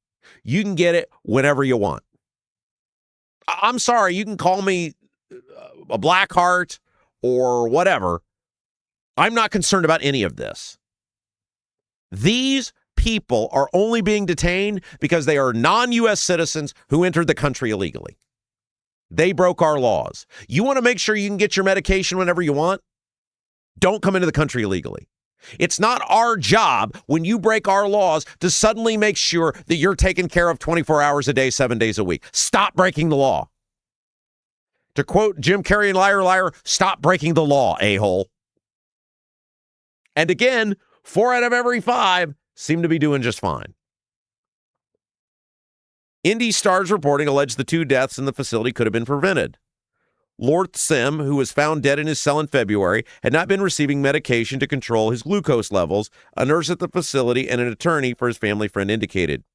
You can get it whenever you want. I'm sorry, you can call me a black heart or whatever. I'm not concerned about any of this. These people are only being detained because they are non-U.S. citizens who entered the country illegally. They broke our laws. You want to make sure you can get your medication whenever you want? Don't come into the country illegally. It's not our job when you break our laws to suddenly make sure that you're taken care of 24 hours a day, 7 days a week. Stop breaking the law. To quote Jim Carrey in Liar Liar, stop breaking the law, a-hole. And again, 4 out of every 5 seem to be doing just fine. Indy Star's reporting alleged the 2 deaths in the facility could have been prevented. Lord Sim, who was found dead in his cell in February, had not been receiving medication to control his glucose levels, a nurse at the facility and an attorney for his family friend indicated.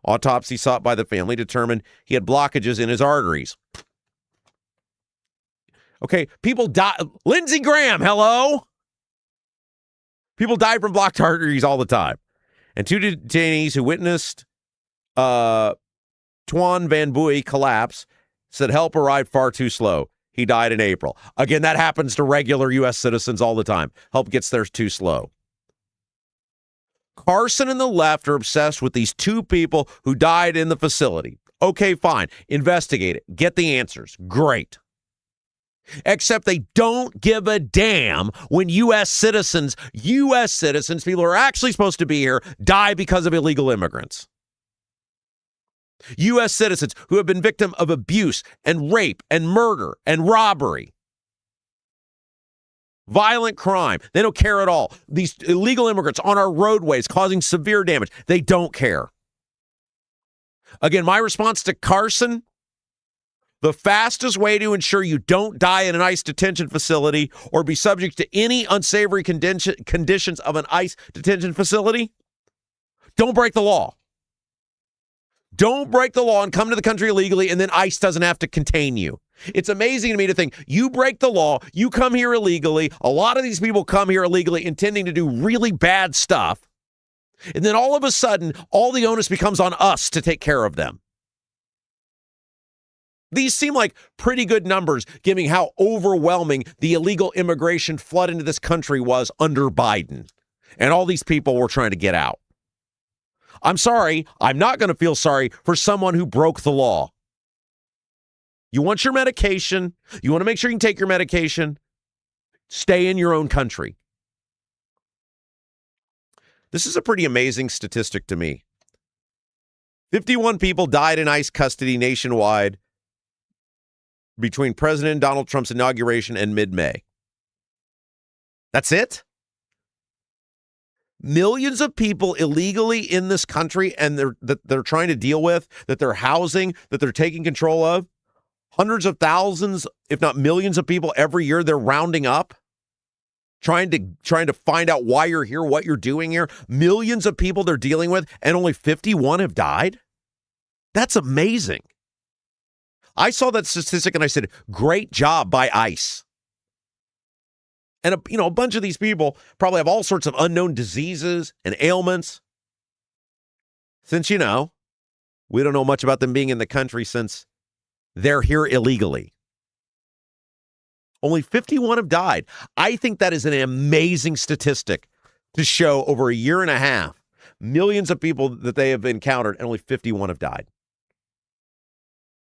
Autopsy sought by the family determined he had blockages in his arteries. Okay, people die. Lindsey Graham, hello? People die from blocked arteries all the time. and 2 detainees who witnessed Tuan Van Buy collapse said help arrived far too slow. He died in April. Again, that happens to regular U.S. citizens all the time. Help gets there too slow. Carson and the left are obsessed with these 2 people who died in the facility. Okay, fine. Investigate it. Get the answers. Great. Except they don't give a damn when U.S. citizens, people who are actually supposed to be here, die because of illegal immigrants. U.S. citizens who have been victim of abuse and rape and murder and robbery. Violent crime. They don't care at all. These illegal immigrants on our roadways causing severe damage. They don't care. Again, my response to Carson, the fastest way to ensure you don't die in an ICE detention facility or be subject to any unsavory conditions of an ICE detention facility, don't break the law. Don't break the law and come to the country illegally, and then ICE doesn't have to contain you. It's amazing to me to think you break the law, you come here illegally. A lot of these people come here illegally intending to do really bad stuff. And then all of a sudden, all the onus becomes on us to take care of them. These seem like pretty good numbers, given how overwhelming the illegal immigration flood into this country was under Biden. And all these people were trying to get out. I'm sorry, I'm not going to feel sorry for someone who broke the law. You want your medication, you want to make sure you can take your medication, stay in your own country. This is a pretty amazing statistic to me. 51 people died in ICE custody nationwide between President Donald Trump's inauguration and mid-May. That's it? Millions of people illegally in this country and they're trying to deal with, that they're housing, that they're taking control of. Hundreds of thousands, if not millions of people every year they're rounding up, trying to find out why you're here, what you're doing here. Millions of people they're dealing with, and only 51 have died? That's amazing. I saw that statistic and I said, great job by ICE. And a bunch of these people probably have all sorts of unknown diseases and ailments. Since, we don't know much about them being in the country since they're here illegally. Only 51 have died. I think that is an amazing statistic to show over a year and a half, millions of people that they have encountered, and only 51 have died.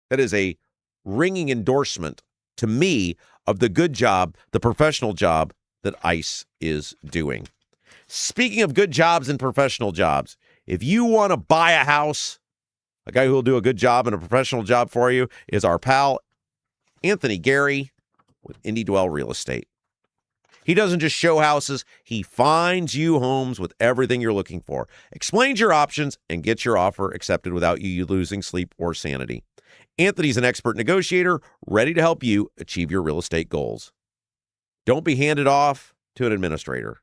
That is a ringing endorsement to me of the good job, the professional job that ICE is doing. Speaking of good jobs and professional jobs, if you want to buy a house, a guy who will do a good job and a professional job for you is our pal, Anthony Gary with Indy Dwell Real Estate. He doesn't just show houses, he finds you homes with everything you're looking for, explains your options, and gets your offer accepted without you losing sleep or sanity. Anthony's an expert negotiator, ready to help you achieve your real estate goals. Don't be handed off to an administrator.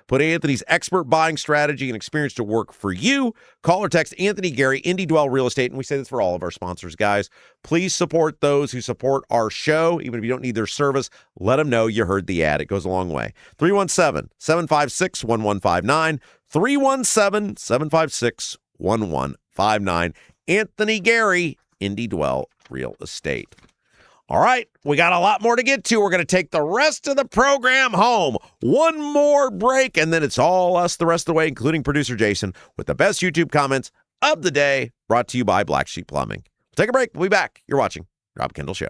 Put Anthony's expert buying strategy and experience to work for you. Call or text Anthony Gary, Indy Dwell Real Estate, and we say this for all of our sponsors, guys. Please support those who support our show. Even if you don't need their service, let them know you heard the ad. It goes a long way. 317-756-1159. 317-756-1159. Anthony Gary, Indy Dwell Real Estate. All right, we got a lot more to get to. We're going to take the rest of the program home. One more break, and then it's all us the rest of the way, including producer Jason, with the best YouTube comments of the day, brought to you by Black Sheep Plumbing. Take a break. We'll be back. You're watching Rob Kendall Show.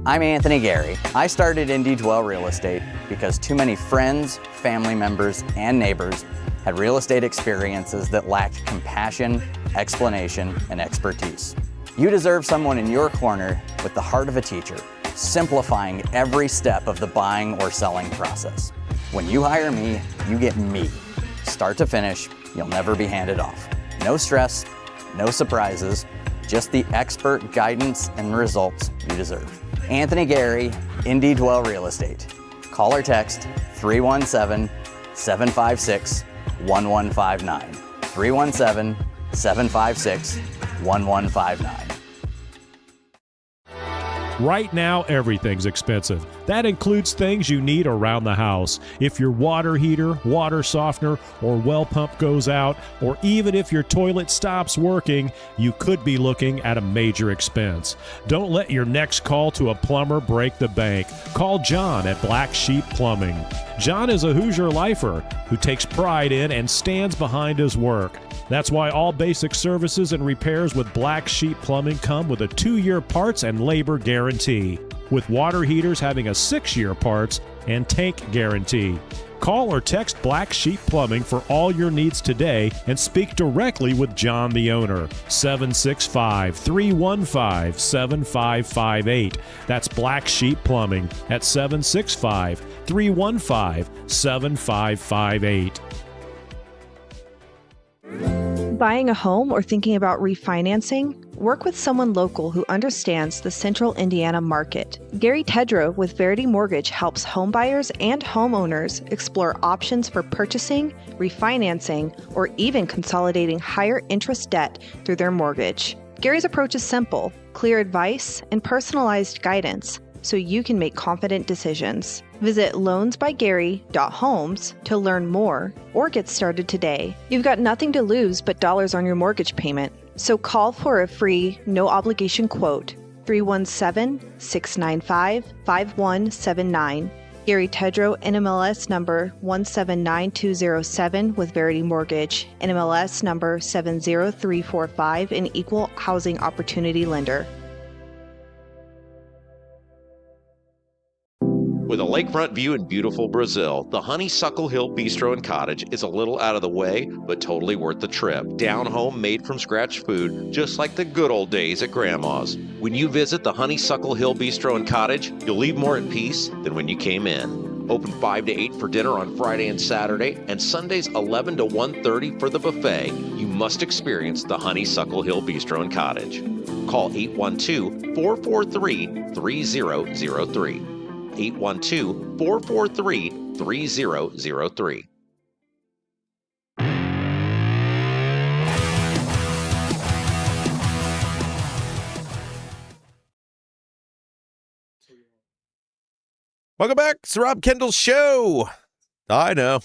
I'm Anthony Gary. I started Indy Dwell Real Estate because too many friends, family members, and neighbors had real estate experiences that lacked compassion, explanation, and expertise. You deserve someone in your corner with the heart of a teacher, simplifying every step of the buying or selling process. When you hire me, you get me. Start to finish, you'll never be handed off. No stress, no surprises, just the expert guidance and results you deserve. Anthony Gary, Indy Dwell Real Estate. Call or text 317-756-1159. 317-756-1159. Right now, everything's expensive. That includes things you need around the house. If your water heater, water softener, or well pump goes out, or even if your toilet stops working, you could be looking at a major expense. Don't let your next call to a plumber break the bank. Call John at Black Sheep Plumbing. John is a Hoosier lifer who takes pride in and stands behind his work. That's why all basic services and repairs with Black Sheep Plumbing come with a 2-year parts and labor guarantee, with water heaters having a 6-year parts and tank guarantee. Call or text Black Sheep Plumbing for all your needs today and speak directly with John, the owner. 765-315-7558. That's Black Sheep Plumbing at 765-315-7558. Buying a home or thinking about refinancing? Work with someone local who understands the central Indiana market. Gary Tedrow with Verity Mortgage helps homebuyers and homeowners explore options for purchasing, refinancing, or even consolidating higher interest debt through their mortgage. Gary's approach is simple, clear advice, and personalized guidance so you can make confident decisions. Visit loansbygary.homes to learn more or get started today. You've got nothing to lose but dollars on your mortgage payment. So call for a free, no-obligation quote, 317-695-5179. Gary Tedrow, NMLS number 179207 with Verity Mortgage, NMLS number 70345, an equal housing opportunity lender. With a lakefront view in beautiful Brazil, the Honeysuckle Hill Bistro and Cottage is a little out of the way, but totally worth the trip. Down home, made from scratch food, just like the good old days at Grandma's. When you visit the Honeysuckle Hill Bistro and Cottage, you'll leave more at peace than when you came in. Open 5 to 8 for dinner on Friday and Saturday, and Sundays 11 to 1:30 for the buffet. You must experience the Honeysuckle Hill Bistro and Cottage. Call 812-443-3003. 812-443-3003. Welcome back. It's the Rob Kendall Show. I know.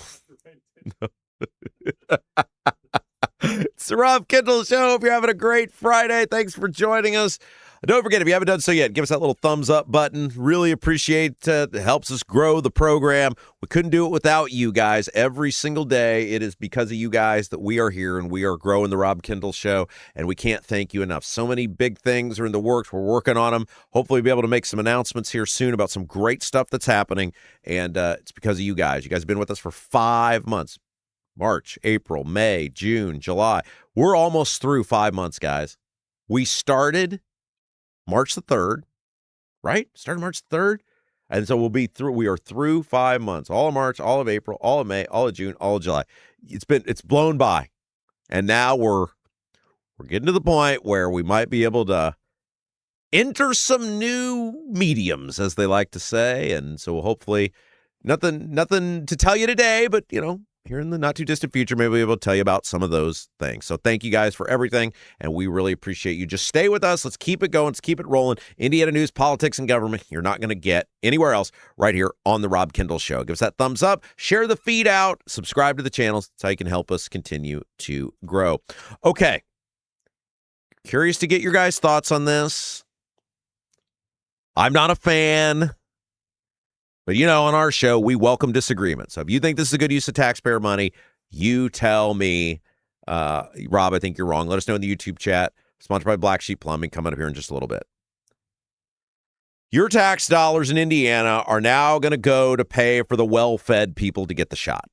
It's the Rob Kendall Show. Hope you're having a great Friday. Thanks for joining us. Don't forget, if you haven't done so yet, give us that little thumbs up button. Really appreciate it. It helps us grow the program. We couldn't do it without you guys. Every single day, it is because of you guys that we are here and we are growing the Rob Kendall Show, and we can't thank you enough. So many big things are in the works. We're working on them. Hopefully, we'll be able to make some announcements here soon about some great stuff that's happening, and it's because of you guys. You guys have been with us for 5 months. March, April, May, June, July. We're almost through 5 months, guys. We started March the 3rd, right? Started March the 3rd. And so we are through 5 months. All of March, all of April, all of May, all of June, all of July. It's blown by. And now we're getting to the point where we might be able to enter some new mediums, as they like to say. And so hopefully nothing to tell you today, but here in the not too distant future, maybe we'll be able to tell you about some of those things. So thank you guys for everything, and we really appreciate you. Just stay with us. Let's keep it going. Let's keep it rolling. Indiana news, politics, and government you're not going to get anywhere else right here on the Rob Kendall Show. Give us that thumbs up. Share the feed out. Subscribe to the channels. That's how you can help us continue to grow. Okay. Curious to get your guys' thoughts on this. I'm not a fan. But, on our show, we welcome disagreement. So if you think this is a good use of taxpayer money, you tell me, Rob, I think you're wrong. Let us know in the YouTube chat. Sponsored by Black Sheep Plumbing. Coming up here in just a little bit. Your tax dollars in Indiana are now going to go to pay for the well-fed people to get the shot.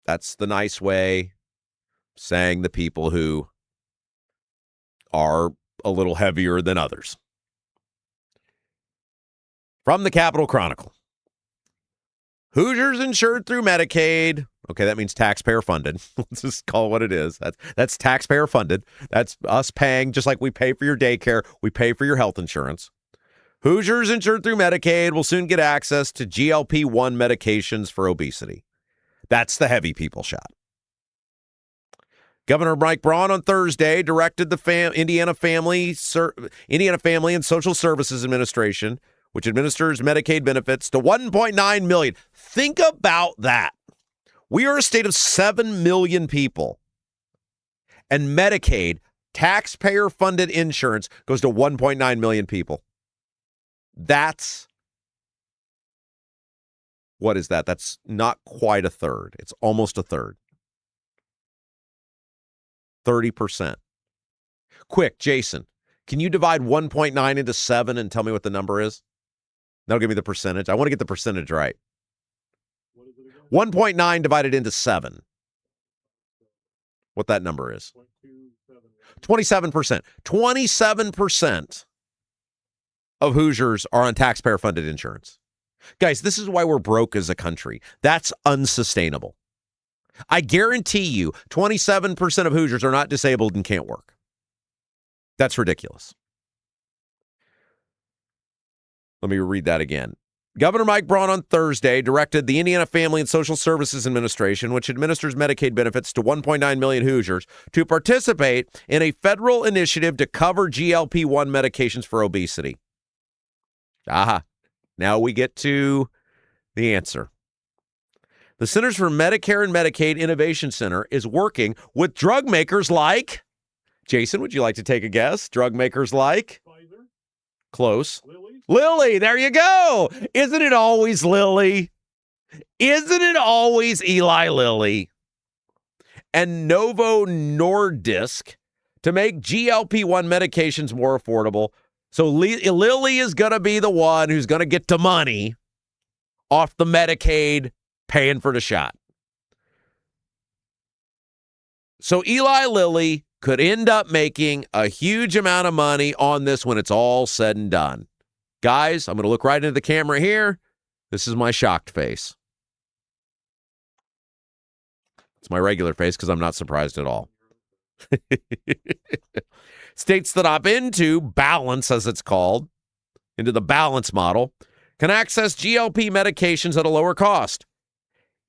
That's the nice way of saying the people who are a little heavier than others. From the Capitol Chronicle. Hoosiers insured through Medicaid. Okay, that means taxpayer funded. Let's just call it what it is. That's taxpayer funded. That's us paying, just like we pay for your daycare, we pay for your health insurance. Hoosiers insured through Medicaid will soon get access to GLP-1 medications for obesity. That's the heavy people shot. Governor Mike Braun on Thursday directed the Indiana Family and Social Services Administration, which administers Medicaid benefits to 1.9 million. Think about that. We are a state of 7 million people. And Medicaid, taxpayer-funded insurance, goes to 1.9 million people. What is that? That's not quite a third. It's almost a third. 30%. Quick, Jason, can you divide 1.9 into 7 and tell me what the number is? That'll give me the percentage. I want to get the percentage right. 1.9 divided into 7. What that number is. 27%. 27% of Hoosiers are on taxpayer-funded insurance. Guys, this is why we're broke as a country. That's unsustainable. I guarantee you 27% of Hoosiers are not disabled and can't work. That's ridiculous. Let me read that again. Governor Mike Braun on Thursday directed the Indiana Family and Social Services Administration, which administers Medicaid benefits to 1.9 million Hoosiers, to participate in a federal initiative to cover GLP-1 medications for obesity. Now we get to the answer. The Centers for Medicare and Medicaid Innovation Center is working with drug makers like, Jason, would you like to take a guess? Drug makers like? Pfizer. Close. Lilly, there you go. Isn't it always Lilly? Isn't it always Eli Lilly? And Novo Nordisk to make GLP-1 medications more affordable. So Lilly is going to be the one who's going to get the money off the Medicaid paying for the shot. So Eli Lilly could end up making a huge amount of money on this when it's all said and done. Guys, I'm going to look right into the camera here. This is my shocked face. It's my regular face because I'm not surprised at all. States that opt into Balance, as it's called, into the Balance model, can access GLP medications at a lower cost.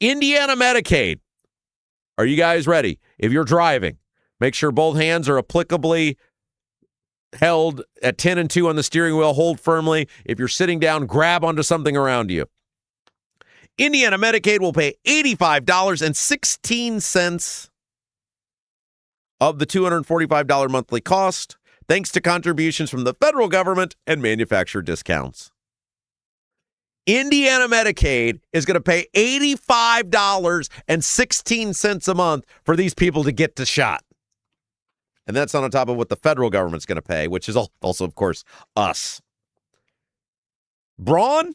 Indiana Medicaid. Are you guys ready? If you're driving, make sure both hands are applicably held at 10 and 2 on the steering wheel. Hold firmly. If you're sitting down, grab onto something around you. Indiana Medicaid will pay $85.16 of the $245 monthly cost, thanks to contributions from the federal government and manufacturer discounts. Indiana Medicaid is going to pay $85.16 a month for these people to get the shot. And that's on top of what the federal government's going to pay, which is also, of course, us. Braun,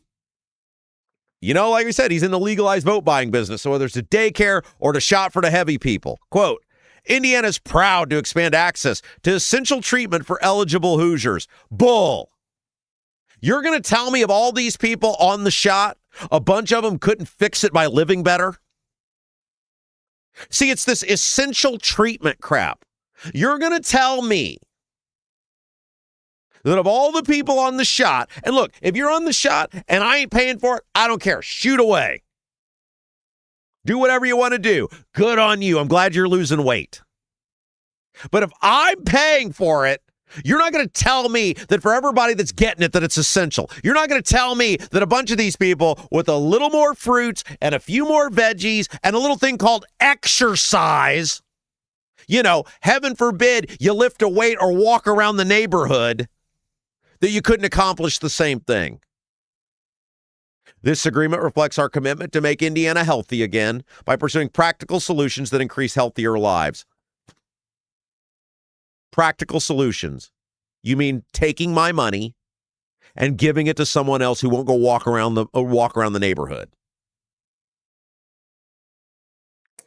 you know, like we said, he's in the legalized vote buying business. So whether it's a daycare or the shot for the heavy people, quote, Indiana's proud to expand access to essential treatment for eligible Hoosiers. Bull. You're going to tell me of all these people on the shot, a bunch of them couldn't fix it by living better? See, it's this essential treatment crap. You're going to tell me that of all the people on the shot, and look, if you're on the shot and I ain't paying for it, I don't care. Shoot away. Do whatever you want to do. Good on you. I'm glad you're losing weight. But if I'm paying for it, you're not going to tell me that for everybody that's getting it, that it's essential. You're not going to tell me that a bunch of these people with a little more fruits and a few more veggies and a little thing called exercise, you know, heaven forbid you lift a weight or walk around the neighborhood, that you couldn't accomplish the same thing. This agreement reflects our commitment to make Indiana healthy again by pursuing practical solutions that increase healthier lives. Practical solutions. You mean taking my money and giving it to someone else who won't go walk around the neighborhood?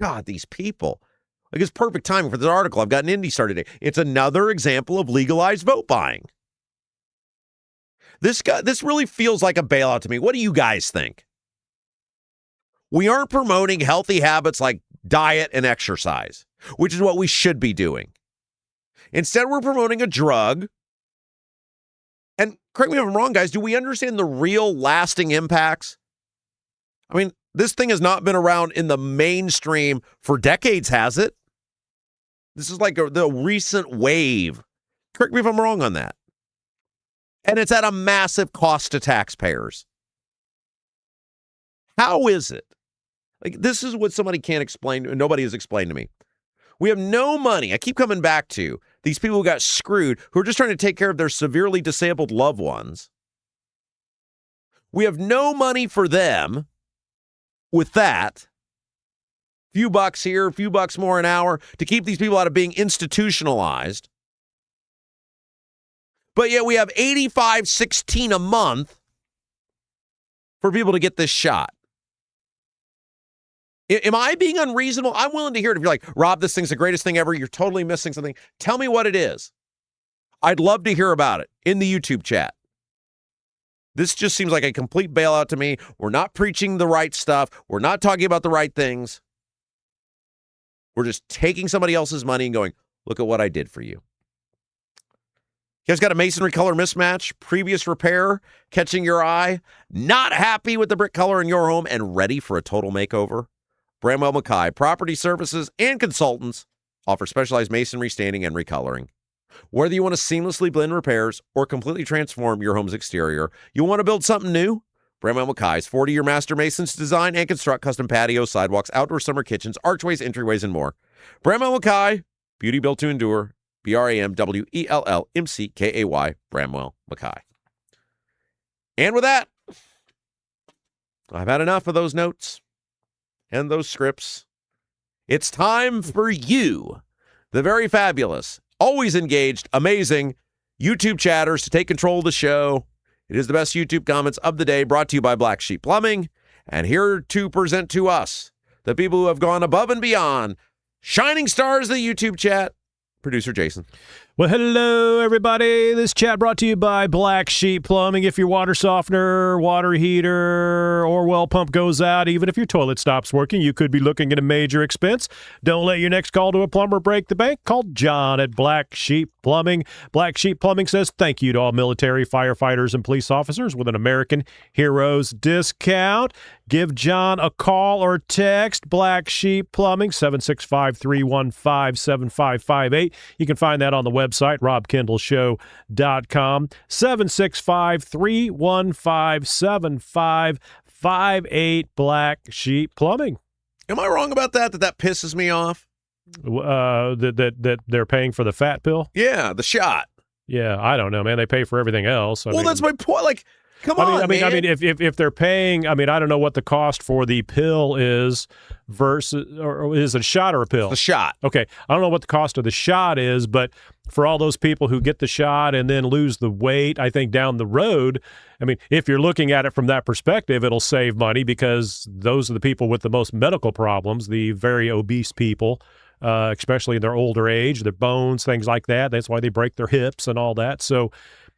God, these people. Like, it's perfect timing for this article. I've got an Indy Star today. It's another example of legalized vote buying. This really feels like a bailout to me. What do you guys think? We aren't promoting healthy habits like diet and exercise, which is what we should be doing. Instead, we're promoting a drug. And correct me if I'm wrong, guys, do we understand the real lasting impacts? I mean, this thing has not been around in the mainstream for decades, has it? This is like the recent wave. Correct me if I'm wrong on that. And it's at a massive cost to taxpayers. How is it? Like, this is what somebody can't explain. Nobody has explained to me. We have no money. I keep coming back to these people who got screwed, who are just trying to take care of their severely disabled loved ones. We have no money for them with that. Few bucks here, a few bucks more an hour to keep these people out of being institutionalized. But yet we have $85.16 a month for people to get this shot. Am I being unreasonable? I'm willing to hear it. If you're like, Rob, this thing's the greatest thing ever, you're totally missing something. Tell me what it is. I'd love to hear about it in the YouTube chat. This just seems like a complete bailout to me. We're not preaching the right stuff. We're not talking about the right things. We're just taking somebody else's money and going, look at what I did for you. You guys got a masonry color mismatch, previous repair, catching your eye, not happy with the brick color in your home, and ready for a total makeover? Bramwell Mackay Property Services and Consultants offer specialized masonry staining and recoloring. Whether you want to seamlessly blend repairs or completely transform your home's exterior, you want to build something new? Bramwell Mackay's 40-year master masons design and construct custom patios, sidewalks, outdoor summer kitchens, archways, entryways, and more. Bramwell Mackay, beauty built to endure. BRAMWELLMCKAY, Bramwell Mackay. And with that, I've had enough of those notes and those scripts. It's time for you, the very fabulous, always engaged, amazing YouTube chatters, to take control of the show. It is the best YouTube comments of the day, brought to you by Black Sheep Plumbing. And here to present to us the people who have gone above and beyond, shining stars of the YouTube chat, producer Jason. Well, hello, everybody. This chat brought to you by Black Sheep Plumbing. If your water softener, water heater, or well pump goes out, even if your toilet stops working, you could be looking at a major expense. Don't let your next call to a plumber break the bank. Call John at Black Sheep Plumbing. Black Sheep Plumbing says thank you to all military, firefighters, and police officers with an American Heroes discount. Give John a call or text. Black Sheep Plumbing, 765-315-7558. You can find that on the website, robkendallshow.com, 765-315-7558, Black Sheep Plumbing. Am I wrong about that pisses me off? That they're paying for the fat pill? Yeah, the shot. Yeah, I don't know, man. They pay for everything else. I mean, that's my point. Like, come on, man. I mean, if they're paying, I mean, I don't know what the cost for the pill is versus, or is it a shot or a pill? The shot. Okay, I don't know what the cost of the shot is, but for all those people who get the shot and then lose the weight, I think down the road, I mean, if you're looking at it from that perspective, it'll save money, because those are the people with the most medical problems, the very obese people, especially in their older age, their bones, things like that. That's why they break their hips and all that. So,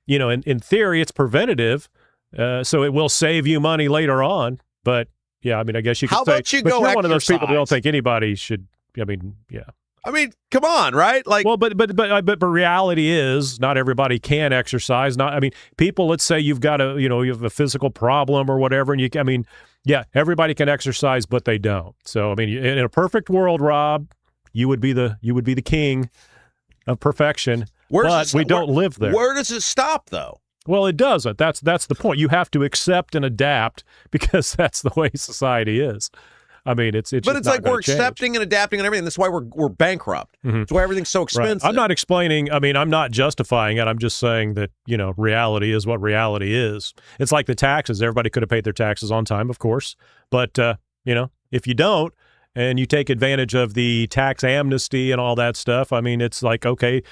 you know, in theory, it's preventative. So it will save you money later on. But yeah, I mean, I guess you could say, about you but go you're one of those people that don't exercise? think anybody should. I mean, yeah. I mean, come on, right? Like, well, but reality is not everybody can exercise. Not, I mean, people. Let's say you've got you have a physical problem or whatever, and I mean, yeah, everybody can exercise, but they don't. So I mean, in a perfect world, Rob, you would be the king of perfection. But we don't live there. Where does it stop, though? Well, it doesn't. That's the point. You have to accept and adapt, because that's the way society is. I mean, it's but it's like we're accepting and adapting and everything. That's why we're bankrupt. Mm-hmm. That's why everything's so expensive. Right. I'm not explaining. I mean, I'm not justifying it. I'm just saying that, reality is what reality is. It's like the taxes. Everybody could have paid their taxes on time, of course. But, if you don't and you take advantage of the tax amnesty and all that stuff, I mean, it's like, okay,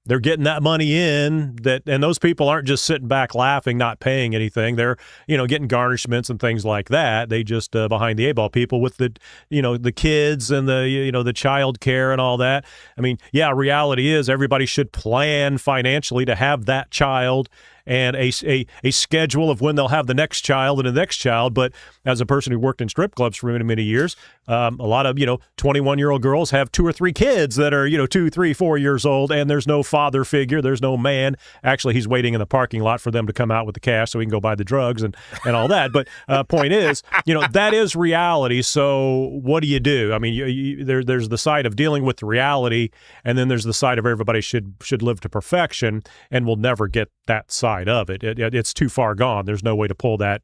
they're getting that money in, and those people aren't just sitting back laughing, not paying anything. They're, getting garnishments and things like that. They just behind the eight ball, people with the, the kids and the child care and all that. I mean, yeah, reality is everybody should plan financially to have that child and a schedule of when they'll have the next child and the next child. But as a person who worked in strip clubs for many, many years, a lot of, 21-year-old girls have 2 or 3 kids that are, 2, 3, 4 years old, and there's no father figure. There's no man. Actually, he's waiting in the parking lot for them to come out with the cash so he can go buy the drugs and all that. But point is, that is reality. So what do you do? I mean, there's the side of dealing with the reality, and then there's the side of everybody should live to perfection, and we'll never get that side side of it. It's too far gone. There's no way to pull that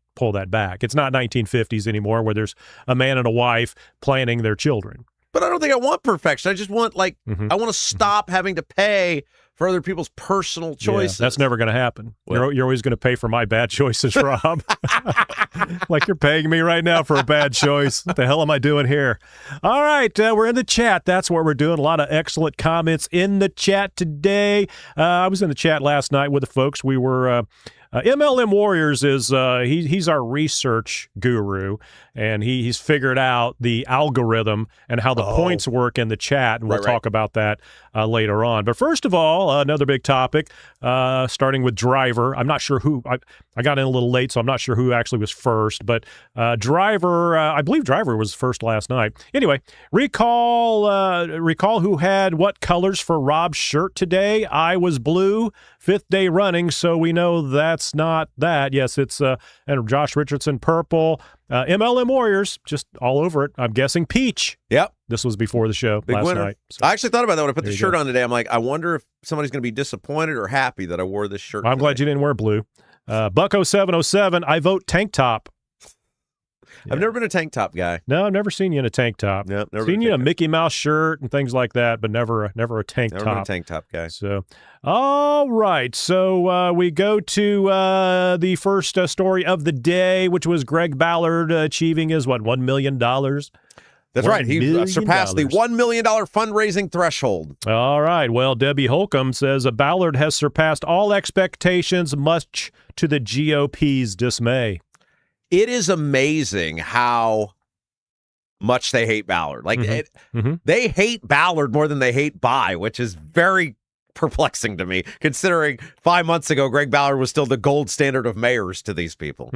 back. It's not 1950s anymore where there's a man and a wife planning their children. But I don't think I want perfection. I just want, I want to stop having to pay for other people's personal choices. Yeah, that's never going to happen. You're always going to pay for my bad choices, Rob. Like you're paying me right now for a bad choice. What the hell am I doing here? All right, we're in the chat. That's what we're doing. A lot of excellent comments in the chat today. I was in the chat last night with the folks. We were... MLM Warriors is he's our research guru, and he's figured out the algorithm and how the points work in the chat, and we'll talk about that later on. But first of all, another big topic, starting with Driver. I'm not sure who I got in a little late, so I'm not sure who actually was first. But Driver, I believe Driver was first last night. Anyway, recall who had what colors for Rob's shirt today. I was blue. 5th day running, so we know that's not that. Yes, it's and Josh Richardson purple. MLM Warriors just all over it. I'm guessing peach. Yep. This was before the show Big last winner. night. So. I actually thought about that when I put the shirt on today. I'm like, I wonder if somebody's going to be disappointed or happy that I wore this shirt. I'm glad you didn't wear blue. Bucko707, I vote tank top. Yeah. I've never been a tank top guy. No, I've never seen you in a tank top. No, never seen you in a Mickey Mouse shirt and things like that, but never a tank top. Never been a tank top guy. So, all right. So we go to the first story of the day, which was Greg Ballard achieving his $1 million. That's right. He surpassed the $1 million fundraising threshold. All right. Well, Debbie Holcomb says Ballard has surpassed all expectations, much to the GOP's dismay. It is amazing how much they hate Ballard. They hate Ballard more than they hate Bai, which is very perplexing to me, considering 5 months ago, Greg Ballard was still the gold standard of mayors to these people.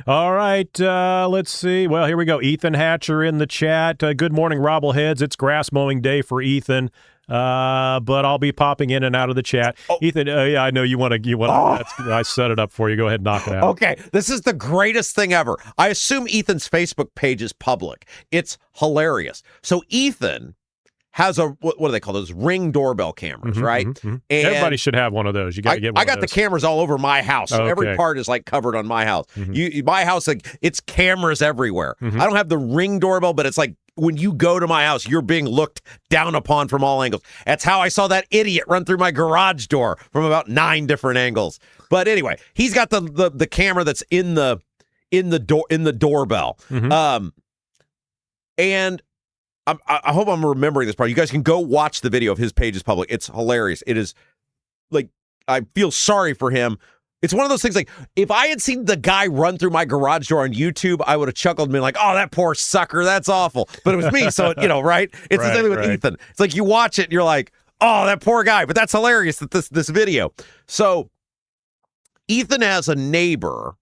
All right, let's see. Well, here we go. Ethan Hatcher in the chat. Good morning, Robbleheads. It's grass mowing day for Ethan. But I'll be popping in and out of the chat. Ethan, yeah, I know you want to. I set it up for you. Go ahead and knock it out. Okay, this is the greatest thing ever. I assume Ethan's Facebook page is public. It's hilarious. So Ethan has a what do they call those Ring doorbell cameras, right? And everybody should have one of those. You got to get one. I got the cameras all over my house. So every part is covered on my house. My house, it's cameras everywhere. I don't have the Ring doorbell, but it's like, when you go to my house, you're being looked down upon from all angles. That's how I saw that idiot run through my garage door from about 9 different angles. But anyway, he's got the camera that's in the doorbell. And I hope I'm remembering this part. You guys can go watch the video of his page is public. It's hilarious. It is I feel sorry for him. It's one of those things if I had seen the guy run through my garage door on YouTube, I would have chuckled and been like, oh, that poor sucker, that's awful. But it was me, so, right? It's the same thing with Ethan. It's like you watch it and you're like, oh, that poor guy. But that's hilarious, that this video. So Ethan has a neighbor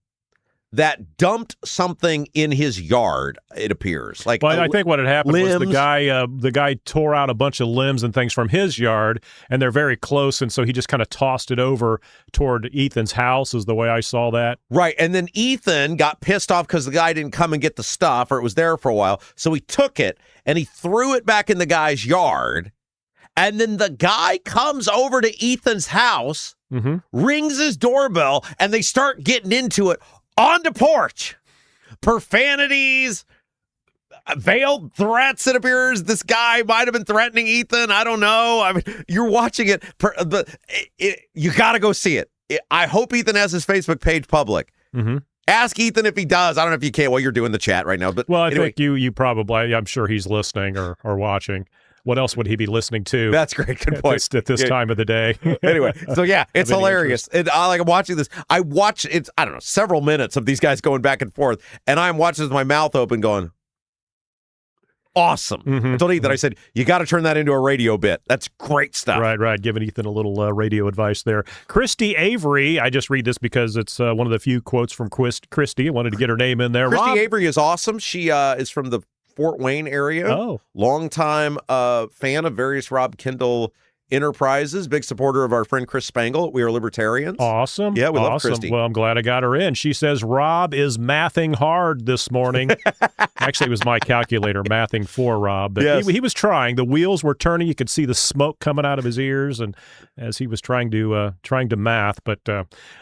that dumped something in his yard, it appears. I think what had happened was the guy tore out a bunch of limbs and things from his yard, and they're very close, and so he just kind of tossed it over toward Ethan's house, is the way I saw that. Right, and then Ethan got pissed off because the guy didn't come and get the stuff, or it was there for a while, so he took it, and he threw it back in the guy's yard, and then the guy comes over to Ethan's house, rings his doorbell, and they start getting into it on the porch. Profanities, veiled threats. It appears this guy might have been threatening Ethan. I don't know. I mean, you're watching it. You got to go see it. I hope Ethan has his Facebook page public. Ask Ethan if he does. I don't know if you can while you're doing the chat right now. But I anyway. think you probably, I'm sure he's listening or watching. What else would he be listening to? That's great. Good point. At this time of the day. Anyway, so yeah, it's hilarious. And I'm watching this. I watch it. I don't know, several minutes of these guys going back and forth, and I'm watching with my mouth open, going, "Awesome!" I told Ethan, I said, "You got to turn that into a radio bit. That's great stuff." Right. Giving Ethan a little radio advice there. Christy Avery. I just read this because it's one of the few quotes from Christy. I wanted to get her name in there. Christy Avery is awesome. She is from the Fort Wayne area. Oh. Longtime fan of various Rob Kendall Enterprises, big supporter of our friend Chris Spangle. We are libertarians. Awesome. Yeah, we love awesome. Christy. Well, I'm glad I got her in. She says Rob is mathing hard this morning. Actually, it was my calculator mathing for Rob. But Yes. he was trying. The wheels were turning. You could see the smoke coming out of his ears, and as he was trying to math. But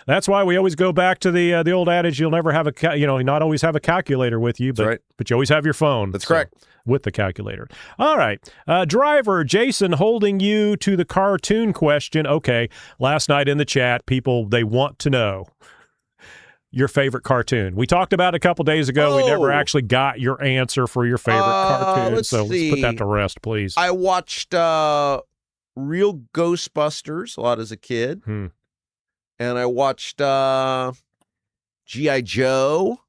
that's why we always go back to the old adage: you'll never have not always have a calculator with you, but you always have your phone. That's correct. With the calculator. All right. Driver, Jason, holding you to the cartoon question. Okay. Last night in the chat, people, they want to know your favorite cartoon. We talked about it a couple days ago. We never actually got your answer for your favorite cartoon. Let's let's put that see. to rest, please. I watched Real Ghostbusters a lot as a kid. And I watched G.I. Joe.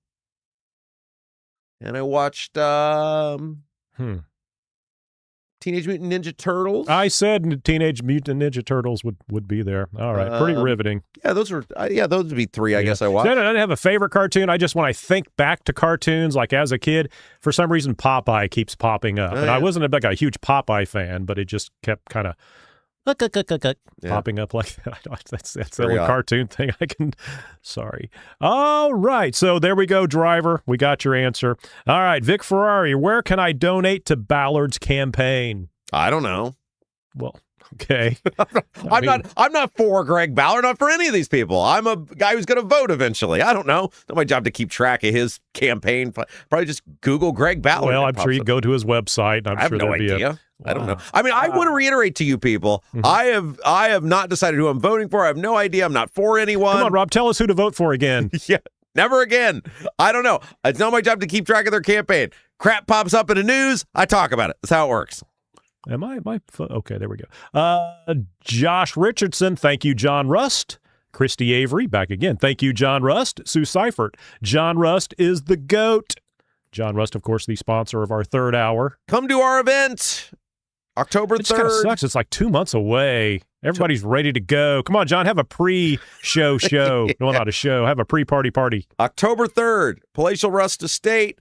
And I watched Teenage Mutant Ninja Turtles. I said Teenage Mutant Ninja Turtles would be there. All right. Pretty riveting. Yeah, those were those would be three, I guess I watched. I don't have a favorite cartoon. I just, when I think back to cartoons, like as a kid, for some reason, Popeye keeps popping up. And I wasn't like a huge Popeye fan, but it just kept kind of popping up like that. That's the only cartoon thing I can. Sorry. All right. So there we go, driver. We got your answer. All right. Vic Ferrari, where can I donate to Ballard's campaign? I don't know. Well, okay. I'm not for Greg Ballard, not for any of these people. I'm a guy who's going to vote eventually. I don't know. It's not my job to keep track of his campaign. Probably just Google Greg Ballard. Well, I'm sure you go to his website. I have no idea. I don't know. I mean, I want to reiterate to you people, I have not decided who I'm voting for. I have no idea. I'm not for anyone. Come on, Rob, tell us who to vote for again. Yeah, never again. I don't know. It's not my job to keep track of their campaign. Crap pops up in the news. I talk about it. That's how it works. Am I? Okay, there we go. Josh Richardson, thank you, John Rust. Christy Avery, back again. Thank you, John Rust. Sue Seifert, John Rust is the GOAT. John Rust, of course, the sponsor of our third hour. Come to our event. October 3rd. It just kind of sucks. It's like 2 months away. Everybody's ready to go. Come on, John, have a pre-show show. No, not a show. Have a pre-party. October 3rd, Palatial Rust Estate.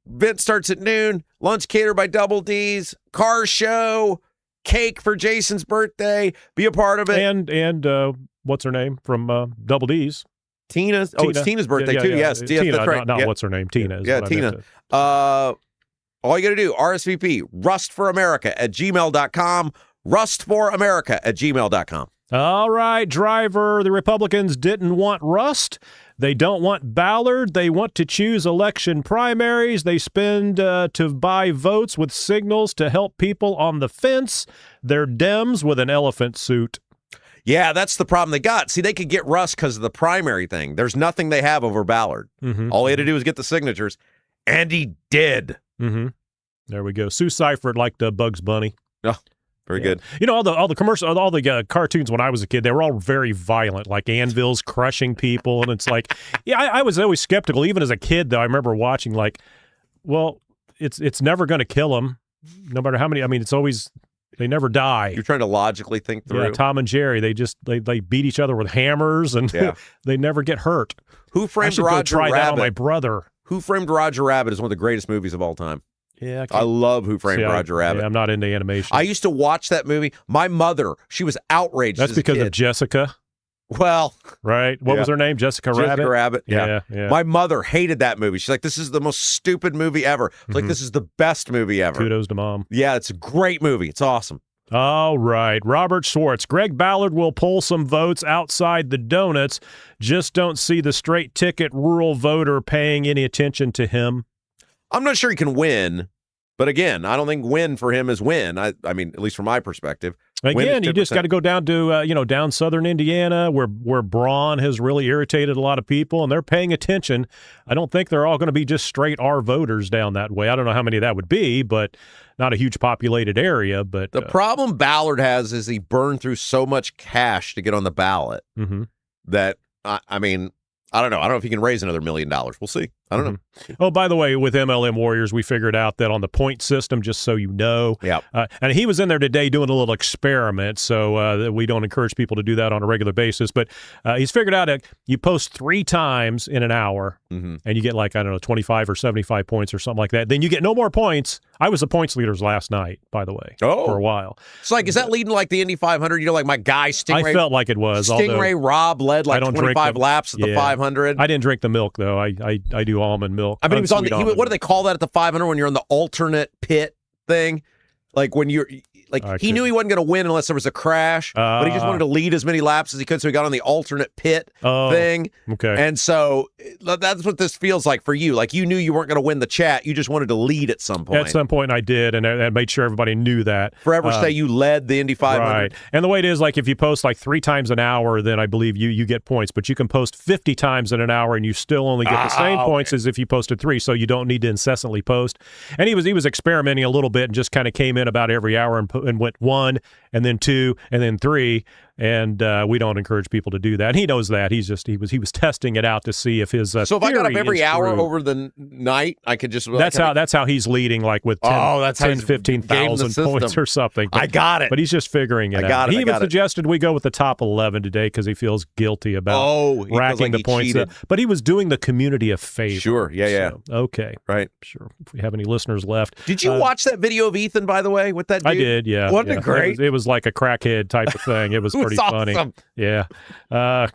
Event starts at noon. Lunch catered by Double D's. Car show. Cake for Jason's birthday. Be a part of it. And what's her name from Double D's? Tina. Oh, it's Tina's birthday too. Yes, Tina, that's right. Not what's her name. Tina. Yeah, Tina. All you got to do, RSVP, rustforamerica@gmail.com, rustforamerica@gmail.com. All right, driver. The Republicans didn't want Rust. They don't want Ballard. They want to choose election primaries. They spend to buy votes with signals to help people on the fence. They're Dems with an elephant suit. Yeah, that's the problem they got. See, they could get Rust because of the primary thing. There's nothing they have over Ballard. All he had to do was get the signatures, and he did. There we go. Sue Seifert liked Bugs Bunny. Oh, very good. You know, all the commercials, all the cartoons when I was a kid, they were all very violent, like anvils crushing people, and it's like, I was always skeptical, even as a kid. Though I remember watching, like, well, it's never going to kill them, no matter how many. I mean, it's always. They never die. You're trying to logically think through. Yeah, Tom and Jerry, they beat each other with hammers, and they never get hurt. Who Framed I Roger go try Rabbit? that on my brother. Who Framed Roger Rabbit is one of the greatest movies of all time. Yeah, I love Who Framed Roger Rabbit. Yeah, I'm not into animation. I used to watch that movie. My mother, she was outraged. That's because of Jessica. Well, right. What was her name? Jessica Rabbit. Jessica Rabbit. Yeah. Yeah. My mother hated that movie. She's like, "This is the most stupid movie ever." It's like, "This is the best movie ever." Kudos to mom. Yeah, it's a great movie. It's awesome. All right. Robert Schwartz. Greg Ballard will pull some votes outside the donuts. Just don't see the straight ticket rural voter paying any attention to him. I'm not sure he can win, but again, I don't think win for him is win. I mean, at least from my perspective. Again, you just got to go down to down southern Indiana, where Braun has really irritated a lot of people, and they're paying attention. I don't think they're all going to be just straight R voters down that way. I don't know how many that would be, but not a huge populated area. But the problem Ballard has is he burned through so much cash to get on the ballot that I mean, I don't know. I don't know if he can raise another $1 million. We'll see. I don't know. Oh, by the way, with MLM Warriors, we figured out that on the point system, just so you know, and he was in there today doing a little experiment, so we don't encourage people to do that on a regular basis, but he's figured out that you post 3 times in an hour, and you get 25 or 75 points or something like that. Then you get no more points. I was the points leaders last night, by the way, for a while. It's is that leading like the Indy 500? Like my guy Stingray? I felt like it was. Stingray Rob led 25 laps at the 500. I didn't drink the milk, though. I do almond milk. I mean, he was on what do they call that at the 500 when you're on the alternate pit thing? Like when you're he knew he wasn't going to win unless there was a crash, but he just wanted to lead as many laps as he could, so he got on the alternate pit thing. Okay. And so that's what this feels like for you. Like you knew you weren't going to win the chat, you just wanted to lead at some point. At some point, I did, and I made sure everybody knew that. Forever say you led the Indy 500. Right. And the way it is, if you post 3 times an hour, then I believe you get points. But you can post 50 times in an hour, and you still only get the same points as if you posted 3. So you don't need to incessantly post. And he was experimenting a little bit and just kind of came in about every hour and went 1. And then 2, and then 3, and we don't encourage people to do that. And he knows that. He was testing it out to see if his so if I got up every hour true. over the night, I could just that's how he's leading, with 10 15,000 points or something. I got it, but he's just figuring it out. He even suggested we go with the top 11 today because he feels guilty about racking the points. But he was doing the community a favor. Sure, yeah. So, okay, right, sure. If we have any listeners left, did you watch that video of Ethan? By the way, with that dude? I did. Yeah, wasn't it great? It was like a crackhead type of thing. It was pretty funny. Yeah. At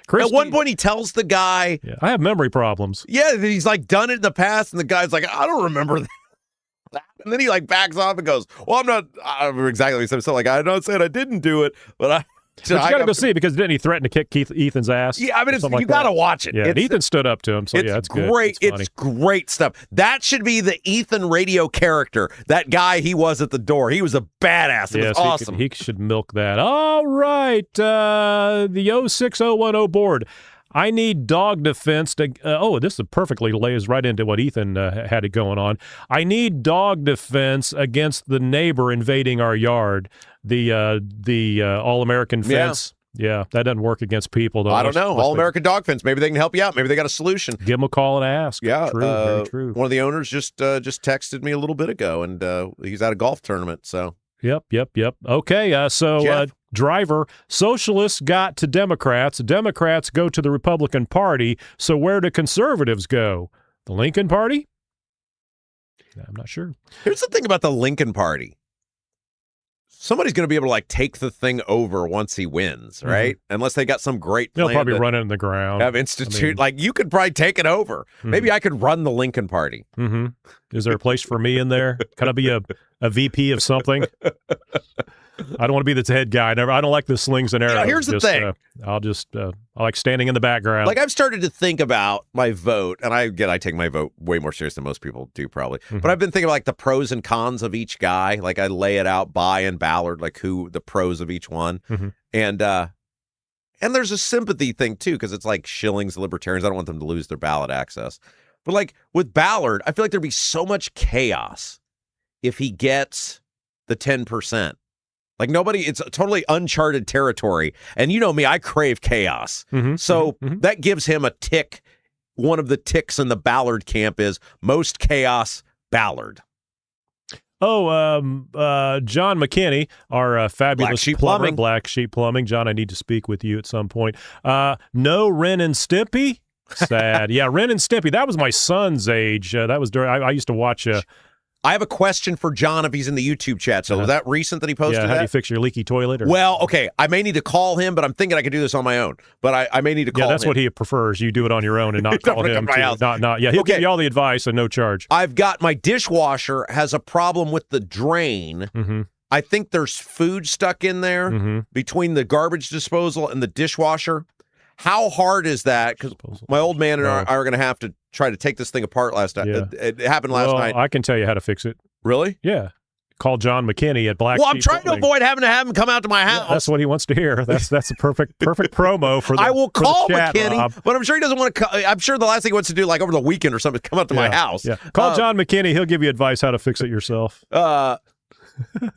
one point, he tells the guy, I have memory problems. Yeah, he's done it in the past, and the guy's like, I don't remember that. And then he backs off and goes, well, I don't remember exactly what he said. I'm not saying I didn't do it, but But you got to go see it because didn't he threaten to kick Ethan's ass? Yeah, I mean, you got to watch it. Yeah, Ethan stood up to him, so it's great. Good. It's great stuff. That should be the Ethan radio character. That guy he was at the door. He was a badass. It was awesome. He should milk that. All right, the 06010 board. I need dog defense to. This perfectly lays right into what Ethan had it going on. I need dog defense against the neighbor invading our yard. The All-American fence. Yeah, that doesn't work against people, though. I don't know. All-American dog fence. Maybe they can help you out. Maybe they got a solution. Give them a call and ask. Yeah, true, very true. One of the owners just texted me a little bit ago, and he's at a golf tournament. So. Yep. Okay, so driver, socialists got to Democrats. Democrats go to the Republican Party. So where do conservatives go? The Lincoln Party? I'm not sure. Here's the thing about the Lincoln Party. Somebody's going to be able to take the thing over once he wins, right? Mm-hmm. Unless they got some great plan. They'll probably run it in the ground. Have institute. You could probably take it over. Mm-hmm. Maybe I could run the Lincoln Party. Mm-hmm. Is there a place for me in there? Can I be a VP of something? I don't want to be the head guy. I don't like the slings and arrows. Here's the thing. I like standing in the background. I've started to think about my vote, and I take my vote way more serious than most people do probably. Mm-hmm. But I've been thinking about the pros and cons of each guy. I lay it out by and Ballard, who the pros of each one. Mm-hmm. And there's a sympathy thing too, because it's shillings, libertarians. I don't want them to lose their ballot access. But with Ballard, I feel like there'd be so much chaos if he gets the 10%. It's totally uncharted territory. And you know me, I crave chaos. Mm-hmm. So that gives him a tick. One of the ticks in the Ballard camp is most chaos, Ballard. John McKinney, our fabulous plumber, Black Sheep Plumbing. John, I need to speak with you at some point. No Ren and Stimpy? Sad. Yeah, Ren and Stimpy. That was my son's age. That was during, I used to watch... I have a question for John if he's in the YouTube chat. So was that recent that he posted that? How do you fix your leaky toilet? Well, okay. I may need to call him, but I'm thinking I could do this on my own. But I may need to call him. Yeah, that's what he prefers. You do it on your own and not call him. He'll give you all the advice and no charge. I've got my dishwasher has a problem with the drain. Mm-hmm. I think there's food stuck in there between the garbage disposal and the dishwasher. How hard is that? Because my old man and I are going to have to try to take this thing apart last night. Yeah. It happened last night. I can tell you how to fix it. Really? Yeah. Call John McKinney at Black Sheep. Well, I'm trying to avoid having to have him come out to my house. Yeah, that's what he wants to hear. That's a perfect promo for the I will call chat, McKinney, Rob. but I'm sure he doesn't want to. I'm sure the last thing he wants to do, over the weekend or something, is come out to my house. Yeah. Call John McKinney. He'll give you advice how to fix it yourself.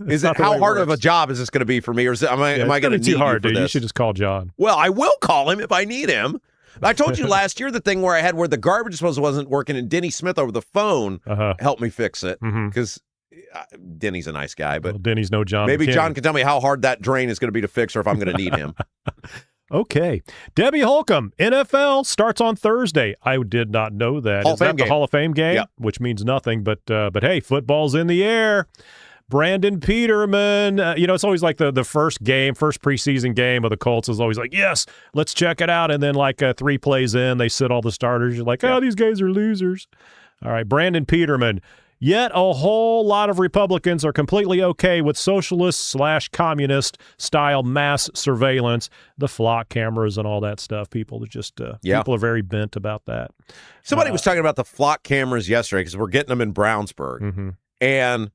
Is it how hard of a job is this going to be for me, or am I going to need too hard, you for dude? this? You should just call John. Well, I will call him if I need him. I told you last year the thing where I had where the garbage disposal wasn't working, and Denny Smith over the phone helped me fix it because Denny's a nice guy. But Denny's no John. Maybe McKinney. John can tell me how hard that drain is going to be to fix, or if I'm going to need him. Okay. Debbie Holcomb, NFL starts on Thursday. I did not know that. Hall Is that the game. Hall of Fame game? Yep. Which means nothing, but hey, football's in the air. Brandon Peterman, it's always like the first preseason game of the Colts is always like, yes, let's check it out. And then like 3 plays in, they sit all the starters. You're like, oh, these guys are losers. All right, Brandon Peterman. Yet a whole lot of Republicans are completely okay with socialist/communist style mass surveillance, the flock cameras and all that stuff. People are just people are very bent about that. Somebody was talking about the flock cameras yesterday because we're getting them in Brownsburg. And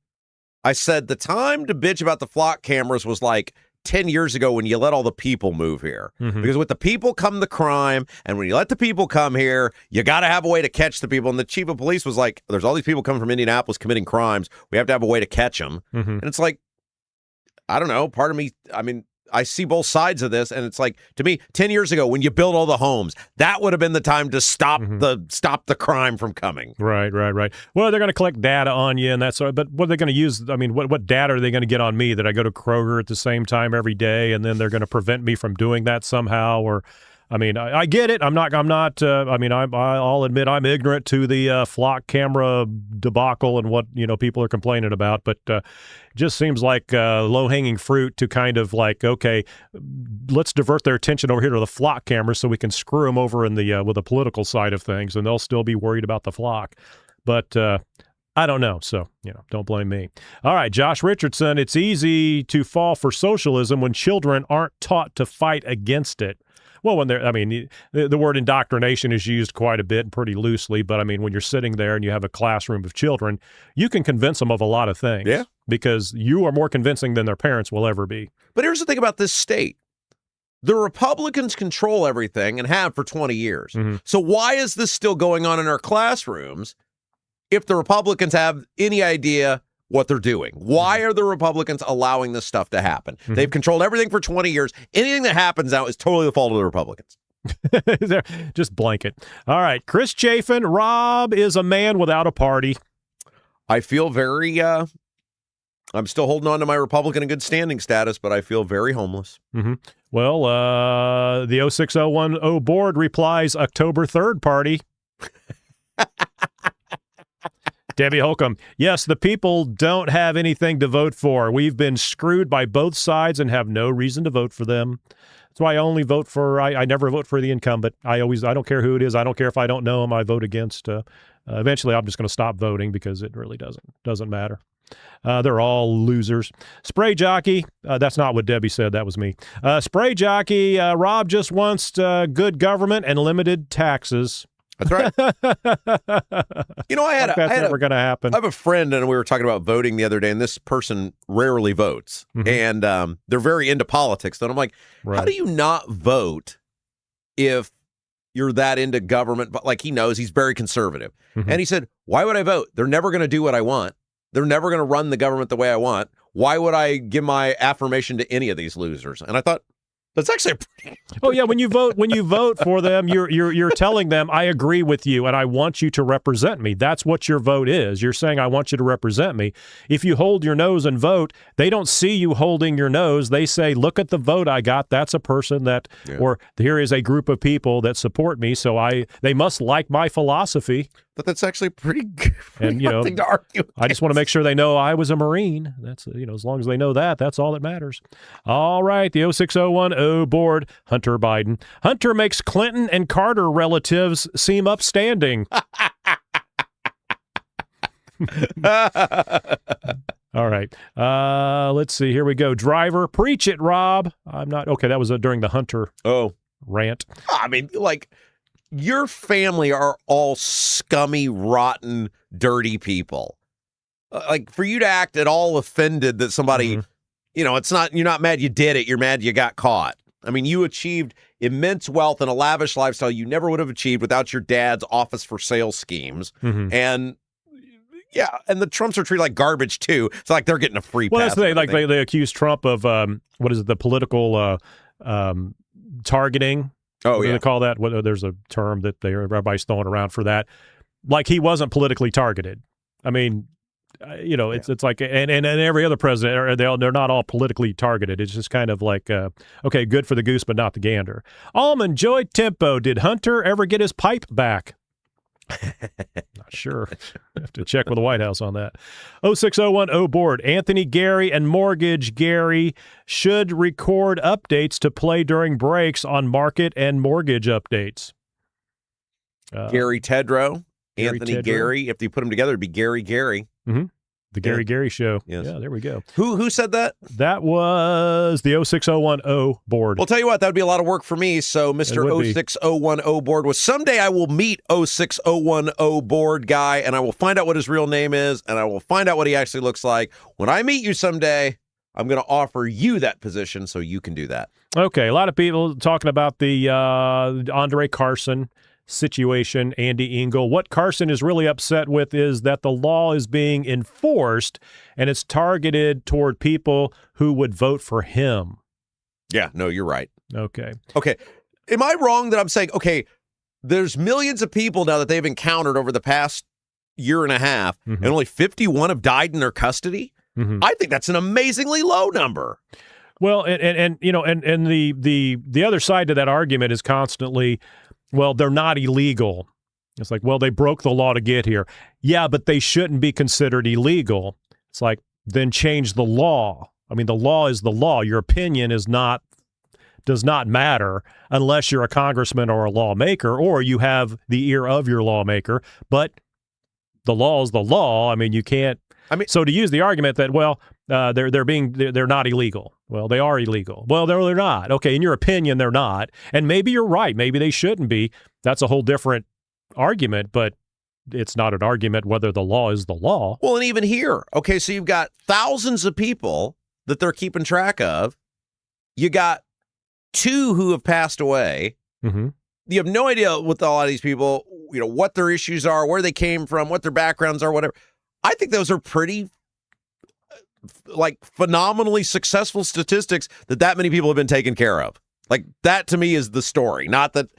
I said the time to bitch about the flock cameras was like 10 years ago when you let all the people move here. Because with the people come the crime, and when you let the people come here, you got to have a way to catch the people. And the chief of police was like, there's all these people coming from Indianapolis committing crimes. We have to have a way to catch them. And it's like, I don't know, part of me, I see both sides of this, and it's like, to me, 10 years ago when you build all the homes, that would have been the time to stop the crime from coming. Right. Well, they're going to collect data on you and that sort of, but what are they going to use? What data are they going to get on me that I go to Kroger at the same time every day, and then they're going to prevent me from doing that somehow? Or, I get it. I'll admit I'm ignorant to the flock camera debacle and what, people are complaining about, but just seems like low-hanging fruit to kind of like, okay, let's divert their attention over here to the flock cameras so we can screw them over in the with the political side of things, and they'll still be worried about the flock. But I don't know, so, don't blame me. All right, Josh Richardson, it's easy to fall for socialism when children aren't taught to fight against it. Well, when the word indoctrination is used quite a bit and pretty loosely, but when you're sitting there and you have a classroom of children, you can convince them of a lot of things. Yeah. Because you are more convincing than their parents will ever be. But here's the thing about this state. The Republicans control everything and have for 20 years. So why is this still going on in our classrooms if the Republicans have any idea what they're doing? Why are the Republicans allowing this stuff to happen? They've controlled everything for 20 years. Anything that happens now is totally the fault of the Republicans. Just blanket. All right. Chris Chafin, Rob is a man without a party. I feel very, I'm still holding on to my Republican in good standing status, but I feel very homeless. Well, the 06010 board replies October 3rd party. Debbie Holcomb, yes, the people don't have anything to vote for. We've been screwed by both sides and have no reason to vote for them. That's why I only vote for, I never vote for the incumbent. I don't care who it is. I don't care if I don't know him. I vote against. Eventually, I'm just going to stop voting because it really doesn't matter. They're all losers. Spray jockey, that's not what Debbie said. That was me. Spray jockey, Rob just wants good government and limited taxes. That's right. That's never going to happen. I have a friend, and we were talking about voting the other day, and this person rarely votes, and they're very into politics. And I'm like, how do you not vote if you're that into government? But like, he knows he's very conservative, and he said, "Why would I vote? They're never going to do what I want. They're never going to run the government the way I want. Why would I give my affirmation to any of these losers?" And I thought, that's actually oh yeah, when you vote for them, you're telling them I agree with you and I want you to represent me. That's what your vote is. You're saying I want you to represent me. If you hold your nose and vote, they don't see you holding your nose. They say, look at the vote I got. That's a person that, or here is a group of people that support me. So they must like my philosophy. But that's actually pretty good. And thing to argue against. I just want to make sure they know I was a Marine. That's as long as they know that, that's all that matters. All right, the 06010 board, Hunter Biden. Hunter makes Clinton and Carter relatives seem upstanding. All right. Let's see. Here we go. Driver, preach it, Rob. I'm not okay. That was during the Hunter rant. Your family are all scummy, rotten, dirty people. For you to act at all offended that somebody, it's not, you're not mad you did it. You're mad you got caught. You achieved immense wealth and a lavish lifestyle you never would have achieved without your dad's office for sale schemes. And the Trumps are treated like garbage too. It's like they're getting a free pass. Well, that's the thing. They accuse Trump of, the political targeting. Oh, what do yeah. they call that? There's a term that everybody's throwing around for that. Like he wasn't politically targeted. I mean, it's like, and every other president, they're not all politically targeted. It's just kind of like, okay, good for the goose, but not the gander. Almond Joy Tempo, did Hunter ever get his pipe back? Not sure. Have to check with the White House on that. 06010 board. Anthony Gary and Mortgage Gary should record updates to play during breaks on market and mortgage updates. Gary Tedrow, Gary Anthony Tedrow. Gary. If you put them together, it'd be Gary Gary. Mm-hmm. The Gary Gary Show. Yes. Yeah, there we go. Who said that? That was the 06010 board. Well, tell you what, that would be a lot of work for me. So, Mr. 06010 board was someday I will meet 06010 board guy, and I will find out what his real name is, and I will find out what he actually looks like. When I meet you someday, I'm going to offer you that position so you can do that. Okay, a lot of people talking about the Andre Carson situation, Andy Engel. What Carson is really upset with is that the law is being enforced and it's targeted toward people who would vote for him. Yeah, no, you're right. Okay. Am I wrong that I'm saying, okay, there's millions of people now that they've encountered over the past year and a half, and only 51 have died in their custody? I think that's an amazingly low number. Well, and the other side to that argument is constantly, well, they're not illegal. It's like, well, they broke the law to get here. Yeah, but they shouldn't be considered illegal. It's like, then change the law. I mean, the law is the law. Your opinion does not matter unless you're a congressman or a lawmaker, or you have the ear of your lawmaker. But the law is the law. I mean, you can't. So to use the argument that, well, they're not illegal. Well, they are illegal. Well, they're not. Okay, in your opinion, they're not. And maybe you're right. Maybe they shouldn't be. That's a whole different argument, but it's not an argument whether the law is the law. Well, and even here, okay, so you've got thousands of people that they're keeping track of. You got 2 who have passed away. Mm-hmm. You have no idea with a lot of these people, what their issues are, where they came from, what their backgrounds are, whatever. I think those are pretty phenomenally successful statistics that many people have been taken care of. Like, that to me is the story. Not that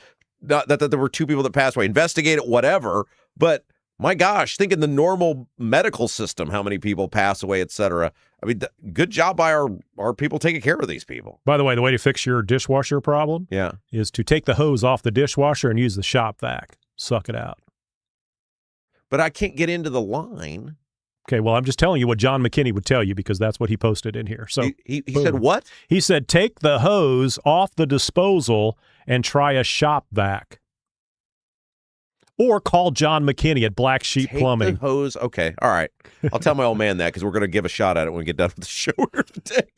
there were 2 people that passed away. Investigate it, whatever. But my gosh, think in the normal medical system, how many people pass away, et cetera. I mean, good job by our people taking care of these people. By the way, the way to fix your dishwasher problem is to take the hose off the dishwasher and use the shop vac. Suck it out. But I can't get into the line. Okay, well, I'm just telling you what John McKinney would tell you because that's what he posted in here. So he said what? He said take the hose off the disposal and try a shop vac. Or call John McKinney at Black Sheep Plumbing. The hose. Okay, all right. I'll tell my old man that because we're going to give a shot at it when we get done with the show here today.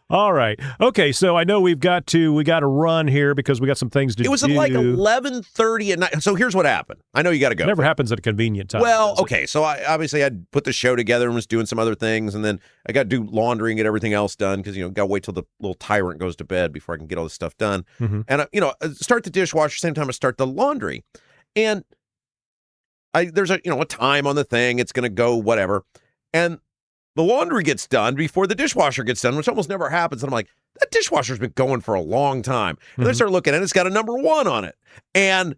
All right. Okay, so I know we got to run here because we got some things to do. It was at like 11:30 at night. So here's what happened. I know you got to go. It never happens at a convenient time. Well, okay. So I obviously I'd put the show together and was doing some other things, and then I got to do laundry and get everything else done because got to wait till the little tyrant goes to bed before I can get all this stuff done. Mm-hmm. And start the dishwasher same time I start the laundry, and there's a time on the thing. It's going to go whatever, and the laundry gets done before the dishwasher gets done, which almost never happens. And I'm like, that dishwasher's been going for a long time. And I start looking at it, it's got a number 1 on it. And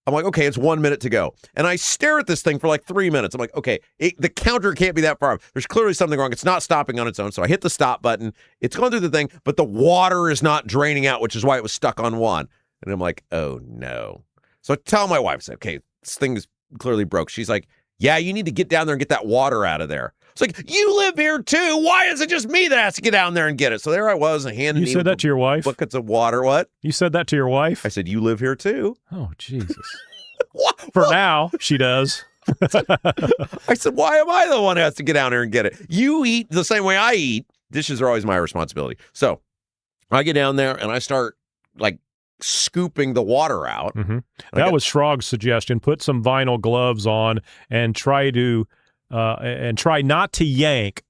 I'm like, okay, it's 1 minute to go. And I stare at this thing for like 3 minutes. I'm like, okay, the counter can't be that far up. There's clearly something wrong. It's not stopping on its own. So I hit the stop button. It's going through the thing, but the water is not draining out, which is why it was stuck on 1. And I'm like, oh no. So I tell my wife, I say, okay, this thing is clearly broke. She's like, yeah, you need to get down there and get that water out of there. It's like, you live here too. Why is it just me that has to get down there and get it? So there I was, and handed me. You said that to your wife? Buckets of water. What? You said that to your wife? I said, you live here too. Oh, Jesus. For now, she does. I said, why am I the one who has to get down there and get it? You eat the same way I eat. Dishes are always my responsibility. So I get down there and I start scooping the water out. Mm-hmm. That was Schrog's suggestion. Put some vinyl gloves on and try not to yank.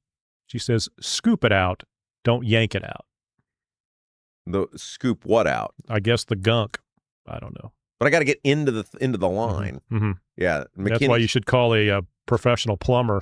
She says, scoop it out. Don't yank it out. The scoop what out? I guess the gunk. I don't know. But I got to get into the line. Mm-hmm. Yeah. That's why you should call a professional plumber.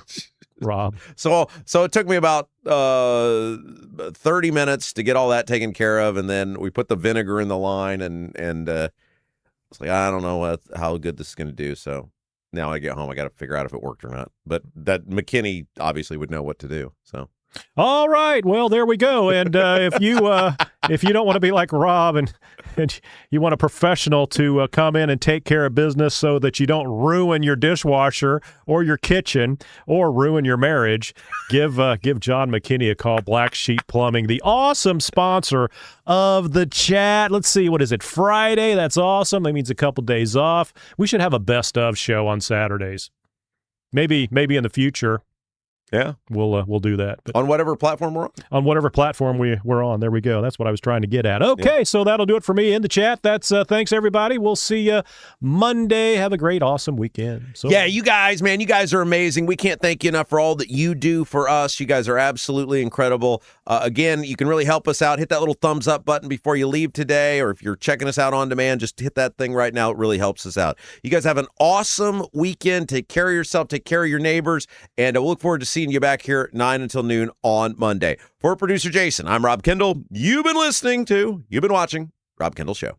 Rob. So it took me about 30 minutes to get all that taken care of, and then we put the vinegar in the line, and it's like, I don't know how good this is going to do. So now I get home, I got to figure out if it worked or not. But that McKinney obviously would know what to do. So. All right. Well, there we go. And if you don't want to be like Rob and you want a professional to come in and take care of business so that you don't ruin your dishwasher or your kitchen or ruin your marriage, give John McKinney a call. Black Sheep Plumbing, the awesome sponsor of the chat. Let's see, what is it? Friday. That's awesome. That means a couple days off. We should have a best of show on Saturdays. Maybe in the future. Yeah, we'll do that. But on whatever platform we're on? On whatever platform we're on. There we go. That's what I was trying to get at. Okay, So that'll do it for me in the chat. That's thanks, everybody. We'll see you Monday. Have a great, awesome weekend. So, yeah, you guys, man, you guys are amazing. We can't thank you enough for all that you do for us. You guys are absolutely incredible. Again, you can really help us out. Hit that little thumbs up button before you leave today, or if you're checking us out on demand, just hit that thing right now. It really helps us out. You guys have an awesome weekend. Take care of yourself. Take care of your neighbors. And we'll look forward to seeing you back here at 9 until noon on Monday. For producer Jason, I'm Rob Kendall. You've been watching Rob Kendall Show.